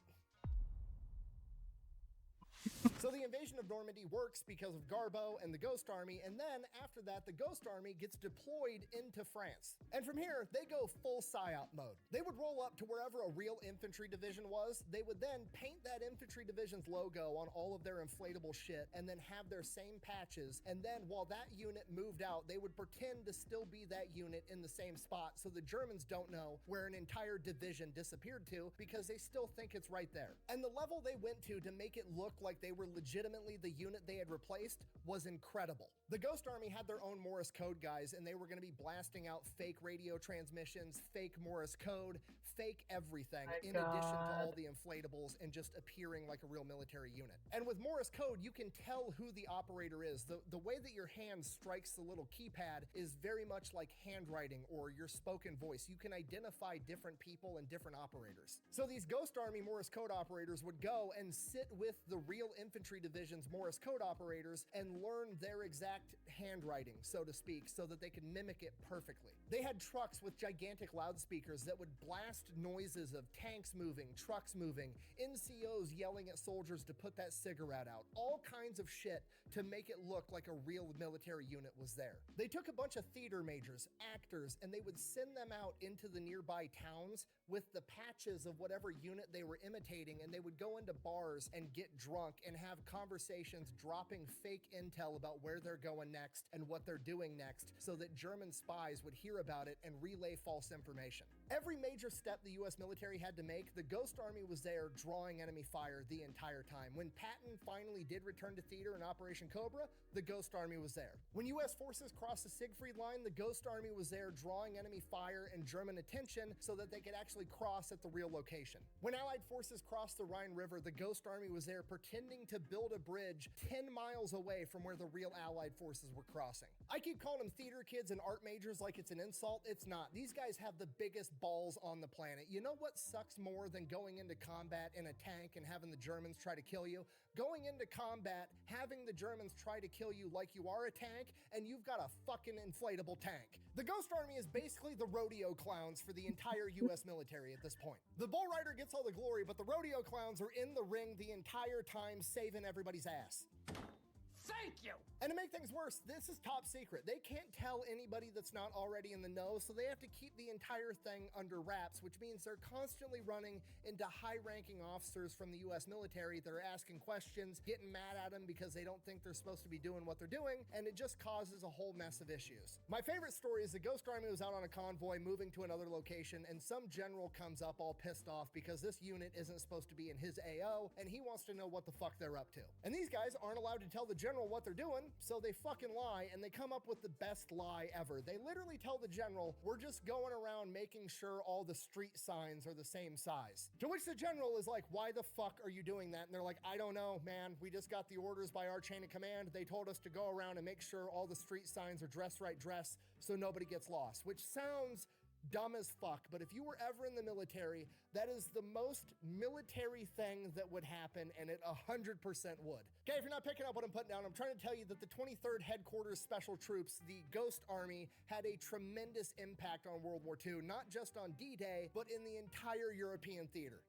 So the invasion of Normandy works because of Garbo and the Ghost Army, and then after that, the Ghost Army gets deployed into France. And from here, they go full PSYOP mode. They would roll up to wherever a real infantry division was. They would then paint that infantry division's logo on all of their inflatable shit, and then have their same patches. And then while that unit moved out, they would pretend to still be that unit in the same spot, so the Germans don't know where an entire division disappeared to, because they still think it's right there. And the level they went to make it look like they were legitimately the unit they had replaced was incredible. The Ghost Army had their own Morse code guys, and they were going to be blasting out fake radio transmissions, fake Morse code, fake everything, in addition to all the inflatables, and just appearing like a real military unit. And with Morse code, you can tell who the operator is. The way that your hand strikes the little keypad is very much like handwriting or your spoken voice. You can identify different people and different operators. So these Ghost Army Morse code operators would go and sit with the real infantry division's Morse code operators and learn their exact handwriting, so to speak, so that they could mimic it perfectly. They had trucks with gigantic loudspeakers that would blast noises of tanks moving, trucks moving, NCOs yelling at soldiers to put that cigarette out, all kinds of shit to make it look like a real military unit was there. They took a bunch of theater majors, actors, and they would send them out into the nearby towns with the patches of whatever unit they were imitating, and they would go into bars and get drunk and have conversations dropping fake intel about where they're going next and what they're doing next, so that German spies would hear about it and relay false information. Every major step the US military had to make, the Ghost Army was there drawing enemy fire the entire time. When Patton finally did return to theater in Operation Cobra, the Ghost Army was there. When US forces crossed the Siegfried Line, the Ghost Army was there drawing enemy fire and German attention so that they could actually cross at the real location. When Allied forces crossed the Rhine River, the Ghost Army was there pretending to build a bridge 10 miles away from where the real Allied forces were crossing. I keep calling them theater kids and art majors like it's an insult. It's not. These guys have the biggest balls on the planet. You know what sucks more than going into combat in a tank and having the Germans try to kill you? Going into combat, having the Germans try to kill you like you are a tank, and you've got a fucking inflatable tank. The Ghost Army is basically the rodeo clowns for the entire US military at this point. The Bull Rider gets all the glory, but the rodeo clowns are in the ring the entire time saving everybody's ass. Thank you! And to make things worse, this is top secret. They can't tell anybody that's not already in the know, so they have to keep the entire thing under wraps, which means they're constantly running into high-ranking officers from the US military that are asking questions, getting mad at them because they don't think they're supposed to be doing what they're doing, and it just causes a whole mess of issues. My favorite story is the Ghost Army was out on a convoy moving to another location, and some general comes up all pissed off because this unit isn't supposed to be in his AO, and he wants to know what the fuck they're up to. And these guys aren't allowed to tell the general what they're doing, so they fucking lie, and they come up with the best lie ever. They literally tell the general, we're just going around making sure all the street signs are the same size. To which the general is like, why the fuck are you doing that? And they're like, I don't know, man. We just got the orders by our chain of command. They told us to go around and make sure all the street signs are dress right dress so nobody gets lost, which sounds dumb as fuck, but if you were ever in the military, that is the most military thing that would happen, and it 100% would. Okay, if you're not picking up what I'm putting down, I'm trying to tell you that the 23rd Headquarters Special Troops, the Ghost Army, had a tremendous impact on World War II, not just on D-Day, but in the entire European theater.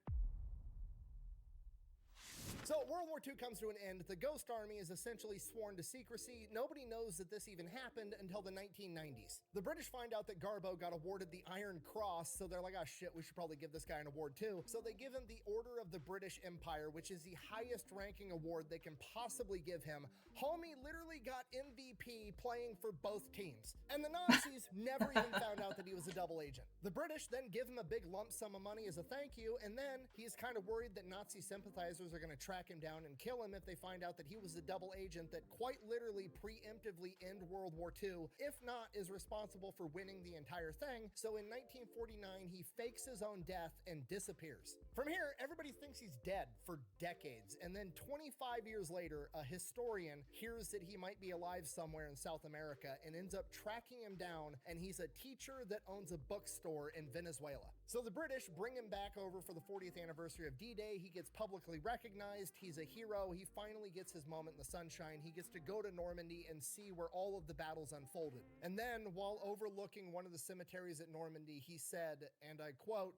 So World War II comes to an end. The Ghost Army is essentially sworn to secrecy. Nobody knows that this even happened until the 1990s. The British find out that Garbo got awarded the Iron Cross, so they're like, oh shit, we should probably give this guy an award too. So they give him the Order of the British Empire, which is the highest ranking award they can possibly give him. Homie literally got MVP playing for both teams. And the Nazis never even found out that he was a double agent. The British then give him a big lump sum of money as a thank you, and then he's kind of worried that Nazi sympathizers are going to track him down and kill him if they find out that he was a double agent that quite literally preemptively end World War II, if not is responsible for winning the entire thing. So in 1949, he fakes his own death and disappears. From here, everybody thinks he's dead for decades, and then 25 years later, a historian hears that he might be alive somewhere in South America and ends up tracking him down, and he's a teacher that owns a bookstore in Venezuela. So the British bring him back over for the 40th anniversary of D-Day. He gets publicly recognized. He's a hero. He finally gets his moment in the sunshine. He gets to go to Normandy and see where all of the battles unfolded. And then, while overlooking one of the cemeteries at Normandy, he said, and I quote,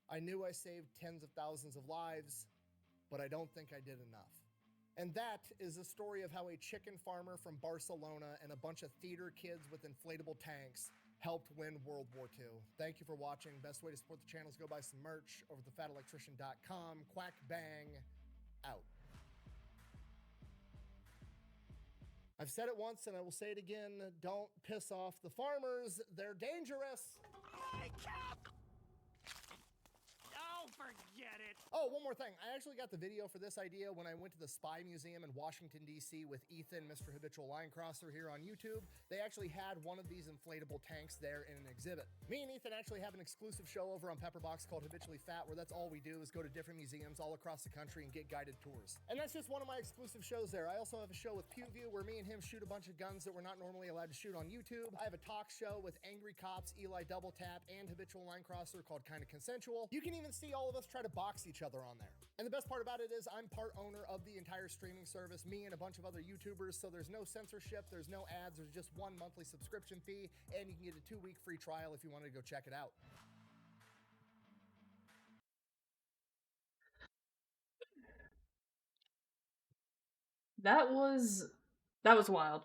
"I knew I saved tens of thousands of lives, but I don't think I did enough." And that is the story of how a chicken farmer from Barcelona and a bunch of theater kids with inflatable tanks helped win World War II. Thank you for watching. Best way to support the channel is go buy some merch over at thefatelectrician.com. Quack bang, out. I've said it once and I will say it again. Don't piss off the farmers. They're dangerous.
Oh, forget it.
Oh, one more thing. I actually got the video for this idea when I went to the Spy Museum in Washington, D.C. with Ethan, Mr. Habitual Line Crosser here on YouTube. They actually had one of these inflatable tanks there in an exhibit. Me and Ethan actually have an exclusive show over on Pepperbox called Habitually Fat, where that's all we do is go to different museums all across the country and get guided tours. And that's just one of my exclusive shows there. I also have a show with PewView where me and him shoot a bunch of guns that we're not normally allowed to shoot on YouTube. I have a talk show with Angry Cops, Eli Double Tap, and Habitual Line Crosser called Kinda Consensual. You can even see all of us try to box each other on there. And the best part about it is I'm part owner of the entire streaming service, me and a bunch of other YouTubers, so there's no censorship, there's no ads, there's just one monthly subscription fee, and you can get a 2-week free trial if you wanted to go check it out.
That was wild.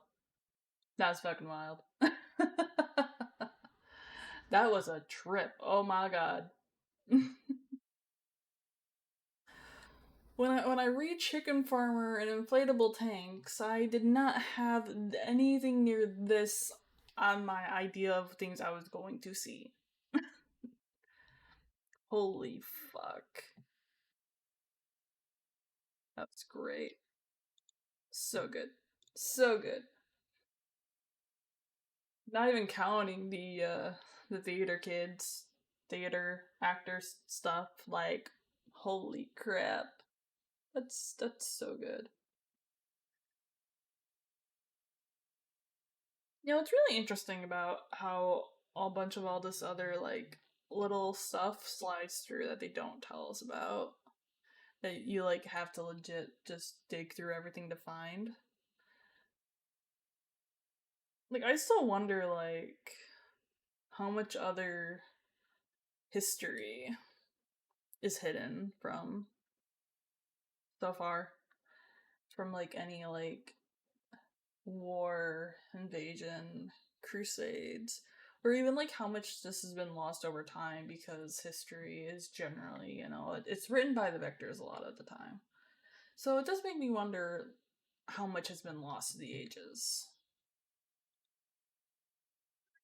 That was fucking wild. That was a trip. Oh my god. When I read Chicken Farmer and inflatable tanks, I did not have anything near this on my idea of things I was going to see. Holy fuck. That's great. So good. So good. Not even counting the theater kids, theater actors stuff, like, holy crap. That's so good. You know, it's really interesting about how a bunch of all this other, like, little stuff slides through that they don't tell us about. That you like have to legit just dig through everything to find. Like, I still wonder, like, how much other history is hidden from so far. From, like, any, like, war, invasion, crusades, or even, like, how much this has been lost over time, because history is generally, you know, it's written by the victors a lot of the time. So it does make me wonder how much has been lost to the ages.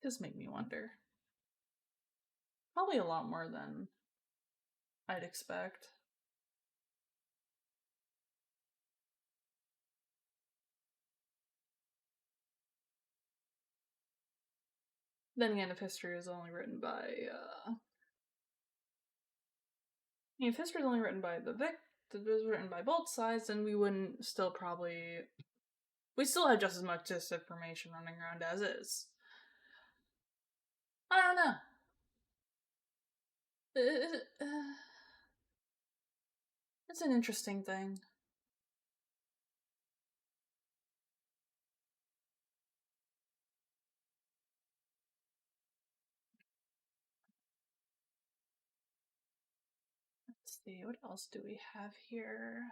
It does make me wonder. Probably a lot more than I'd expect. Then again, if history is only written by, if history is only written by the it was written by both sides, then we wouldn't still probably... We still have just as much disinformation running around as is. I don't know. It's an interesting thing. Let's see, what else do we have here?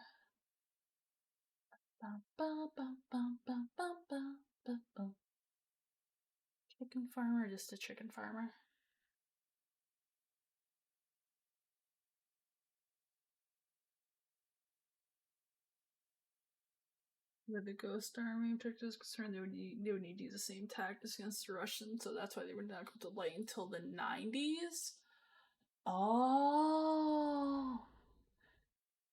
Chicken farmer, just a chicken farmer. With the Ghost Army objective is concerned, they would need to use the same tactics against the Russians, so that's why they were not going to delay until the 90s? Oh!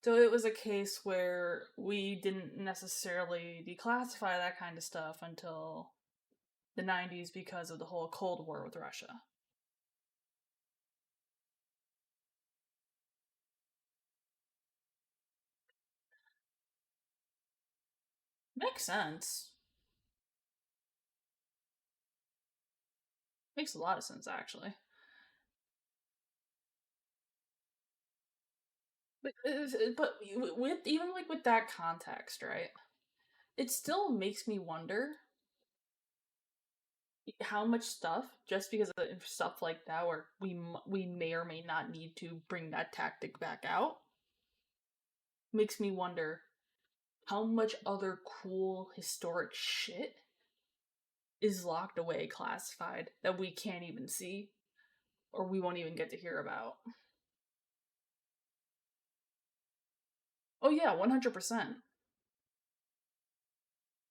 So it was a case where we didn't necessarily declassify that kind of stuff until the 90s because of the whole Cold War with Russia. Makes sense. Makes a lot of sense, actually. But with even like with that context, right? It still makes me wonder how much stuff, just because of stuff like that, where we may or may not need to bring that tactic back out, makes me wonder how much other cool historic shit is locked away, classified, that we can't even see, or we won't even get to hear about. Oh yeah, 100%.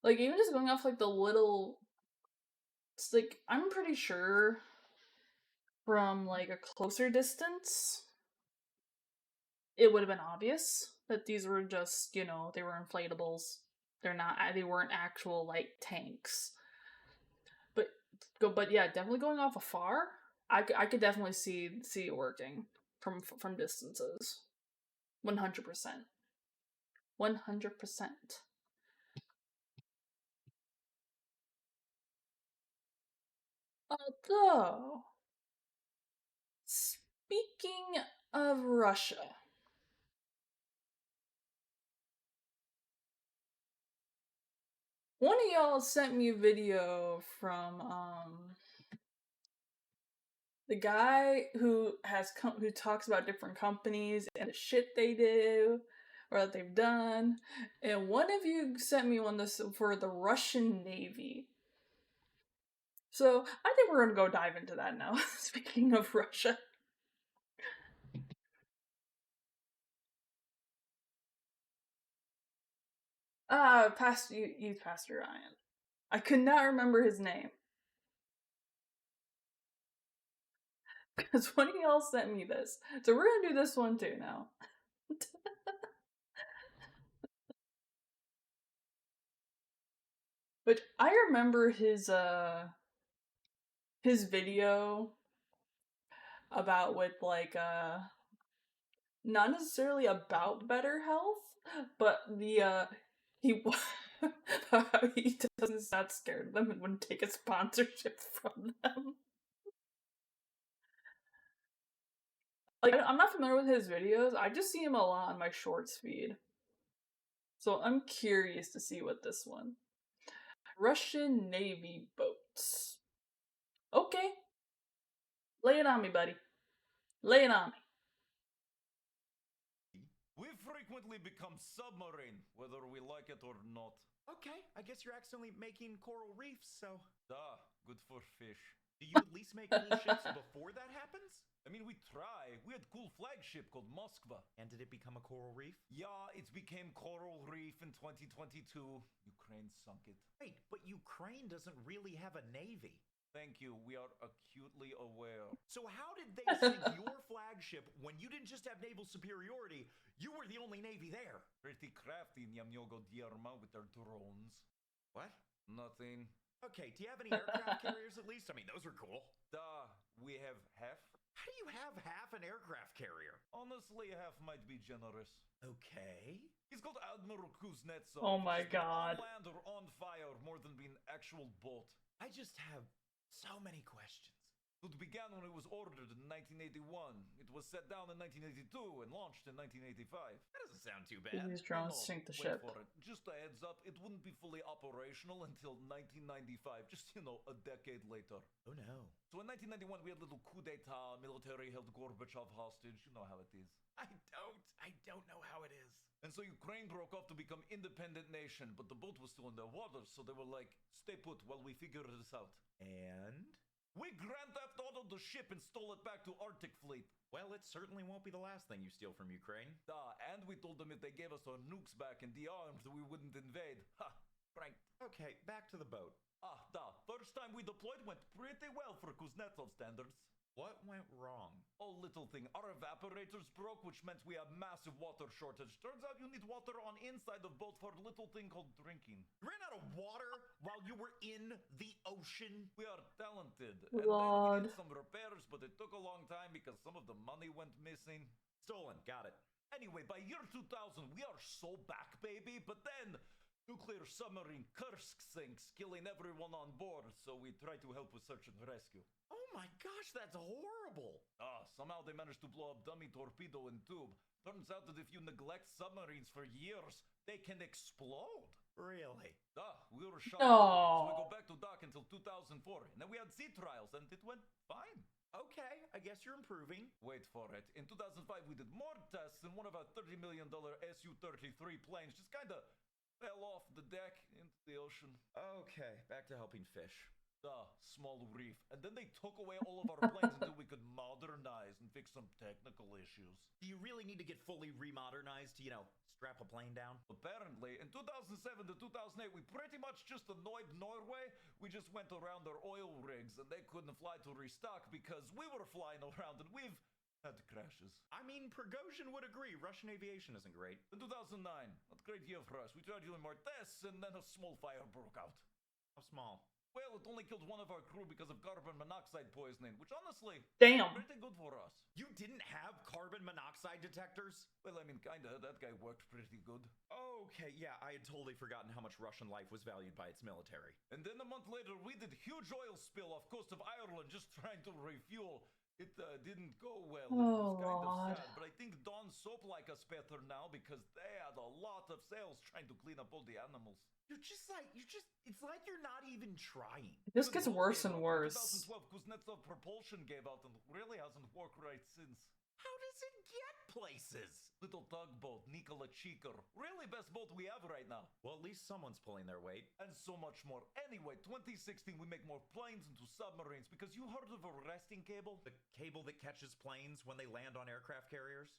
Like, even just going off, like, the little... It's like, I'm pretty sure from, like, a closer distance, it would have been obvious that these were just, you know, they were inflatables. They weren't actual, like, tanks. But yeah, definitely going off afar, I could definitely see it working from distances. 100%. 100%. Although, speaking of Russia, one of y'all sent me a video from the guy who talks about different companies and the shit they do or that they've done, and one of you sent me one for the Russian Navy. So I think we're gonna go dive into that now. Speaking of Russia. Pastor Ryan. I could not remember his name. Because one of y'all sent me this. So we're gonna do this one too now. But I remember his video about with like not necessarily about better health, but the he doesn't sound scared of them and wouldn't take a sponsorship from them. Like, I'm not familiar with his videos. I just see him a lot on my shorts feed. So I'm curious to see what this one. Russian Navy boats. Okay. Lay it on me, buddy. Lay it on me.
We frequently become submarine, whether we like it or not.
Okay, I guess you're accidentally making coral reefs, so...
Duh, good for fish.
Do you at least make cool ships before that happens?
I mean, we try. We had cool flagship called Moskva.
And did it become a coral reef?
Yeah, it became Coral Reef in 2022. Ukraine sunk it.
Wait, but Ukraine doesn't really have a navy.
Thank you, we are acutely aware.
So how did they sink your flagship when you didn't just have naval superiority, you were the only navy there?
Pretty crafty, Nyamyogo Diyarma, with their drones.
What?
Nothing.
Okay, do you have any aircraft carriers at least? I mean, those are cool.
Duh, we have half.
How do you have half an aircraft carrier?
Honestly, half might be generous.
Okay.
He's called Admiral Kuznetsov.
Oh my god.
On land or on fire more than being actual boat.
I just have so many questions.
It began when it was ordered in 1981. It was set down in 1982 and launched in 1985.
That doesn't sound too bad.
These drones sink the ship.
For it. Just a heads up, it wouldn't be fully operational until 1995. Just, you know, a decade later.
Oh no.
So in 1991, we had a little coup d'etat. Military held Gorbachev hostage. You know how it is.
I don't know how it is.
And so Ukraine broke off to become independent nation, but the boat was still in their waters, so they were like, stay put while we figure this out.
And?
We Grand Theft Auto'd the ship and stole it back to Arctic Fleet.
Well, it certainly won't be the last thing you steal from Ukraine.
And we told them if they gave us our nukes back and de-armed, we wouldn't invade. Ha! Frank.
Okay, back to the boat.
First time we deployed went pretty well for Kuznetsov standards.
What went wrong?
Oh, little thing. Our evaporators broke, which meant we have massive water shortage. Turns out you need water on inside of boat for a little thing called drinking.
You ran out of water while you were in the ocean?
We are talented.
Lord.
And then we did some repairs, but it took a long time because some of the money went missing.
Stolen. Got it.
Anyway, by year 2000, we are so back, baby. But then, nuclear submarine Kursk sinks, killing everyone on board. So we try to help with search and rescue.
Oh my gosh, that's horrible.
Somehow they managed to blow up dummy torpedo and tube. Turns out that if you neglect submarines for years, they can explode.
Really?
We were shocked.
Oh.
So we go back to dock until 2004. And then we had sea trials and it went fine.
Okay, I guess you're improving.
Wait for it. In 2005, we did more tests and one of our $30 million Su-33 planes just kind of fell off the deck into the ocean.
Okay, back to helping fish.
Small reef. And then they took away all of our planes until we could modernize and fix some technical issues.
Do you really need to get fully remodernized to, strap a plane down?
Apparently. In 2007 to 2008, we pretty much just annoyed Norway. We just went around their oil rigs and they couldn't fly to restock because we were flying around and we've had crashes.
I mean, Prigozhin would agree. Russian aviation isn't great.
In 2009, not a great year for us. We tried doing more tests and then a small fire broke out.
How small?
Well, it only killed one of our crew because of carbon monoxide poisoning, which honestly,
damn,
pretty good for us.
You didn't have carbon monoxide detectors?
Well, I mean, kinda. That guy worked pretty good.
Okay, yeah, I had totally forgotten how much Russian life was valued by its military.
And then a month later, we did huge oil spill off coast of Ireland just trying to refuel. It didn't go well.
Oh,
it was kind
Lord.
of sad. But I think Dawn Soap like us better now because they had a lot of sales trying to clean up all the animals.
It's like you're not even trying.
It just gets worse and worse.
2012, Kuznetsov propulsion gave out and really hasn't worked right since.
How does it get places?
Little tugboat, Nikola Cheeker. Really best boat we have right now.
Well, at least someone's pulling their weight.
And so much more. Anyway, 2016, we make more planes into submarines because you heard of a resting cable?
The cable that catches planes when they land on aircraft carriers?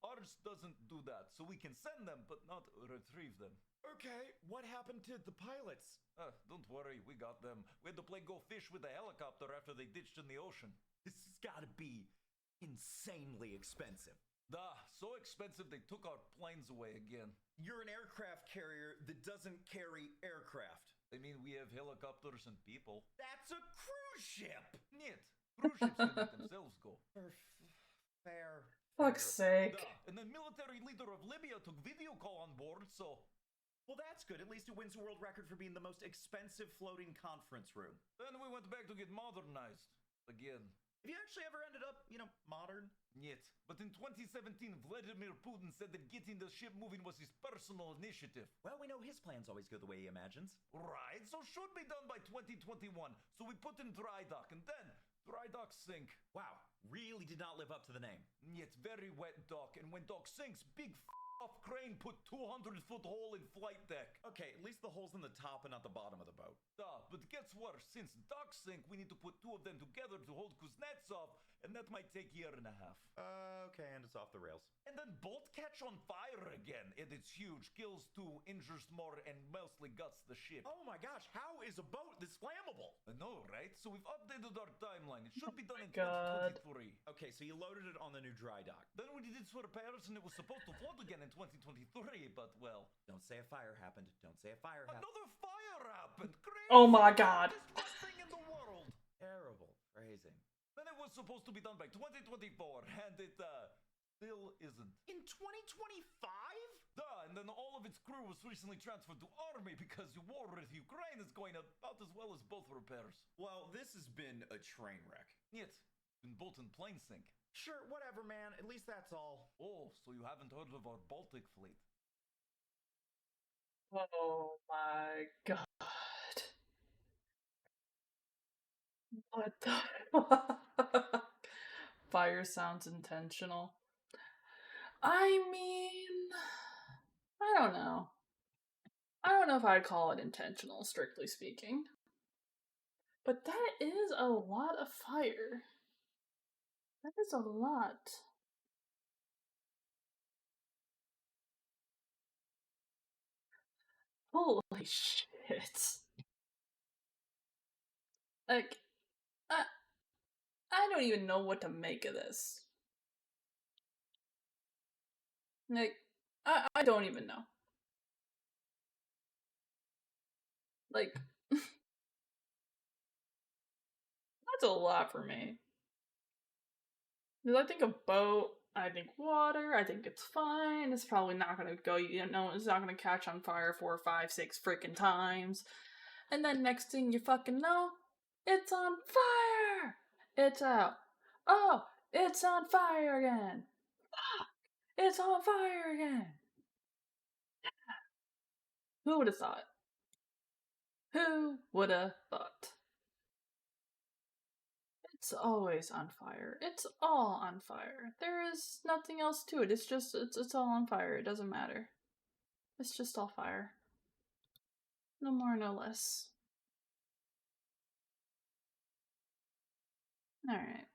Ours doesn't do that, so we can send them, but not retrieve them.
Okay, what happened to the pilots?
Don't worry, we got them. We had to play go fish with a helicopter after they ditched in the ocean.
This has gotta be insanely expensive.
So expensive they took our planes away again.
You're an aircraft carrier that doesn't carry aircraft.
I mean, we have helicopters and people.
That's a cruise ship!
Niet. Cruise ships can let themselves go.
Fair.
Fuck's sake.
And the military leader of Libya took video call on board, so...
Well, that's good. At least it wins a world record for being the most expensive floating conference room.
Then we went back to get modernized. Again.
Have you actually ever ended up, modern?
Yet. But in 2017, Vladimir Putin said that getting the ship moving was his personal initiative.
Well, we know his plans always go the way he imagines.
Right, so should be done by 2021. So we put in dry dock, and then dry dock sink.
Wow, really did not live up to the name.
Yet very wet dock, and when dock sinks, big off crane put 200-foot hole in flight deck.
Okay, at least the hole's in the top and not the bottom of the boat.
But it gets worse. Since dock sink, we need to put two of them together to hold Kuznetsov, and that might take a year and a half.
Okay, and it's off the rails.
And then bolt catch on fire again, and it's huge. Kills two, injures more, and mostly guts the ship.
Oh my gosh, how is a boat this flammable?
I know, right? So we've updated our timeline. It should be done in
God.
2023.
Okay, so you loaded it on the new dry dock.
Then we did some repairs, and it was supposed to float again in 2023, but well...
Don't say a fire happened. Don't say a fire happened.
Another fire happened! Crazy!
Oh my God!
This best thing in the world!
Terrible phrasing.
Then it was supposed to be done by 2024, and it, still isn't.
In 2025?
Duh, and then all of its crew was recently transferred to army because the war with Ukraine is going about as well as both repairs.
Well, this has been a train wreck.
Yet, been bolt and plane sink.
Sure, whatever, man. At least that's all.
Oh, so you haven't heard of our Baltic fleet?
Oh my God. What the fuck? Fire sounds intentional. I mean, I don't know. I don't know if I'd call it intentional, strictly speaking. But that is a lot of fire. That is a lot. Holy shit. Like, I don't even know what to make of this. Like, I don't even know. Like, that's a lot for me. Because I think a boat, I think water, I think it's fine. It's probably not gonna go, it's not gonna catch on fire 4, 5, 6 freaking times. And then next thing you fucking know, it's on fire! It's out. Oh, it's on fire again. Fuck. It's on fire again. Who would have thought? Who would have thought? It's always on fire. It's all on fire. There is nothing else to it. It's just, it's all on fire. It doesn't matter. It's just all fire. No more, no less. Alright.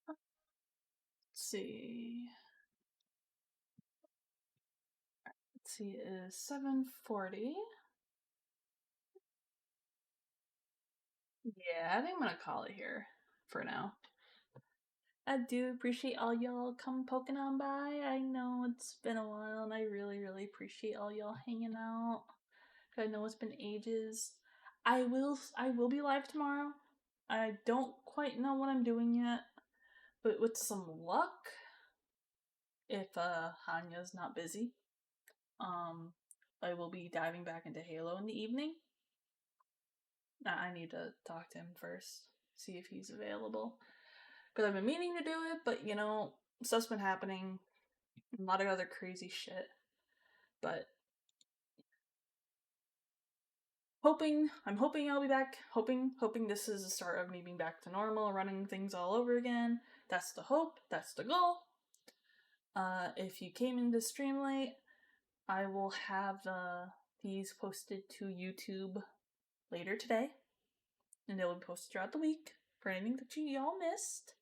Let's see. Let's see, it is 7:40. Yeah, I think I'm gonna call it here for now. I do appreciate all y'all come poking on by. I know it's been a while, and I really, really appreciate all y'all hanging out. I know it's been ages. I will be live tomorrow. I don't quite know what I'm doing yet, but with some luck, if Hanya's not busy, I will be diving back into Halo in the evening. I need to talk to him first, see if he's available. Because I've been meaning to do it, but stuff's been happening. A lot of other crazy shit. But I'm hoping I'll be back. Hoping this is the start of me being back to normal, running things all over again. That's the hope. That's the goal. If you came into stream late, I will have these posted to YouTube later today, and they will be posted throughout the week for anything that y'all missed.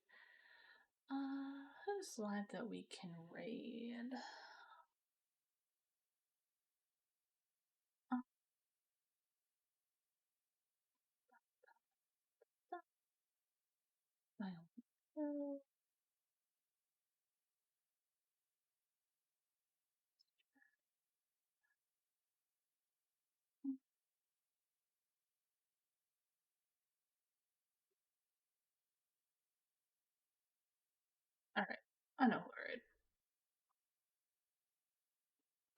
Who's live that we can raid? Alright, I know who to raid.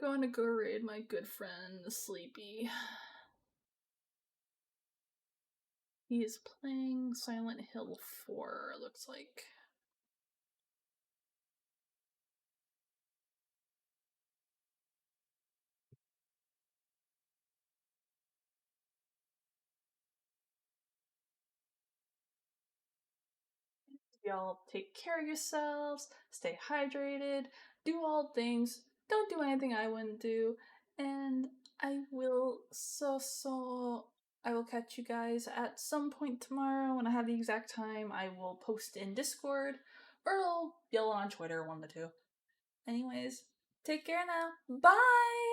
Going to go raid my good friend, Sleepy. He is playing Silent Hill 4, it looks like. Y'all take care of yourselves, stay hydrated, do all things, don't do anything I wouldn't do, and I will I will catch you guys at some point tomorrow when I have the exact time. I will post in Discord or I'll yell on Twitter, one of the two. Anyways, take care now. Bye!